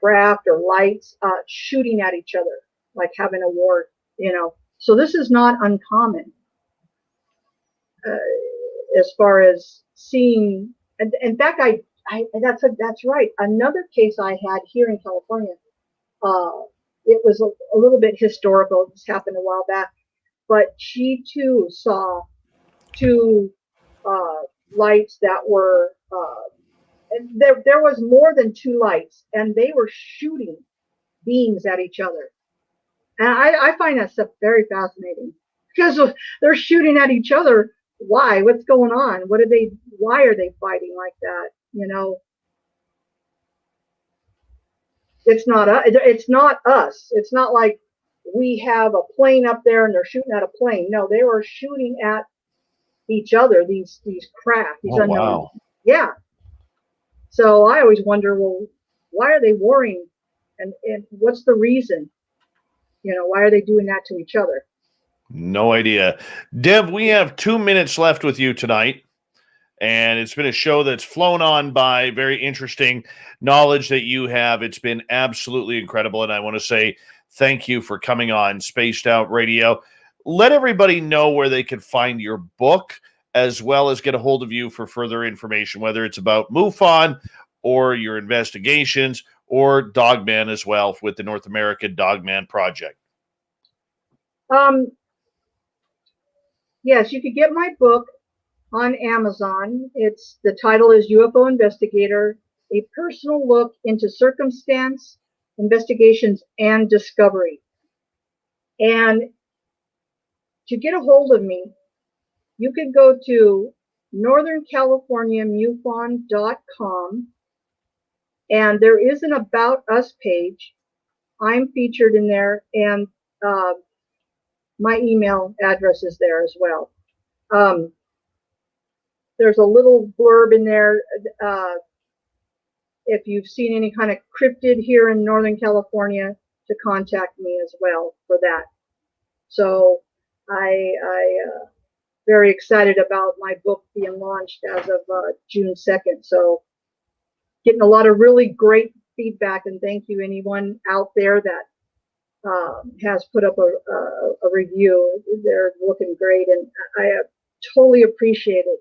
craft or lights shooting at each other, like having a war, you know. So this is not uncommon as far as seeing. And in fact, that's right. Another case I had here in California, it was a little bit historical. This happened a while back, but she too saw two lights that were. And there was more than two lights, and they were shooting beams at each other. And I find that stuff very fascinating because they're shooting at each other. Why? What's going on? Why are they fighting like that? You know, it's not us. It's not like we have a plane up there and they're shooting at a plane. No, they were shooting at each other. These craft. These unknown. Wow. Yeah. So I always wonder, well, why are they warring, and what's the reason? You know, why are they doing that to each other? No idea. Deb, we have 2 minutes left with you tonight, and it's been a show that's flown on by. Very interesting knowledge that you have. It's been absolutely incredible, and I want to say thank you for coming on Spaced Out Radio. Let everybody know where they can find your book, as well as get a hold of you for further information, whether it's about MUFON or your investigations or Dogman as well with the North American Dogman Project. Yes, you could get my book on Amazon. The title is UFO Investigator, A Personal Look into Circumstance, Investigations, and Discovery. And to get a hold of me, you could go to northern-california-mufon.com, and there is an About Us page. I'm featured in there, and my email address is there as well. There's a little blurb in there. If you've seen any kind of cryptid here in Northern California, to contact me as well for that. So I very excited about my book being launched as of June 2nd. So getting a lot of really great feedback, and thank you anyone out there that has put up a review. They're looking great, and I totally appreciate it.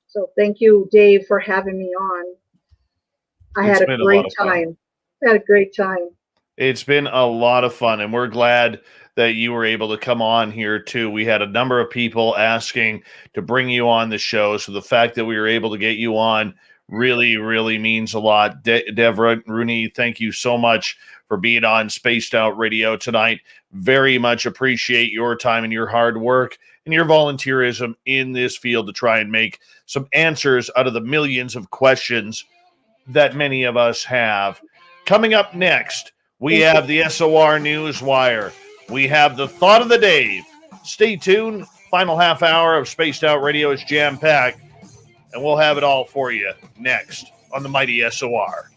So thank you, Dave, for having me on. I had a great time. Had a great time. It's been a lot of fun, and we're glad that you were able to come on here too. We had a number of people asking to bring you on the show, so the fact that we were able to get you on really, really means a lot. Deb Rooney, thank you so much for being on Spaced Out Radio tonight. Very much appreciate your time and your hard work and your volunteerism in this field to try and make some answers out of the millions of questions that many of us have. Coming up next, we have the SOR Newswire. We have the Thought of the Dave. Stay tuned. Final half hour of Spaced Out Radio is jam-packed, and we'll have it all for you next on the mighty SOR.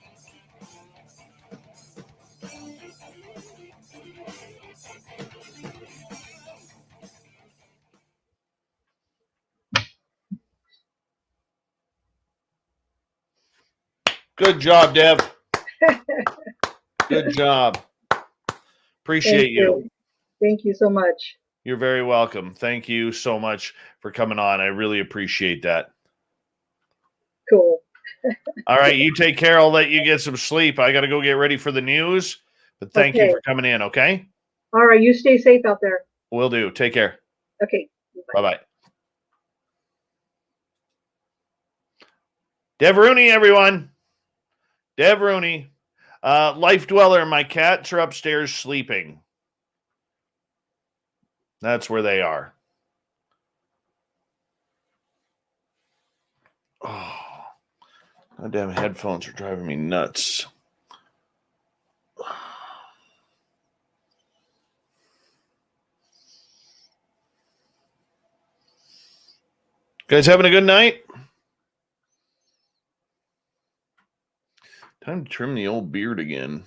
Good job, Deb. Good job. Appreciate you. Thank you so much. You're very welcome. Thank you so much for coming on. I really appreciate that. Cool. All right, you take care. I'll let you get some sleep. I got to go get ready for the news. But thank you for coming in, okay? All right, you stay safe out there. Will do. Take care. Okay. Bye-bye. Deb Rooney, everyone. Deb Rooney. Life Dweller, my cats are upstairs sleeping. That's where they are. Oh, goddamn headphones are driving me nuts. Guys having a good night? Time to trim the old beard again.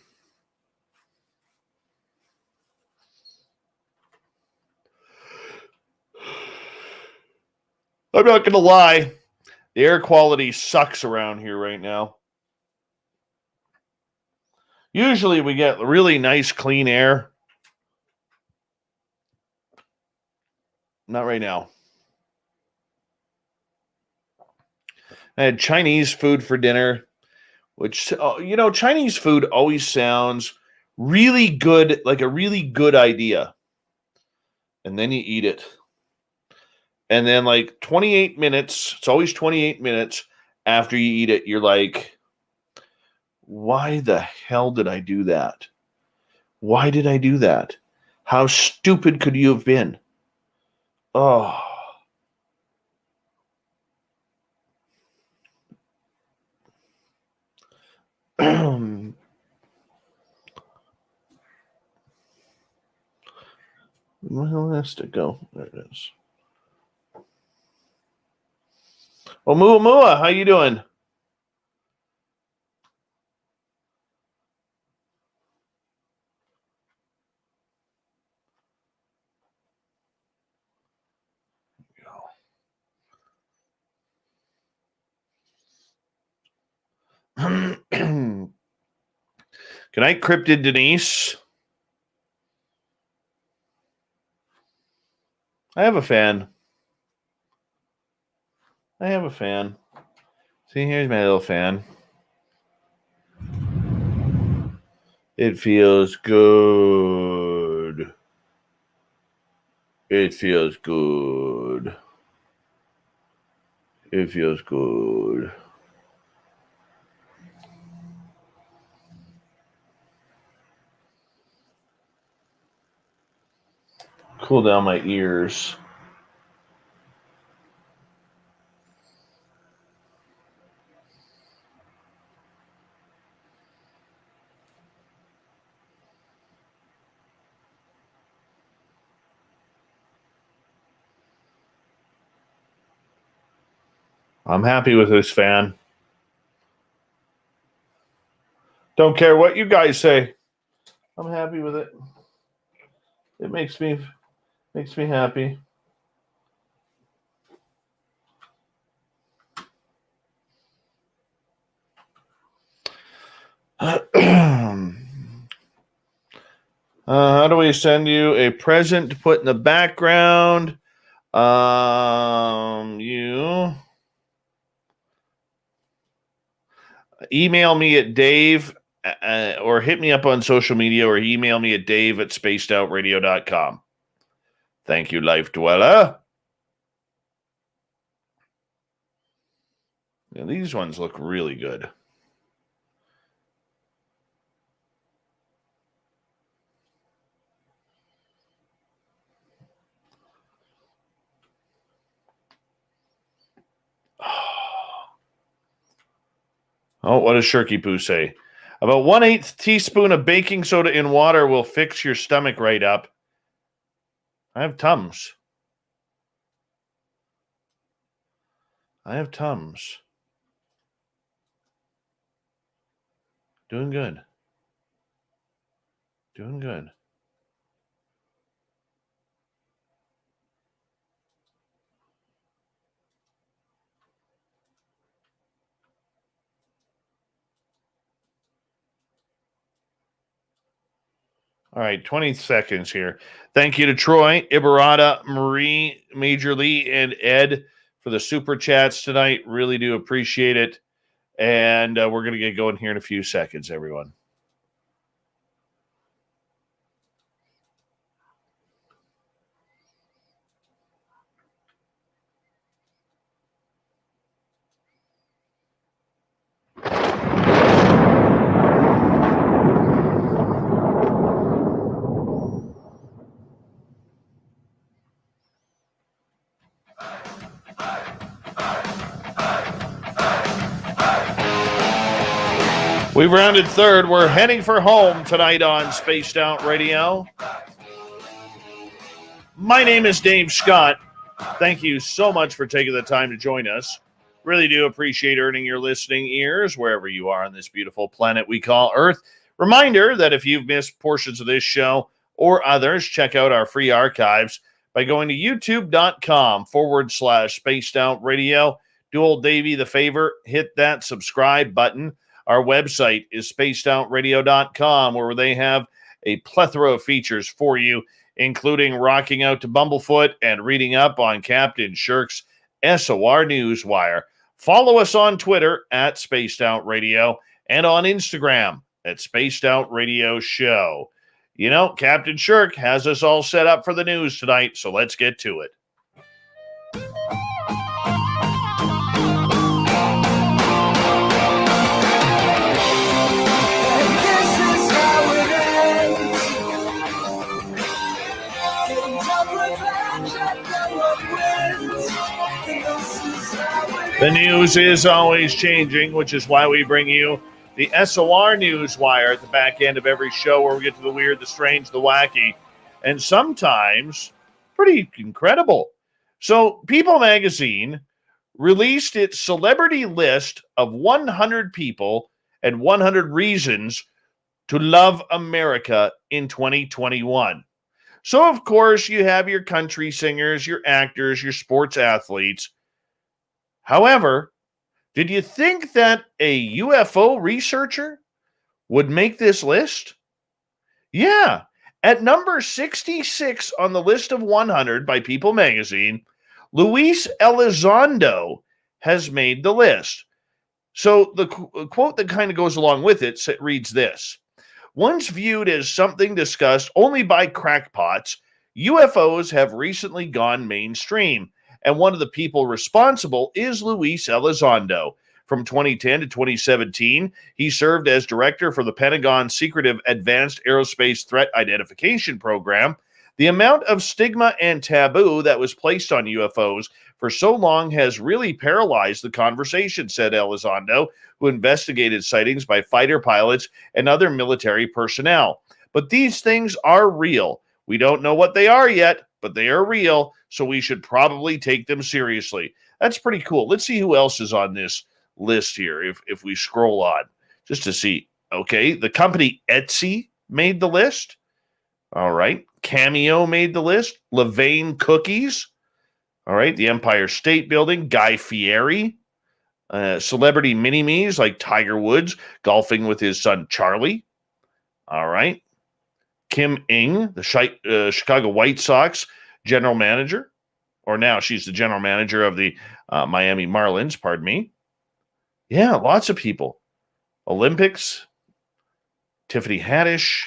I'm not going to lie. The air quality sucks around here right now. Usually we get really nice, clean air. Not right now. I had Chinese food for dinner, which, Chinese food always sounds really good, like a really good idea. And then you eat it. And then like 28 minutes, it's always 28 minutes after you eat it, you're like, why the hell did I do that? Why did I do that? How stupid could you have been? Oh. Where has to go? There it is. Well, Mua, how you doing? Good night, Cryptid Denise. I have a fan. See, here's my little fan. It feels good. It feels good. It feels good. Cool down my ears. I'm happy with this fan. Don't care what you guys say. I'm happy with it. It makes me happy. How do we send you a present to put in the background? You email me at Dave or hit me up on social media or email me at dave@spacedoutradio.com. Thank you, Life Dweller. Yeah, these ones look really good. Oh, what does Shirky Poo say? About 1/8 teaspoon of baking soda in water will fix your stomach right up. I have Tums. Doing good. All right, 20 seconds here. Thank you to Troy, Ibarata, Marie, Major Lee, and Ed for the super chats tonight. Really do appreciate it. And we're going to get going here in a few seconds, everyone. We've rounded third. We're heading for home tonight on Spaced Out Radio. My name is Dave Scott. Thank you so much for taking the time to join us. Really do appreciate earning your listening ears wherever you are on this beautiful planet we call Earth. Reminder that if you've missed portions of this show or others, check out our free archives by going to youtube.com/Spaced Out Radio. Do old Davey the favor, hit that subscribe button. Our website is spacedoutradio.com, where they have a plethora of features for you, including rocking out to Bumblefoot and reading up on Captain Shirk's SOR Newswire. Follow us on Twitter at Spaced Out Radio and on Instagram at Spaced Out Radio Show. You know, Captain Shirk has us all set up for the news tonight, so let's get to it. The news is always changing, which is why we bring you the SOR Newswire at the back end of every show, where we get to the weird, the strange, the wacky, and sometimes pretty incredible. So People magazine released its celebrity list of 100 people and 100 reasons to love America in 2021. So, of course, you have your country singers, your actors, your sports athletes. However, did you think that a UFO researcher would make this list? Yeah. At number 66 on the list of 100 by People magazine, Luis Elizondo has made the list. So the quote that kind of goes along with it reads this: once viewed as something discussed only by crackpots, UFOs have recently gone mainstream, and one of the people responsible is Luis Elizondo. From 2010 to 2017, he served as director for the Pentagon's secretive Advanced Aerospace Threat Identification Program. The amount of stigma and taboo that was placed on UFOs for so long has really paralyzed the conversation, said Elizondo, who investigated sightings by fighter pilots and other military personnel. But these things are real. We don't know what they are yet, but they are real, so we should probably take them seriously. That's pretty cool. Let's see who else is on this list here if we scroll on just to see. Okay, the company Etsy made the list. All right, Cameo made the list. Levain Cookies. All right, the Empire State Building. Guy Fieri. Celebrity mini-me's like Tiger Woods golfing with his son Charlie. All right. Kim Ng, the Chicago White Sox general manager, or now she's the general manager of the Miami Marlins, pardon me. Yeah, lots of people. Olympics, Tiffany Haddish.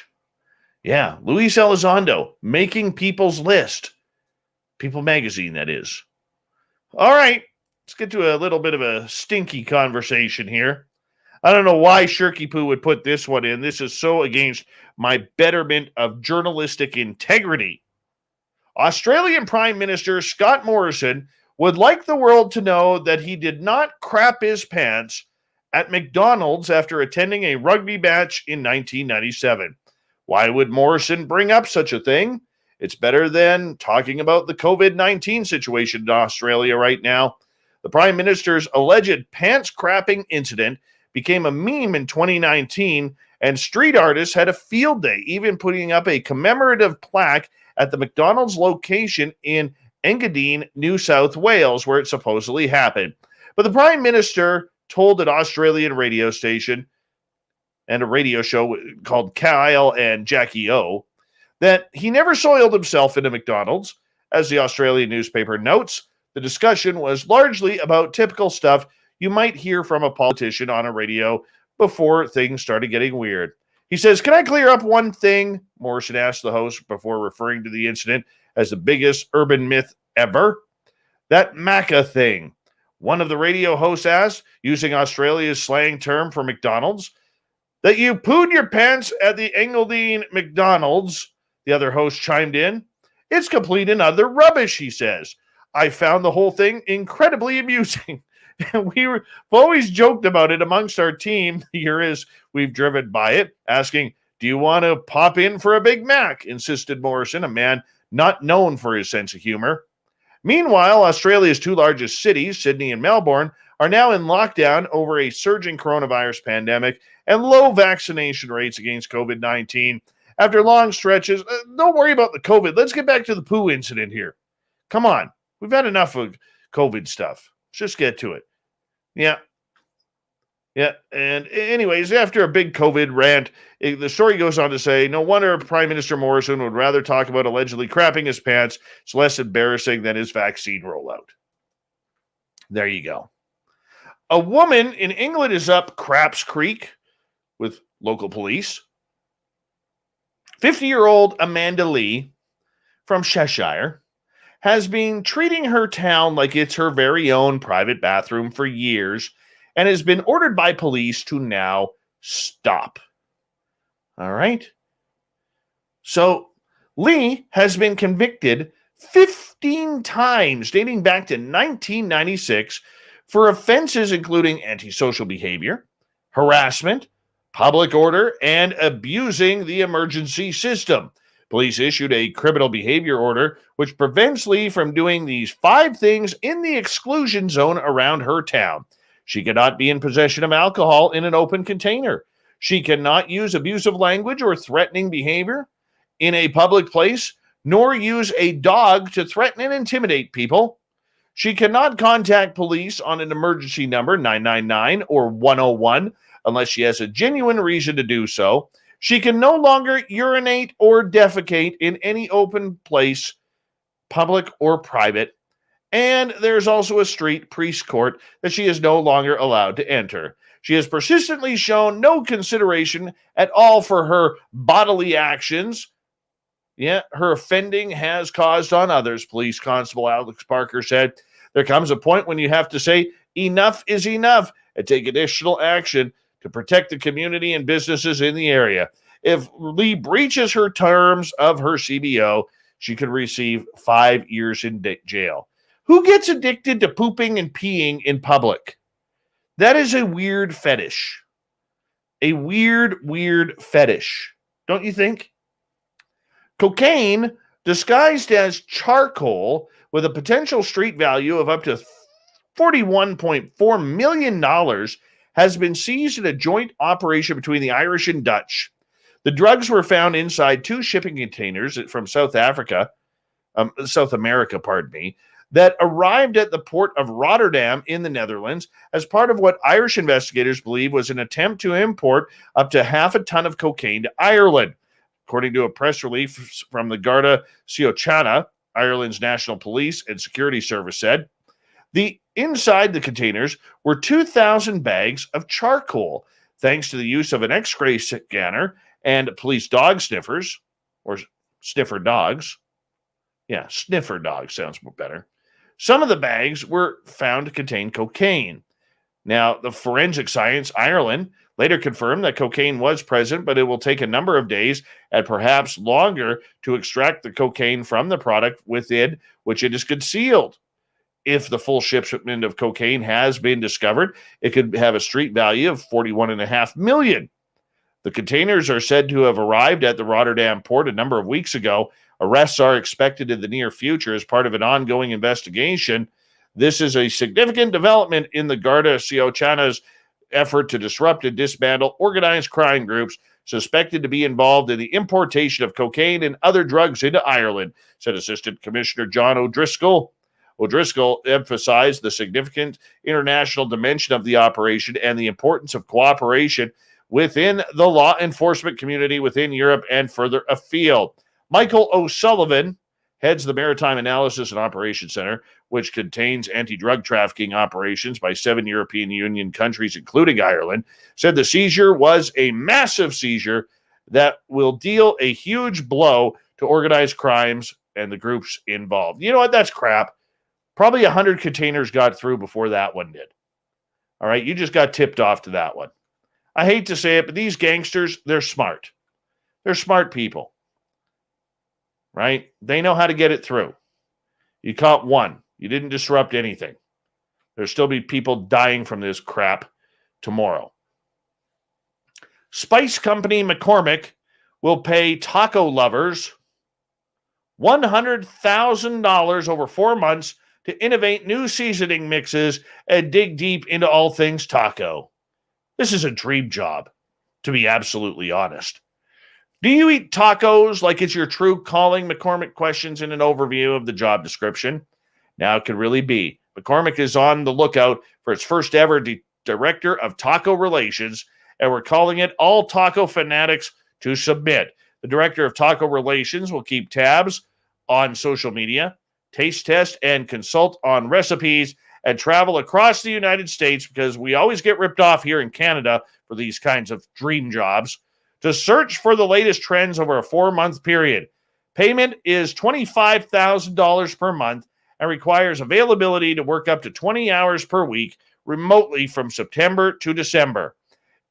Yeah, Luis Elizondo making People's List. People Magazine, that is. All right, let's get to a little bit of a stinky conversation here. I don't know why Shirky Poo would put this one in. This is so against my betterment of journalistic integrity. Australian Prime Minister Scott Morrison would like the world to know that he did not crap his pants at McDonald's after attending a rugby match in 1997. Why would Morrison bring up such a thing? It's better than talking about the COVID-19 situation in Australia right now. The Prime Minister's alleged pants crapping incident became a meme in 2019, and street artists had a field day, even putting up a commemorative plaque at the McDonald's location in Engadine, New South Wales, where it supposedly happened. But the Prime Minister told an Australian radio station and a radio show called Kyle and Jackie O that he never soiled himself in a McDonald's. As the Australian newspaper notes, the discussion was largely about typical stuff you might hear from a politician on a radio before things started getting weird. He says, "Can I clear up one thing?" Morrison asked the host before referring to the incident as the biggest urban myth ever. "That Macca thing," one of the radio hosts asked, using Australia's slang term for McDonald's. "That you pooed your pants at the Engadine McDonald's," the other host chimed in. "It's complete and utter rubbish," he says. "I found the whole thing incredibly amusing." And we've always joked about it amongst our team here as we've driven by it, asking, "Do you want to pop in for a Big Mac?" insisted Morrison, a man not known for his sense of humor. Meanwhile, Australia's two largest cities, Sydney and Melbourne, are now in lockdown over a surging coronavirus pandemic and low vaccination rates against COVID-19. After long stretches, don't worry about the COVID. Let's get back to the poo incident here. Come on. We've had enough of COVID stuff. Let's just get to it. Yeah. And anyways, after a big COVID rant, the story goes on to say, no wonder Prime Minister Morrison would rather talk about allegedly crapping his pants. It's less embarrassing than his vaccine rollout. There you go. A woman in England is up Craps Creek with local police. 50-year-old Amanda Lee from Cheshire has been treating her town like it's her very own private bathroom for years and has been ordered by police to now stop. All right. So Lee has been convicted 15 times dating back to 1996 for offenses including antisocial behavior, harassment, public order, and abusing the emergency system. Police issued a criminal behavior order which prevents Lee from doing these 5 things in the exclusion zone around her town. She cannot be in possession of alcohol in an open container. She cannot use abusive language or threatening behavior in a public place, nor use a dog to threaten and intimidate people. She cannot contact police on an emergency number 999 or 101 unless she has a genuine reason to do so. She can no longer urinate or defecate in any open place, public or private. And there's also a street priest court that she is no longer allowed to enter. She has persistently shown no consideration at all for her bodily actions. Yet her offending has caused on others, Police Constable Alex Parker said. There comes a point when you have to say enough is enough and take additional action to protect the community and businesses in the area. If Lee breaches her terms of her CBO, she could receive 5 years in jail. Who gets addicted to pooping and peeing in public? That is a weird fetish. A weird fetish. Don't you think? Cocaine disguised as charcoal with a potential street value of up to $41.4 million has been seized in a joint operation between the Irish and Dutch. The drugs were found inside 2 shipping containers from South America, that arrived at the port of Rotterdam in the Netherlands as part of what Irish investigators believe was an attempt to import up to half a ton of cocaine to Ireland. According to a press release from the Garda Síochána, Ireland's National Police and Security Service said, inside the containers were 2,000 bags of charcoal, thanks to the use of an X-ray scanner and police dog sniffers, or sniffer dogs. Yeah, sniffer dogs sounds better. Some of the bags were found to contain cocaine. Now, the Forensic Science Ireland later confirmed that cocaine was present, but it will take a number of days and perhaps longer to extract the cocaine from the product within which it is concealed. If the full shipment of cocaine has been discovered, it could have a street value of $41.5 million. The containers are said to have arrived at the Rotterdam port a number of weeks ago. Arrests are expected in the near future as part of an ongoing investigation. This is a significant development in the Garda Síochána's effort to disrupt and dismantle organized crime groups suspected to be involved in the importation of cocaine and other drugs into Ireland, said Assistant Commissioner John O'Driscoll. O'Driscoll emphasized the significant international dimension of the operation and the importance of cooperation within the law enforcement community within Europe and further afield. Michael O'Sullivan heads the Maritime Analysis and Operations Center, which contains anti-drug trafficking operations by 7 European Union countries, including Ireland, said the seizure was a massive seizure that will deal a huge blow to organized crimes and the groups involved. You know what? That's crap. Probably 100 containers got through before that one did. All right, you just got tipped off to that one. I hate to say it, but these gangsters, they're smart. They're smart people. Right? They know how to get it through. You caught one. You didn't disrupt anything. There'll still be people dying from this crap tomorrow. Spice company McCormick will pay taco lovers $100,000 over 4 months to innovate new seasoning mixes and dig deep into all things taco. This is a dream job, to be absolutely honest. Do you eat tacos like it's your true calling? McCormick questions in an overview of the job description. Now it could really be. McCormick is on the lookout for its first ever director of taco relations, and we're calling it all taco fanatics to submit. The director of taco relations will keep tabs on social media, taste test and consult on recipes, and travel across the United States, because we always get ripped off here in Canada for these kinds of dream jobs, to search for the latest trends over a 4-month period. Payment is $25,000 per month and requires availability to work up to 20 hours per week remotely from September to December.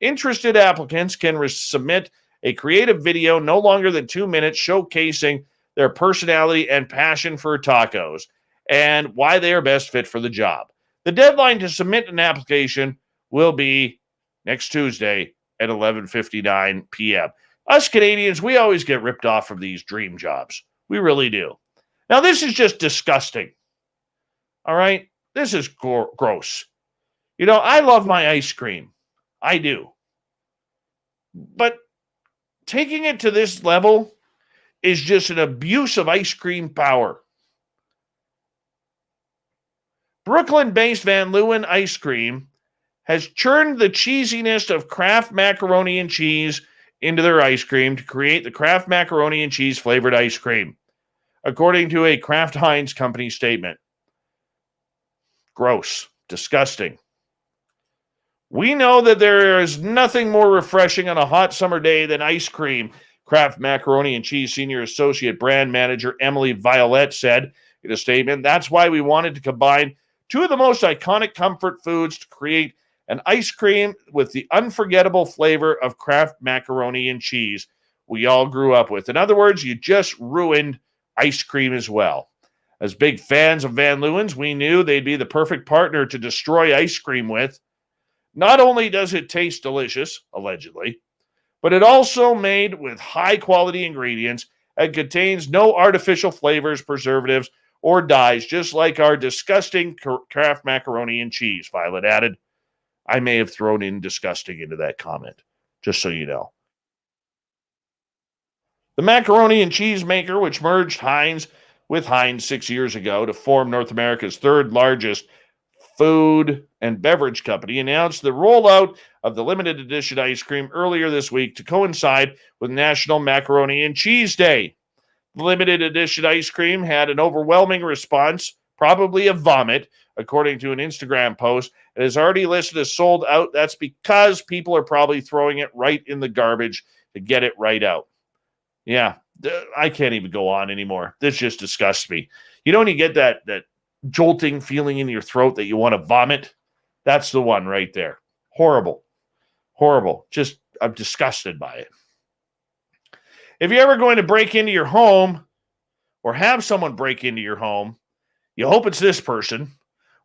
Interested applicants can submit a creative video no longer than 2 minutes showcasing their personality and passion for tacos and why they are best fit for the job. The deadline to submit an application will be next Tuesday at 11:59 p.m. Us Canadians, we always get ripped off from these dream jobs. We really do. Now, this is just disgusting. All right? This is gross. You know, I love my ice cream. I do. But taking it to this level is just an abuse of ice cream power. Brooklyn-based Van Leeuwen Ice Cream has churned the cheesiness of Kraft macaroni and cheese into their ice cream to create the Kraft macaroni and cheese flavored ice cream, according to a Kraft Heinz company statement. Gross. Disgusting. We know that there is nothing more refreshing on a hot summer day than ice cream, Kraft Macaroni and Cheese Senior Associate Brand Manager Emily Violette said in a statement. That's why we wanted to combine two of the most iconic comfort foods to create an ice cream with the unforgettable flavor of Kraft macaroni and cheese we all grew up with. In other words, you just ruined ice cream as well. As big fans of Van Leeuwen's, we knew they'd be the perfect partner to destroy ice cream with. Not only does it taste delicious, allegedly, but it also made with high-quality ingredients and contains no artificial flavors, preservatives, or dyes, just like our disgusting Kraft macaroni and cheese, Violet added. I may have thrown in disgusting into that comment, just so you know. The macaroni and cheese maker, which merged Heinz with Heinz 6 years ago to form North America's third largest food and beverage company, announced the rollout of the limited edition ice cream earlier this week to coincide with National Macaroni and Cheese Day. The limited edition ice cream had an overwhelming response, probably a vomit, according to an Instagram post. It is already listed as sold out. That's because people are probably throwing it right in the garbage to get it right out. Yeah, I can't even go on anymore. This just disgusts me. You know when you get that jolting feeling in your throat that you want to vomit? That's the one right there. Horrible. Horrible. Just, I'm disgusted by it. If you're ever going to break into your home or have someone break into your home, you hope it's this person.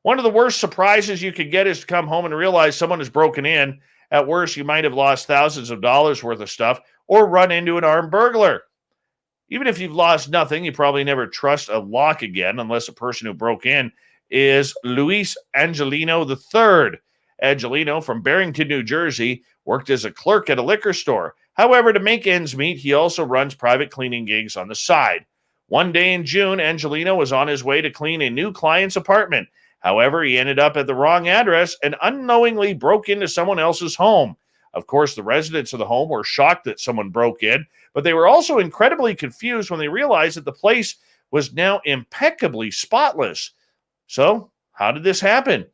One of the worst surprises you could get is to come home and realize someone has broken in. At worst, you might have lost thousands of dollars worth of stuff or run into an armed burglar. Even if you've lost nothing, you probably never trust a lock again unless the person who broke in is Luis Angelino III. Angelino from Barrington, New Jersey, worked as a clerk at a liquor store. However, to make ends meet, he also runs private cleaning gigs on the side. One day in June, Angelino was on his way to clean a new client's apartment. However, he ended up at the wrong address and unknowingly broke into someone else's home. Of course, the residents of the home were shocked that someone broke in, but they were also incredibly confused when they realized that the place was now impeccably spotless. So, how did this happen?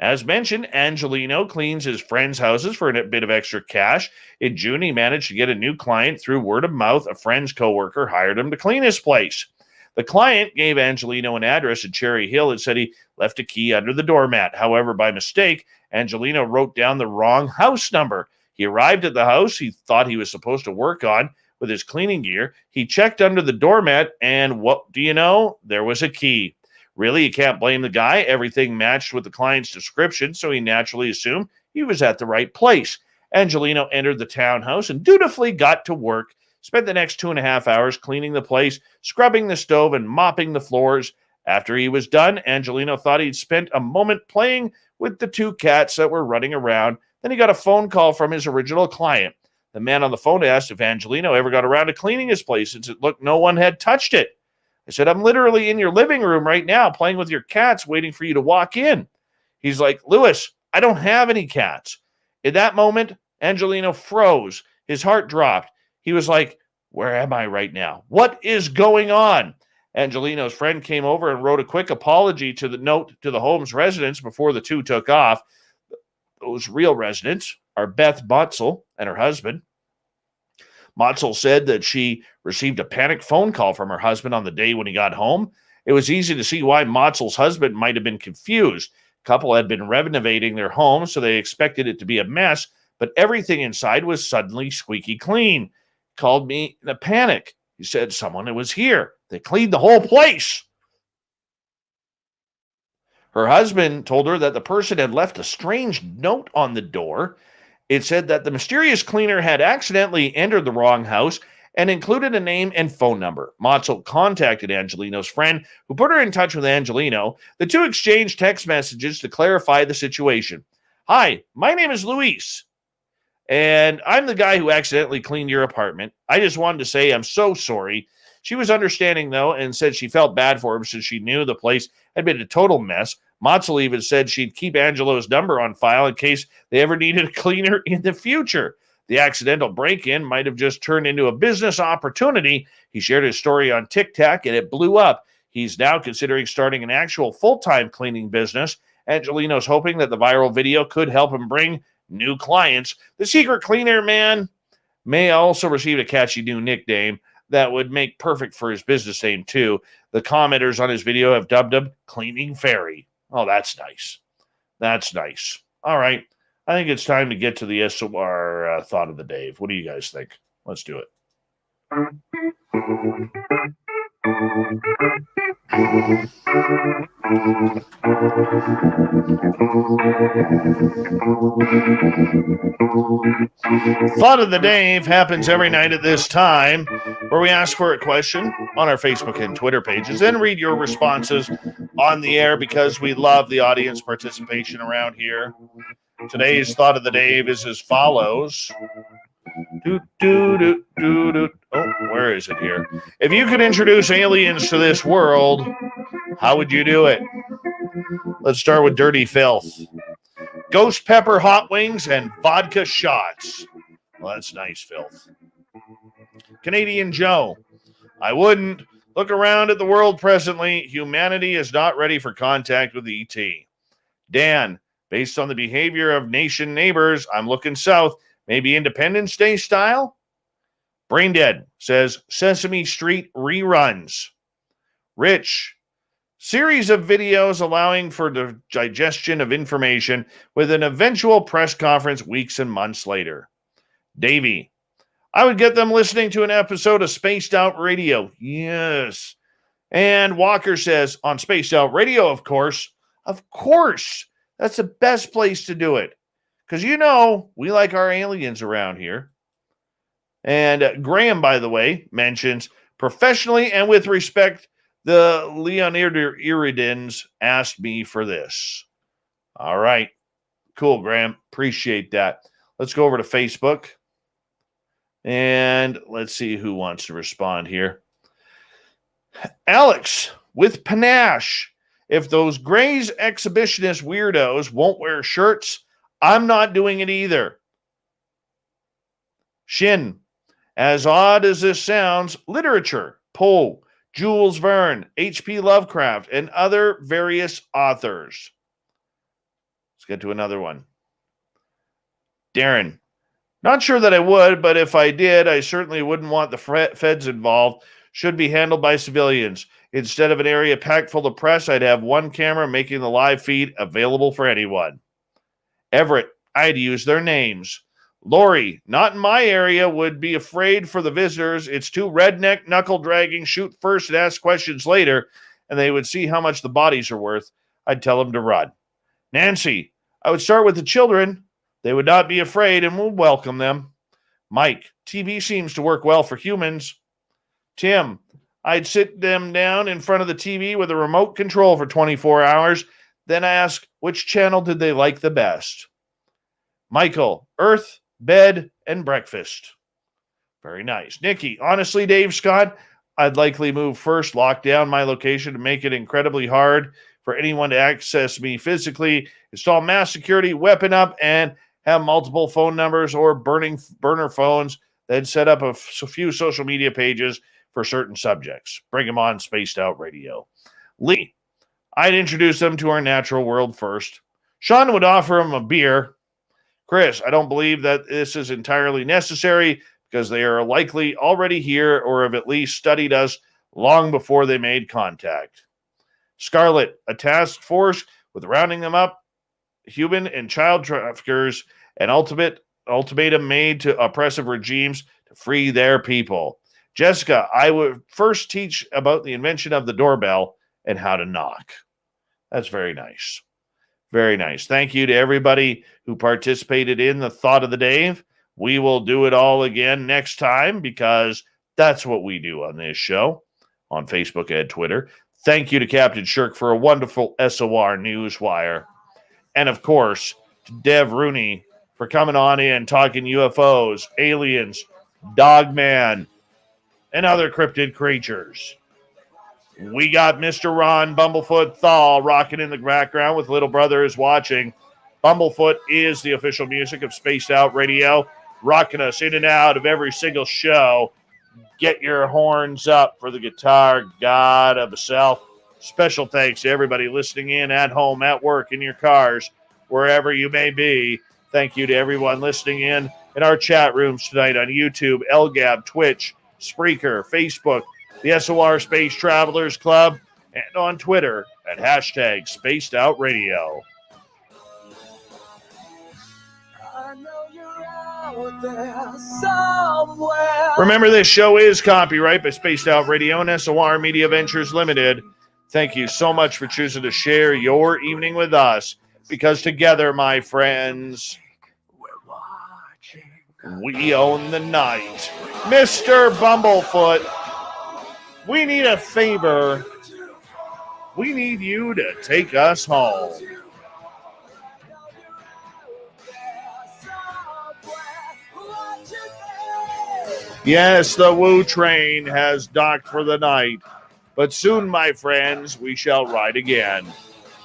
As mentioned, Angelino cleans his friends' houses for a bit of extra cash. In June, he managed to get a new client through word of mouth. A friend's coworker hired him to clean his place. The client gave Angelino an address in Cherry Hill and said he left a key under the doormat. However, by mistake, Angelino wrote down the wrong house number. He arrived at the house he thought he was supposed to work on with his cleaning gear. He checked under the doormat, and what do you know? There was a key. Really, you can't blame the guy. Everything matched with the client's description, so he naturally assumed he was at the right place. Angelino entered the townhouse and dutifully got to work. Spent the next 2.5 hours cleaning the place, scrubbing the stove, and mopping the floors. After he was done, Angelino thought he'd spent a moment playing with the 2 cats that were running around. Then he got a phone call from his original client. The man on the phone asked if Angelino ever got around to cleaning his place, since it looked no one had touched it. I said, I'm literally in your living room right now playing with your cats, waiting for you to walk in. He's like, Lewis, I don't have any cats. In that moment, Angelino froze. His heart dropped. He was like, where am I right now? What is going on? Angelino's friend came over and wrote a quick apology to the note to the home's residents before the 2 took off. Those real residents are Beth Motzel and her husband. Motzel said that she received a panicked phone call from her husband on the day when he got home. It was easy to see why Motzel's husband might have been confused. The couple had been renovating their home, so they expected it to be a mess, but everything inside was suddenly squeaky clean. He called me in a panic. He said someone was here. They cleaned the whole place. Her husband told her that the person had left a strange note on the door. It said that the mysterious cleaner had accidentally entered the wrong house and included a name and phone number. Motzel contacted Angelino's friend, who put her in touch with Angelino. The 2 exchanged text messages to clarify the situation. Hi, my name is Luis, and I'm the guy who accidentally cleaned your apartment. I just wanted to say I'm so sorry. She was understanding, though, and said she felt bad for him since she knew the place had been a total mess. Motzel even said she'd keep Angelo's number on file in case they ever needed a cleaner in the future. The accidental break-in might have just turned into a business opportunity. He shared his story on TikTok, and it blew up. He's now considering starting an actual full-time cleaning business. Angelino's hoping that the viral video could help him bring new clients. The secret cleaner man may also receive a catchy new nickname that would make perfect for his business name, too. The commenters on his video have dubbed him Cleaning Fairy. Oh, that's nice. That's nice. All right. I think it's time to get to the SOR thought of the day. What do you guys think? Let's do it. Thought of the Day happens every night at this time, where we ask for a question on our Facebook and Twitter pages and read your responses on the air because we love the audience participation around here. Today's Thought of the Day is as follows. Oh, where is it here? If you could introduce aliens to this world, how would you do it? Let's start with Dirty Fylth. Ghost pepper hot wings and vodka shots. Well, that's nice, Fylth. Canadian Joe. I wouldn't. Look around at the world presently. Humanity is not ready for contact with ET. Dan. Based on the behavior of nation neighbors, I'm looking south. Maybe Independence Day style? Braindead says Sesame Street reruns. Rich. Series of videos allowing for the digestion of information with an eventual press conference weeks and months later. Davey. I would get them listening to an episode of Spaced Out Radio. Yes. And Walker says, on Spaced Out Radio, of course. Of course. That's the best place to do it. Because, we like our aliens around here. And Graham, by the way, mentions, professionally and with respect, the Leoniridans asked me for this. All right. Cool, Graham. Appreciate that. Let's go over to Facebook. And let's see who wants to respond here. Alex, with panache. If those Grey's exhibitionist weirdos won't wear shirts, I'm not doing it either. Shin, as odd as this sounds, literature, Poe, Jules Verne, H.P. Lovecraft, and other various authors. Let's get to another one. Darren, not sure that I would, but if I did, I certainly wouldn't want the feds involved. Should be handled by civilians. Instead of an area packed full of press, I'd have one camera making the live feed available for anyone. Everett, I'd use their names. Lori, not in my area, would be afraid for the visitors. It's too redneck, knuckle-dragging, shoot first and ask questions later, and they would see how much the bodies are worth. I'd tell them to run. Nancy, I would start with the children. They would not be afraid and would welcome them. Mike, TV seems to work well for humans. Tim, I'd sit them down in front of the TV with a remote control for 24 hours, then ask which channel did they like the best. Michael, Earth, bed, and breakfast. Very nice. Nikki, honestly, Dave Scott, I'd likely move first, lock down my location to make it incredibly hard for anyone to access me physically, install mass security, weapon up, and have multiple phone numbers or burner phones, then set up a few social media pages for certain subjects. Bring them on Spaced Out Radio. Lee, I'd introduce them to our natural world first. Sean would offer them a beer. Chris, I don't believe that this is entirely necessary because they are likely already here or have at least studied us long before they made contact. Scarlett, a task force with rounding them up, human and child traffickers, an ultimatum made to oppressive regimes to free their people. Jessica, I would first teach about the invention of the doorbell and how to knock. That's very nice. Very nice. Thank you to everybody who participated in the Thought of the Day. We will do it all again next time because that's what we do on this show, on Facebook and Twitter. Thank you to Captain Shirk for a wonderful SOR Newswire. And, of course, to Deb Rooney for coming on in, talking UFOs, aliens, Dogman, and other cryptid creatures. We got Mr. Ron Bumblefoot THAL rocking in the background with Little Brother is watching. Bumblefoot is the official music of Spaced Out Radio, rocking us in and out of every single show. Get your horns up for the guitar god himself. Special thanks to everybody listening in at home, at work, in your cars, wherever you may be. Thank you to everyone listening in our chat rooms tonight on YouTube, LGAB, Twitch, Spreaker, Facebook, the SOR Space Travelers Club, and on Twitter at hashtag Spaced Out Radio. Remember, this show is copyright by Spaced Out Radio and SOR Media Ventures Limited. Thank you so much for choosing to share your evening with us, because together, my friends, we own the night. Mr. Bumblefoot, we need a favor. We need you to take us home. Yes, the Woo train has docked for the night, but soon, my friends, we shall ride again.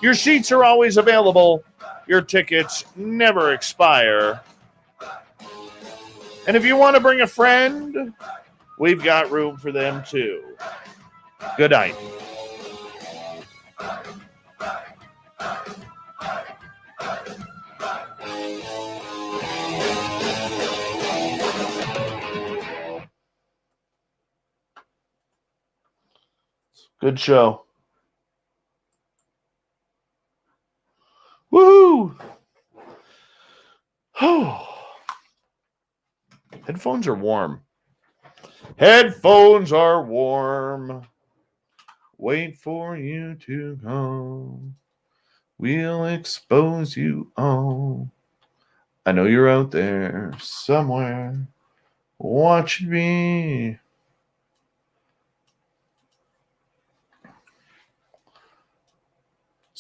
Your seats are always available. Your tickets never expire. And if you want to bring a friend, we've got room for them too. Good night. Good show. Woo! Headphones are warm. Headphones are warm. Wait for you to come. We'll expose you all. I know you're out there somewhere watching me.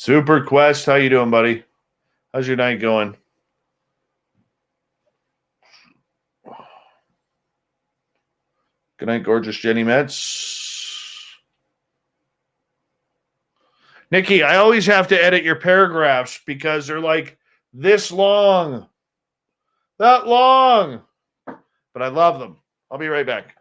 Super Quest, how you doing, buddy? How's your night going? Good night, gorgeous Jenny Metz. Nikki, I always have to edit your paragraphs because they're like this long. That long. But I love them. I'll be right back.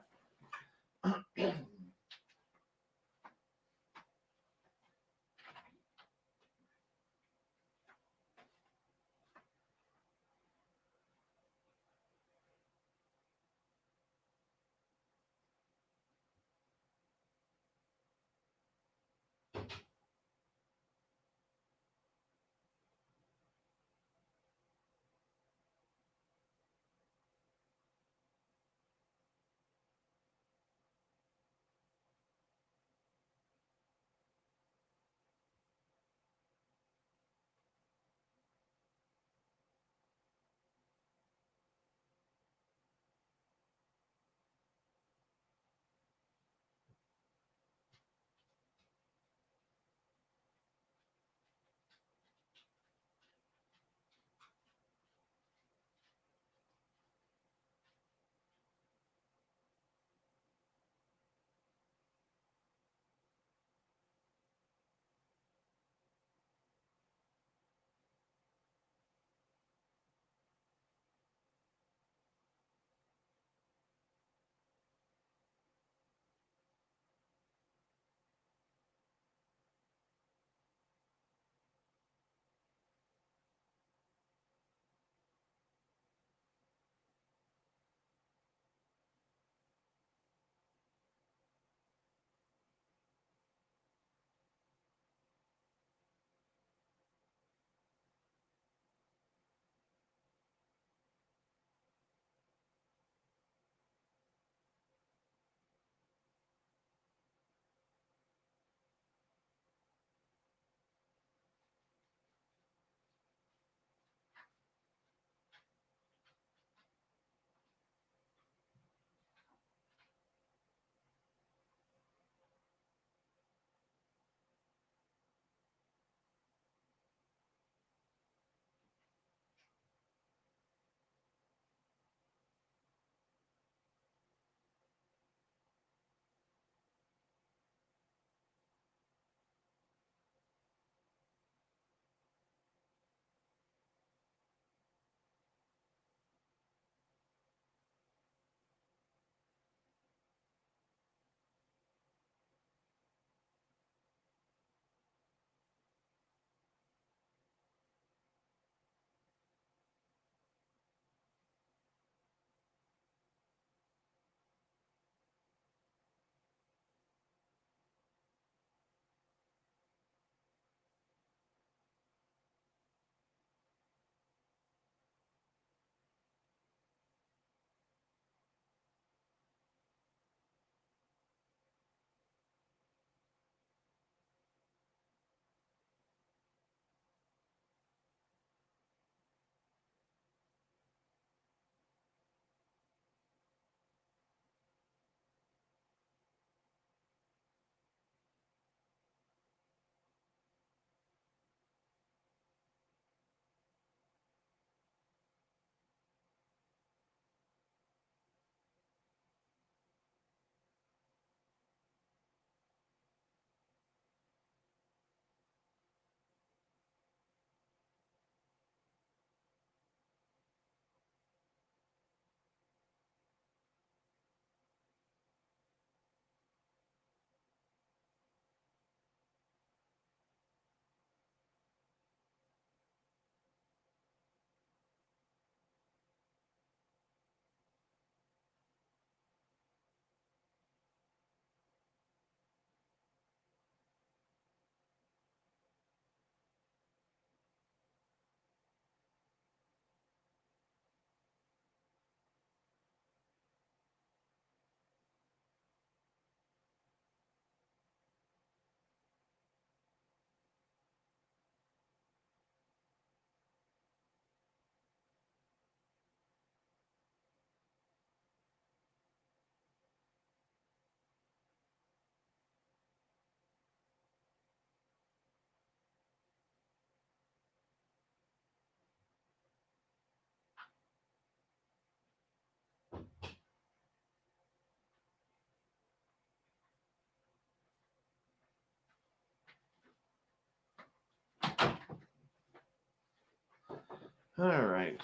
All right.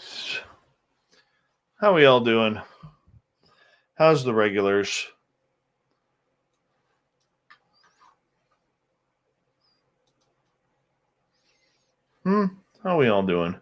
How we all doing? How's the regulars? How we all doing?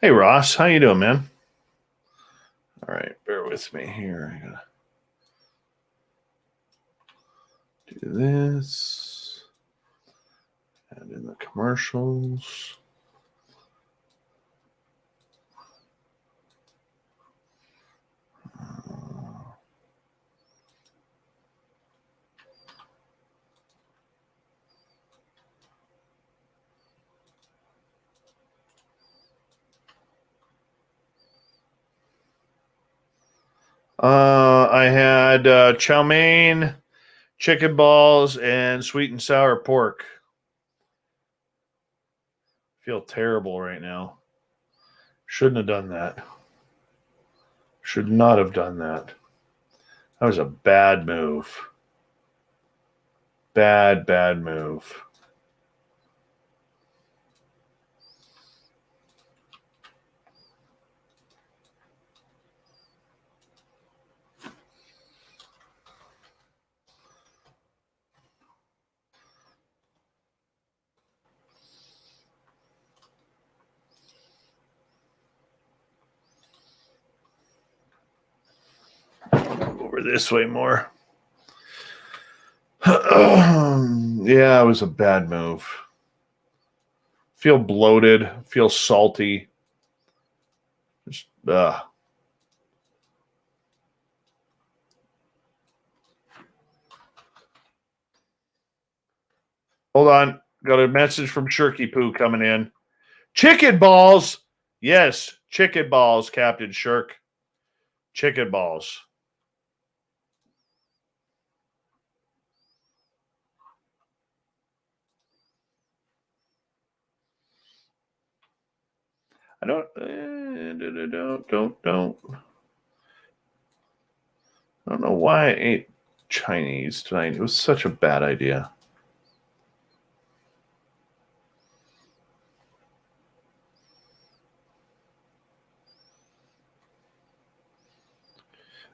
Hey Ross, how you doing, man? All right, bear with me here. I gotta do this. Add in the commercials. I had chow mein, chicken balls, and sweet and sour pork. Feel terrible right now. Shouldn't have done that. Should not have done that. That was a bad move. Bad move. Over this way more. Yeah, it was a bad move. Feel bloated. Feel salty. Just, Hold on. Got a message from Shirky Poo coming in. Chicken balls. Yes, chicken balls, Captain Shirk. Chicken balls. I don't. I don't know why I ate Chinese tonight. It was such a bad idea.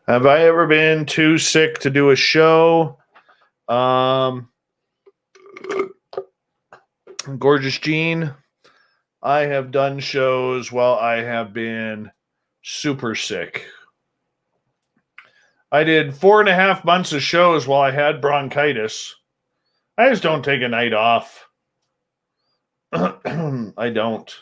Have I ever been too sick to do a show? Gorgeous Jean, I have done shows while I have been super sick. I did 4.5 months of shows while I had bronchitis. I just don't take a night off. I don't.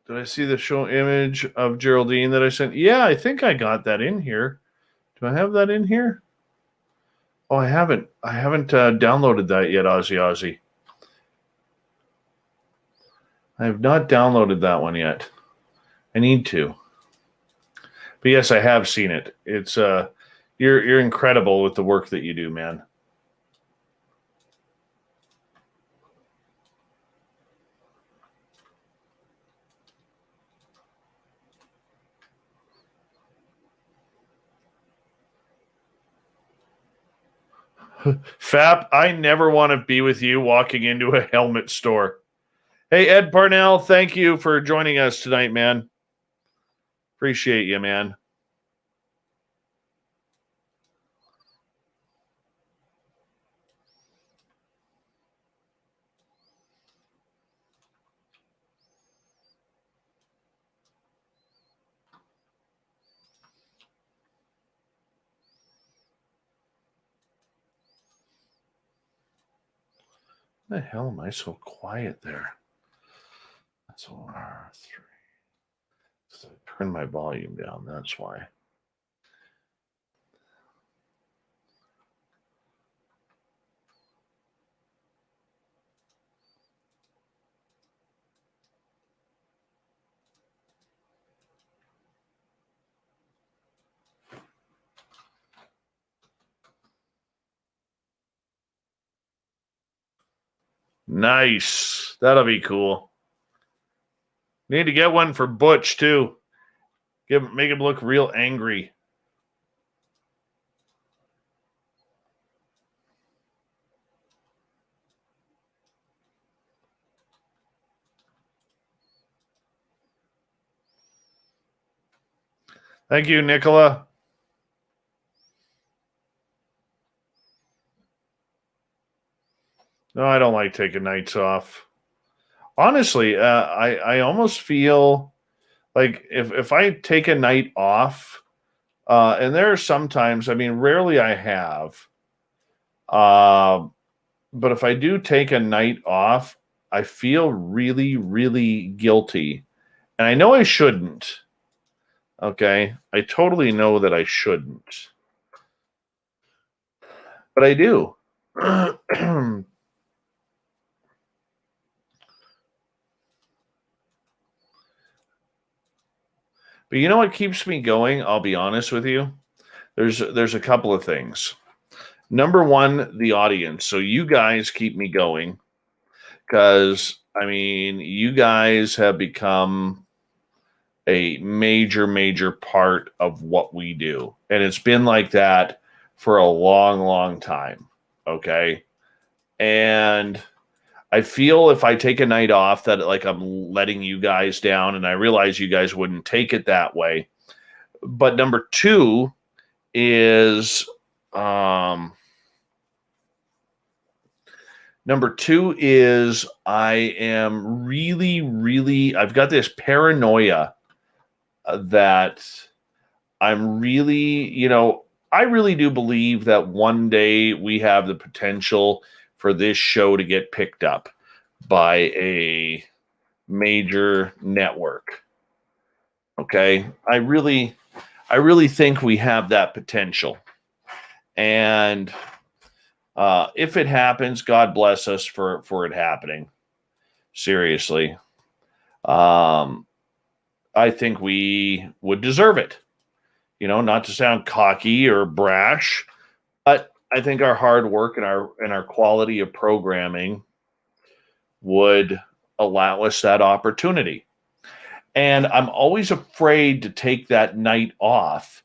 Did I see the show image of Geraldine that I sent? Yeah, I think I got that in here. Do I have that in here? Oh, I haven't. I haven't downloaded that yet, Ozzy. I have not downloaded that one yet. I need to. But yes, I have seen it. It's you're incredible with the work that you do, man. Fap, I never want to be with you walking into a helmet store. Hey, Ed Parnell, thank you for joining us tonight, man. Appreciate you, man. Why the hell am I so quiet there? That's R3. So I turned my volume down. That's why. Nice. That'll be cool. Need to get one for Butch too. Make him look real angry. Thank you, Nicola. No, I don't like taking nights off. Honestly, I almost feel like if I take a night off, and there are sometimes, I mean, rarely I have, but if I do take a night off, I feel really, really guilty. And I know I shouldn't. Okay. I totally know that I shouldn't. But I do. But you know what keeps me going? I'll be honest with you. There's a couple of things. Number one, the audience. So you guys keep me going because, I mean, you guys have become a major, major part of what we do. And it's been like that for a long, long time. Okay. And I feel if I take a night off that like I'm letting you guys down, and I realize you guys wouldn't take it that way. But number two is I am really, really, I've got this paranoia that I'm really, I really do believe that one day we have the potential for this show to get picked up by a major network. Okay. I really think we have that potential. And if it happens, God bless us for it happening. Seriously. I think we would deserve it. Not to sound cocky or brash, but I think our hard work and our quality of programming would allow us that opportunity. And I'm always afraid to take that night off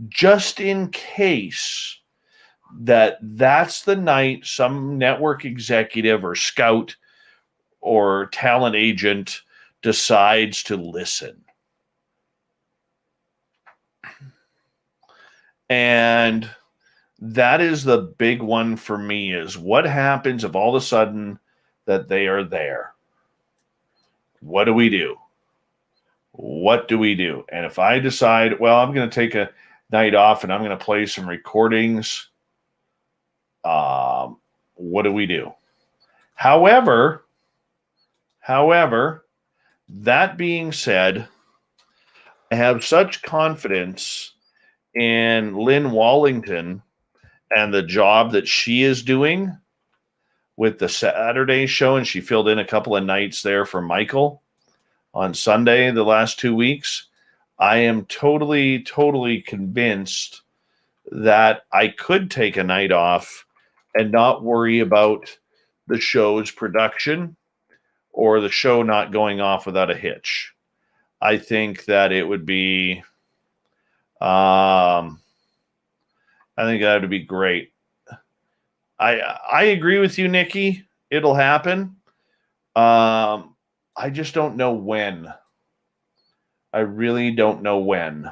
just in case that's the night some network executive or scout or talent agent decides to listen. And that is the big one for me, is what happens if all of a sudden that they are there? What do we do? What do we do? And if I decide, well, I'm going to take a night off and I'm going to play some recordings, what do we do? However, that being said, I have such confidence in Lynn Wallington and the job that she is doing with the Saturday show, and she filled in a couple of nights there for Michael on Sunday the last 2 weeks. I am totally, totally convinced that I could take a night off and not worry about the show's production or the show not going off without a hitch. I think that it would be, I think that would be great. I agree with you, Nikki. It'll happen. I just don't know when. I really don't know when.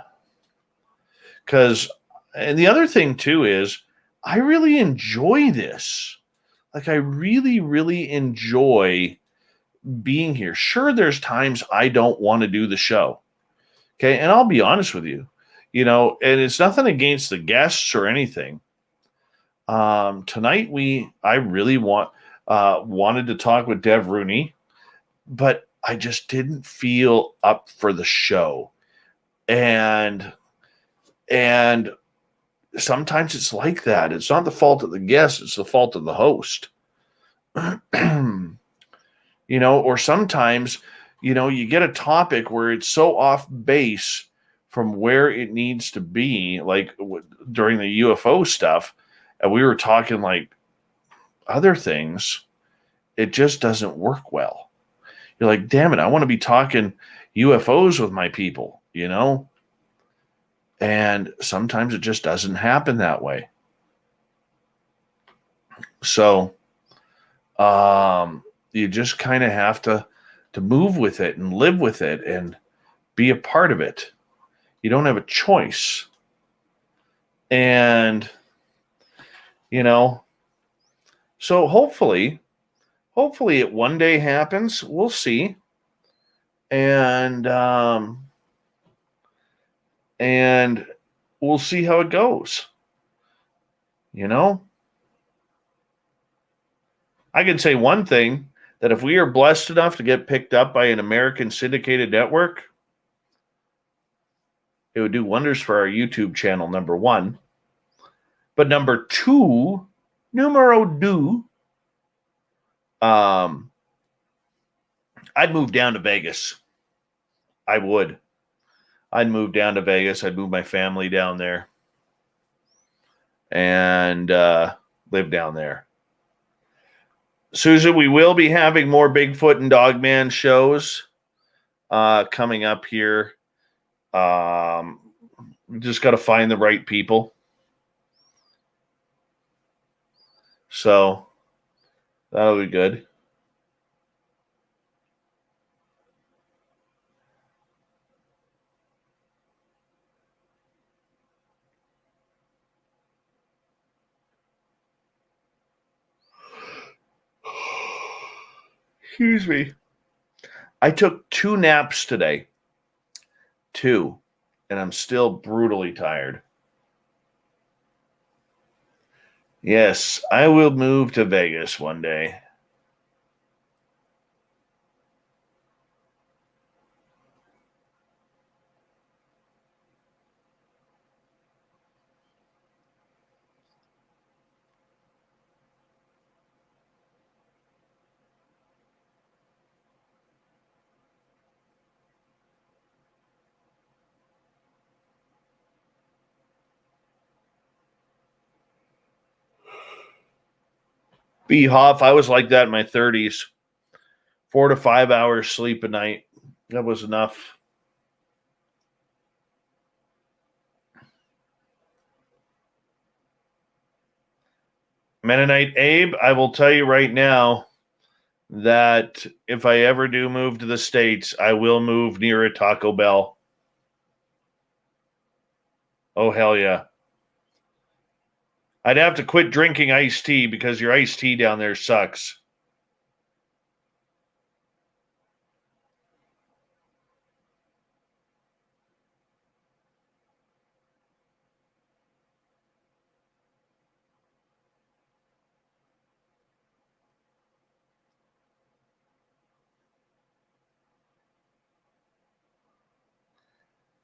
And the other thing too is I really enjoy this. Like I really, really enjoy being here. Sure, there's times I don't want to do the show. Okay. And I'll be honest with you, and it's nothing against the guests or anything. Tonight I really wanted to talk with Deb Rooney, but I just didn't feel up for the show. And sometimes it's like that. It's not the fault of the guest, it's the fault of the host. Or sometimes, you get a topic where it's so off base from where it needs to be, like during the UFO stuff, and we were talking like other things, it just doesn't work well. You're like, damn it, I want to be talking UFOs with my people, And sometimes it just doesn't happen that way. So you just kind of have to move with it and live with it and be a part of it. You don't have a choice. And, so hopefully it one day happens. We'll see. And we'll see how it goes. I can say one thing, that if we are blessed enough to get picked up by an American syndicated network, it would do wonders for our YouTube channel, number one. But number two, numero deux, I'd move down to Vegas. I would. I'd move down to Vegas. I'd move my family down there and live down there. Susan, we will be having more Bigfoot and Dogman shows coming up here. We just got to find the right people. So that'll be good. Excuse me. I took 2 naps today. 2. And I'm still brutally tired. Yes, I will move to Vegas one day. B. Hoff, I was like that in my 30s. 4 to 5 hours sleep a night. That was enough. Mennonite Abe, I will tell you right now that if I ever do move to the States, I will move near a Taco Bell. Oh, hell yeah. I'd have to quit drinking iced tea because your iced tea down there sucks.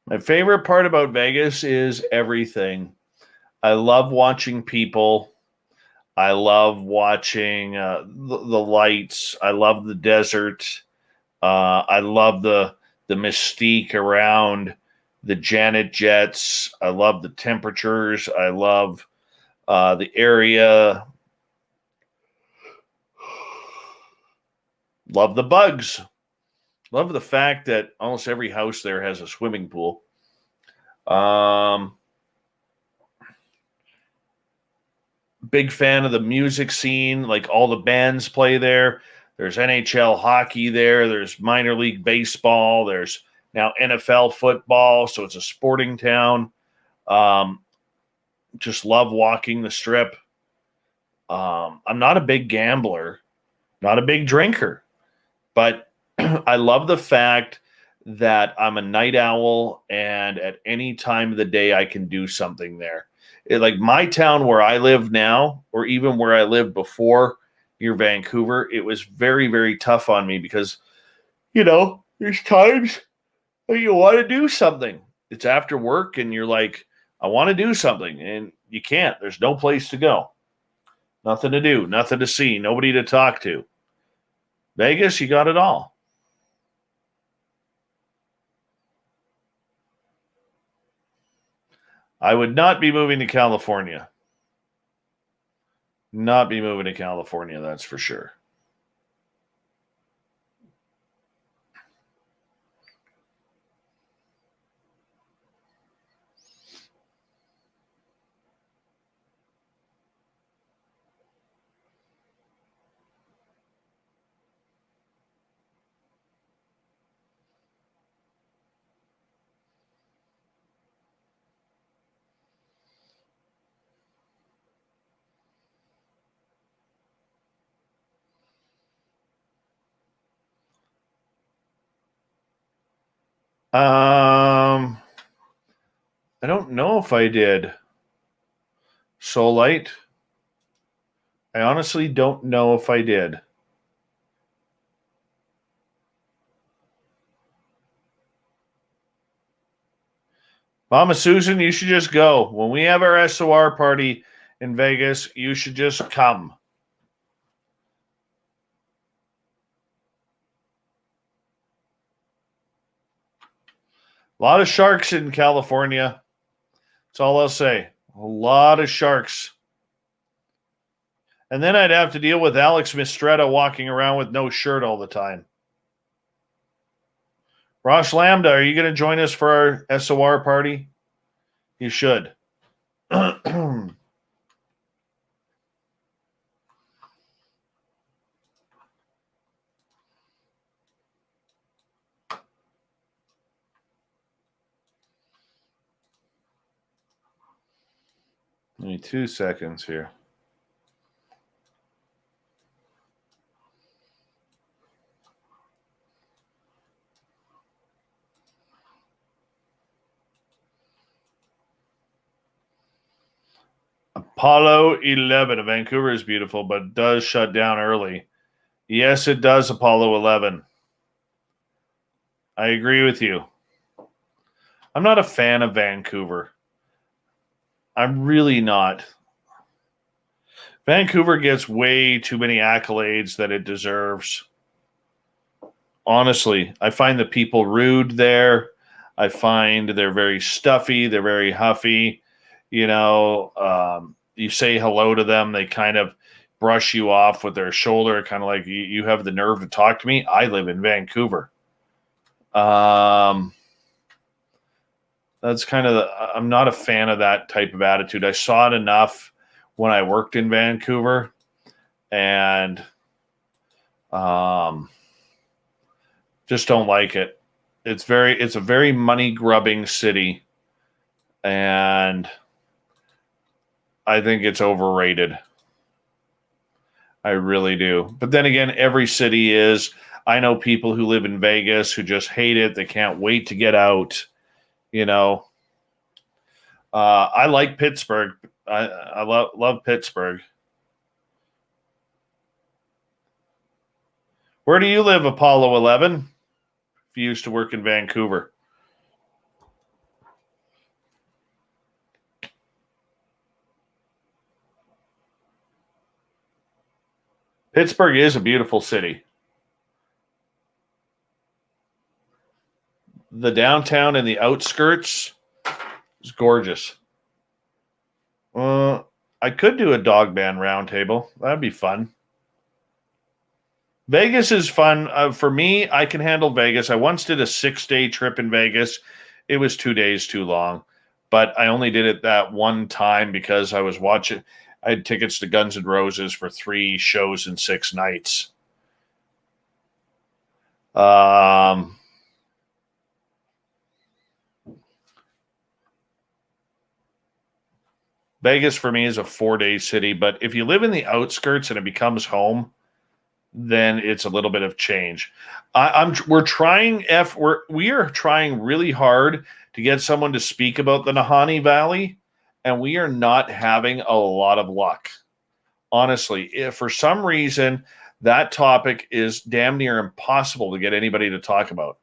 My favorite part about Vegas is everything. I love watching people. I love watching the lights. I love the desert. I love the mystique around the Janet jets. I love the temperatures. I love the area. Love the bugs. Love the fact that almost every house there has a swimming pool. Big fan of the music scene. Like all the bands play there. There's NHL hockey there. There's minor league baseball. There's now NFL football. So it's a sporting town. Just love walking the strip. I'm not a big gambler, not a big drinker, but I love the fact that I'm a night owl, and at any time of the day I can do something there. Like my town where I live now, or even where I lived before near Vancouver, it was very, very tough on me because, there's times that you want to do something. It's after work and you're like, I want to do something, and you can't. There's no place to go. Nothing to do, nothing to see, nobody to talk to. Vegas, you got it all. I would not be moving to California. Not be moving to California, that's for sure. I don't know if I did. Soulite. I honestly don't know if I did. Mama Susan, you should just go. When we have our SOR party in Vegas, you should just come. A lot of sharks in California. That's all I'll say. A lot of sharks. And then I'd have to deal with Alex Mistretta walking around with no shirt all the time. Rosh Lambda, are you going to join us for our SOR party? You should. Give me 2 seconds here. Apollo 11. Vancouver is beautiful, but it does shut down early. Yes, it does, Apollo 11. I agree with you. I'm not a fan of Vancouver. I'm really not. Vancouver gets way too many accolades that it deserves. Honestly, I find the people rude there. I find they're very stuffy. They're very huffy. You say hello to them, they kind of brush you off with their shoulder, kind of like, you have the nerve to talk to me? I live in Vancouver. That's kind of I'm not a fan of that type of attitude. I saw it enough when I worked in Vancouver, and just don't like it. It's a very money grubbing city, and I think it's overrated. I really do. But then again, every city is. I know people who live in Vegas who just hate it. They can't wait to get out. I like Pittsburgh. I love Pittsburgh. Where do you live, Apollo 11? If you used to work in Vancouver. Pittsburgh is a beautiful city. The downtown and the outskirts is gorgeous. I could do a Dogman roundtable. That'd be fun. Vegas is fun. For me, I can handle Vegas. I once did a 6-day trip in Vegas. It was 2 days too long, but I only did it that one time because I was watching. I had tickets to Guns N' Roses for 3 shows and 6 nights. Vegas for me is a 4-day city, but if you live in the outskirts and it becomes home, then it's a little bit of change. We are trying really hard to get someone to speak about the Nahanni Valley, and we are not having a lot of luck. Honestly, if for some reason that topic is damn near impossible to get anybody to talk about.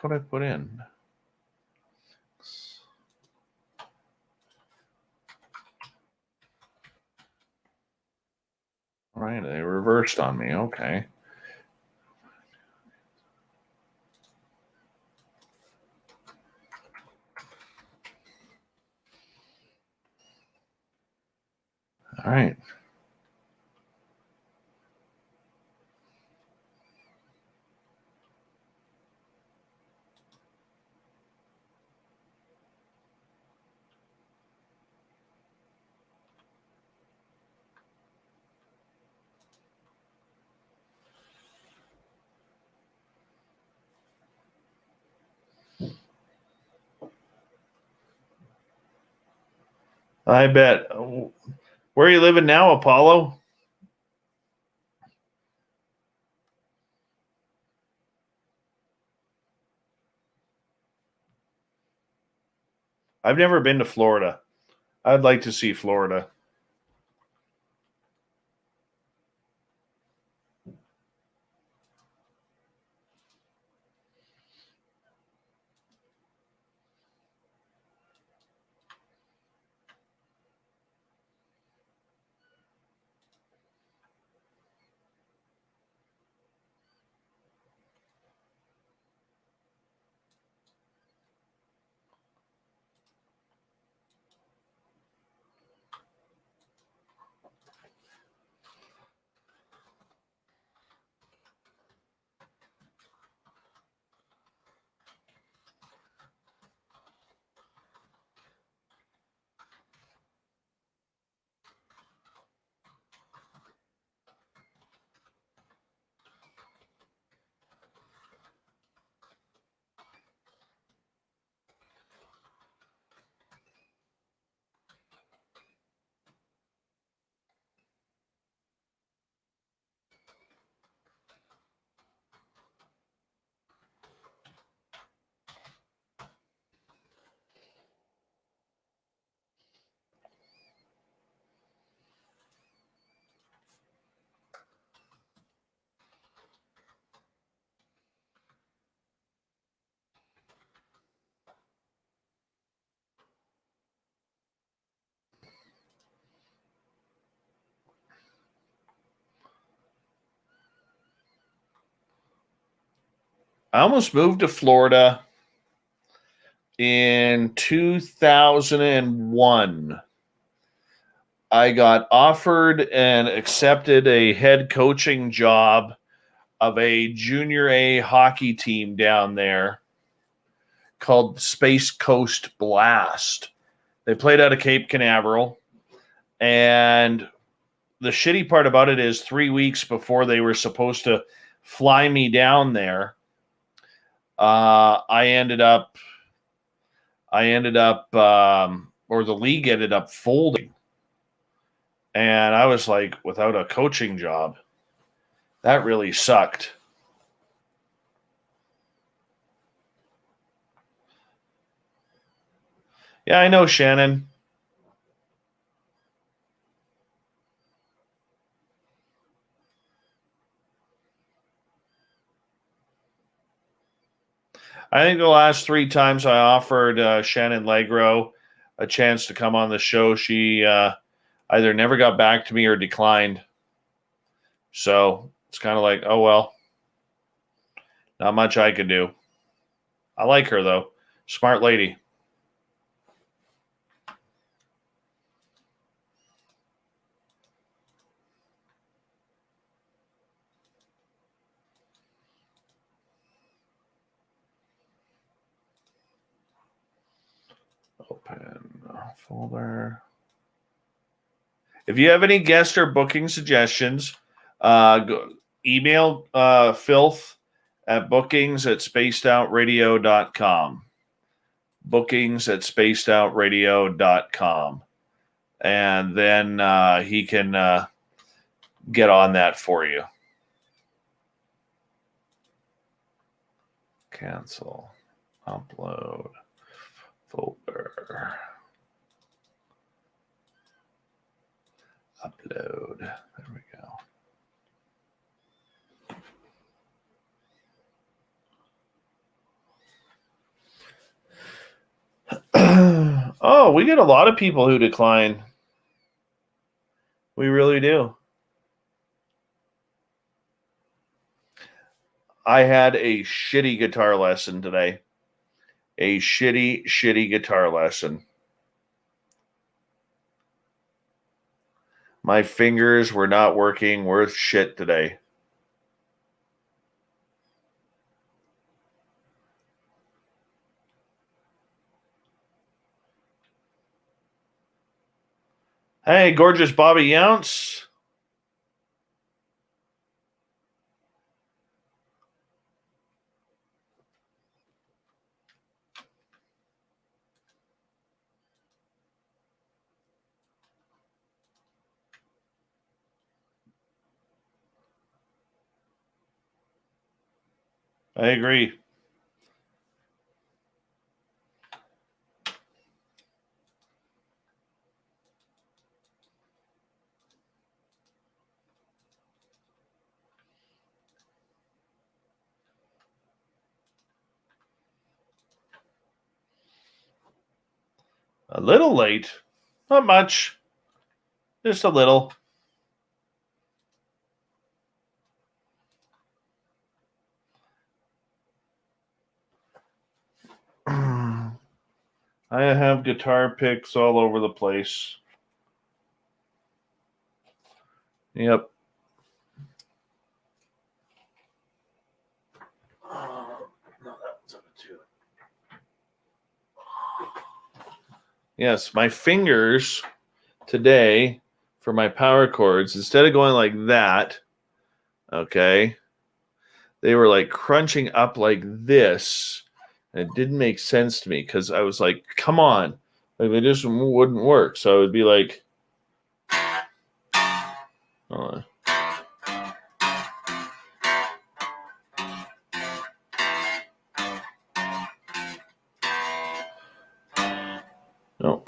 What I put in. All right, they reversed on me. Okay. All right. I bet. Where are you living now, Apollo? I've never been to Florida. I'd like to see Florida. I almost moved to Florida in 2001. I got offered and accepted a head coaching job of a junior A hockey team down there called Space Coast Blast. They played out of Cape Canaveral. And the shitty part about it is 3 weeks before they were supposed to fly me down there, I ended up, or the league ended up folding. And I was like, without a coaching job, that really sucked. Yeah, I know, Shannon. I think the last 3 times I offered Shannon Legro a chance to come on the show, she either never got back to me or declined. So it's kind of like, oh, well, not much I could do. I like her, though. Smart lady. Open folder. If you have any guest or booking suggestions, email Fylth at bookings@spacedoutradio.com. Bookings@spacedoutradio.com. And then he can get on that for you. Cancel. Upload. Folder. Upload. There we go. Oh, we get a lot of people who decline. We really do. I had a shitty guitar lesson today. A shitty guitar lesson. My fingers were not working worth shit today. Hey, gorgeous Bobby Younce. I agree. A little late. Not much. Just a little. I have guitar picks all over the place. Yep. Yes, my fingers today for my power chords, instead of going like that, okay, they were like crunching up like this. And it didn't make sense to me because I was like, come on. Like they just wouldn't work. So it would be like, hold on. No.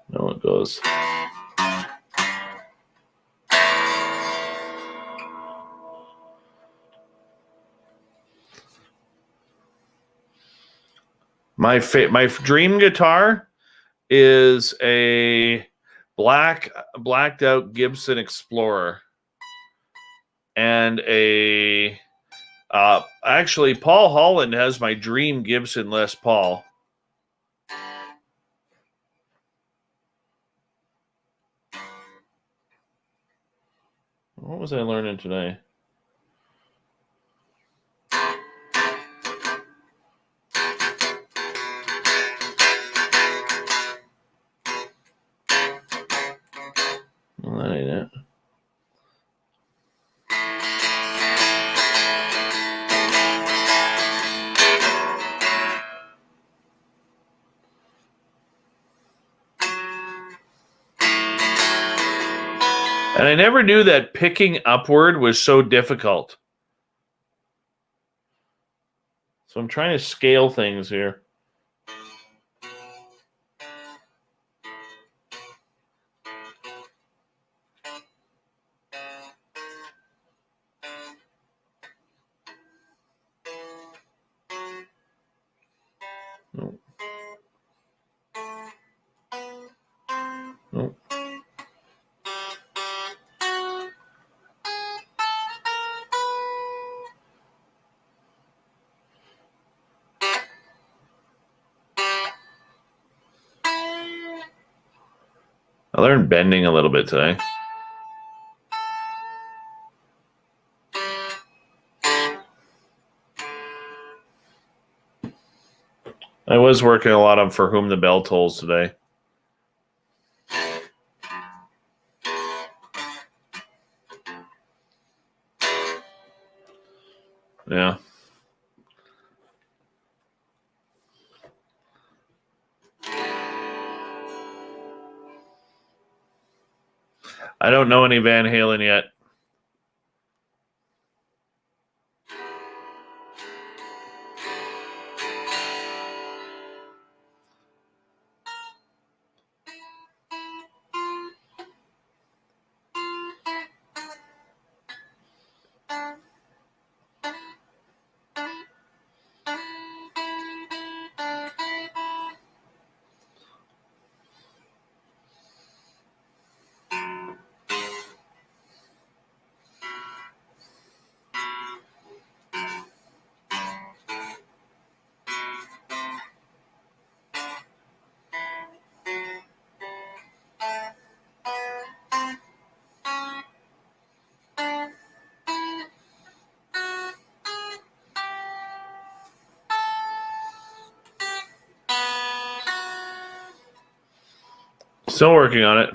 No, it goes. My dream guitar is a blacked out Gibson Explorer and a actually Paul Holland has my dream Gibson Les Paul. What was I learning today? Well, that ain't it. And I never knew that picking upward was so difficult. So I'm trying to scale things here. Nope. Nope. I learned bending a little bit today. I was working a lot on For Whom the Bell Tolls today. Yeah. I don't know any Van Halen yet. Still working on it.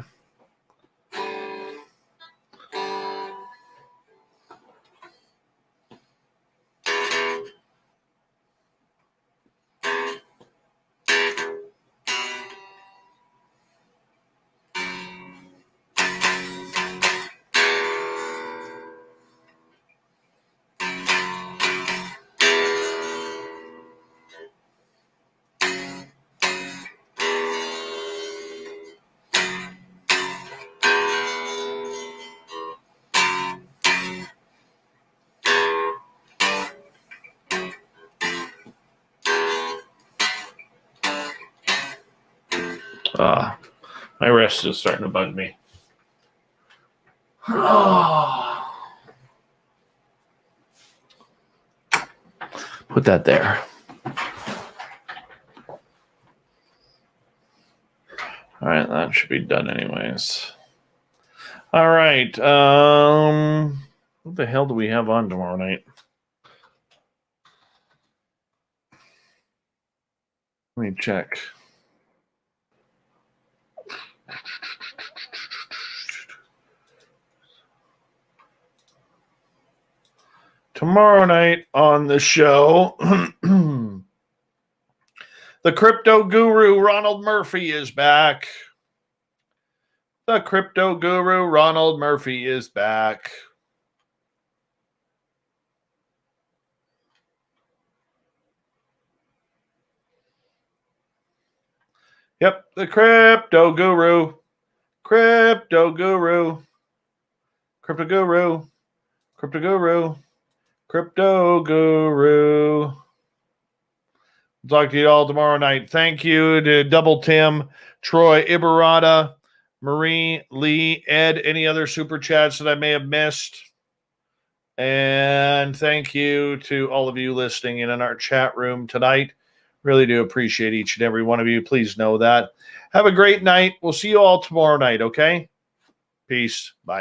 My wrist is starting to bug me. Put that there. All right, that should be done anyways. All right. What the hell do we have on tomorrow night? Let me check. Tomorrow night on the show, the crypto guru Ronald Murphy is back. The crypto guru Ronald Murphy is back. Yep, the crypto guru. Crypto guru. Crypto guru. Crypto guru. Crypto guru. We'll talk to you all tomorrow night. Thank you to Double Tim, Troy, Ibarata, Marie, Lee, Ed, any other super chats that I may have missed. And thank you to all of you listening in our chat room tonight. Really do appreciate each and every one of you. Please know that. Have a great night. We'll see you all tomorrow night, okay? Peace. Bye.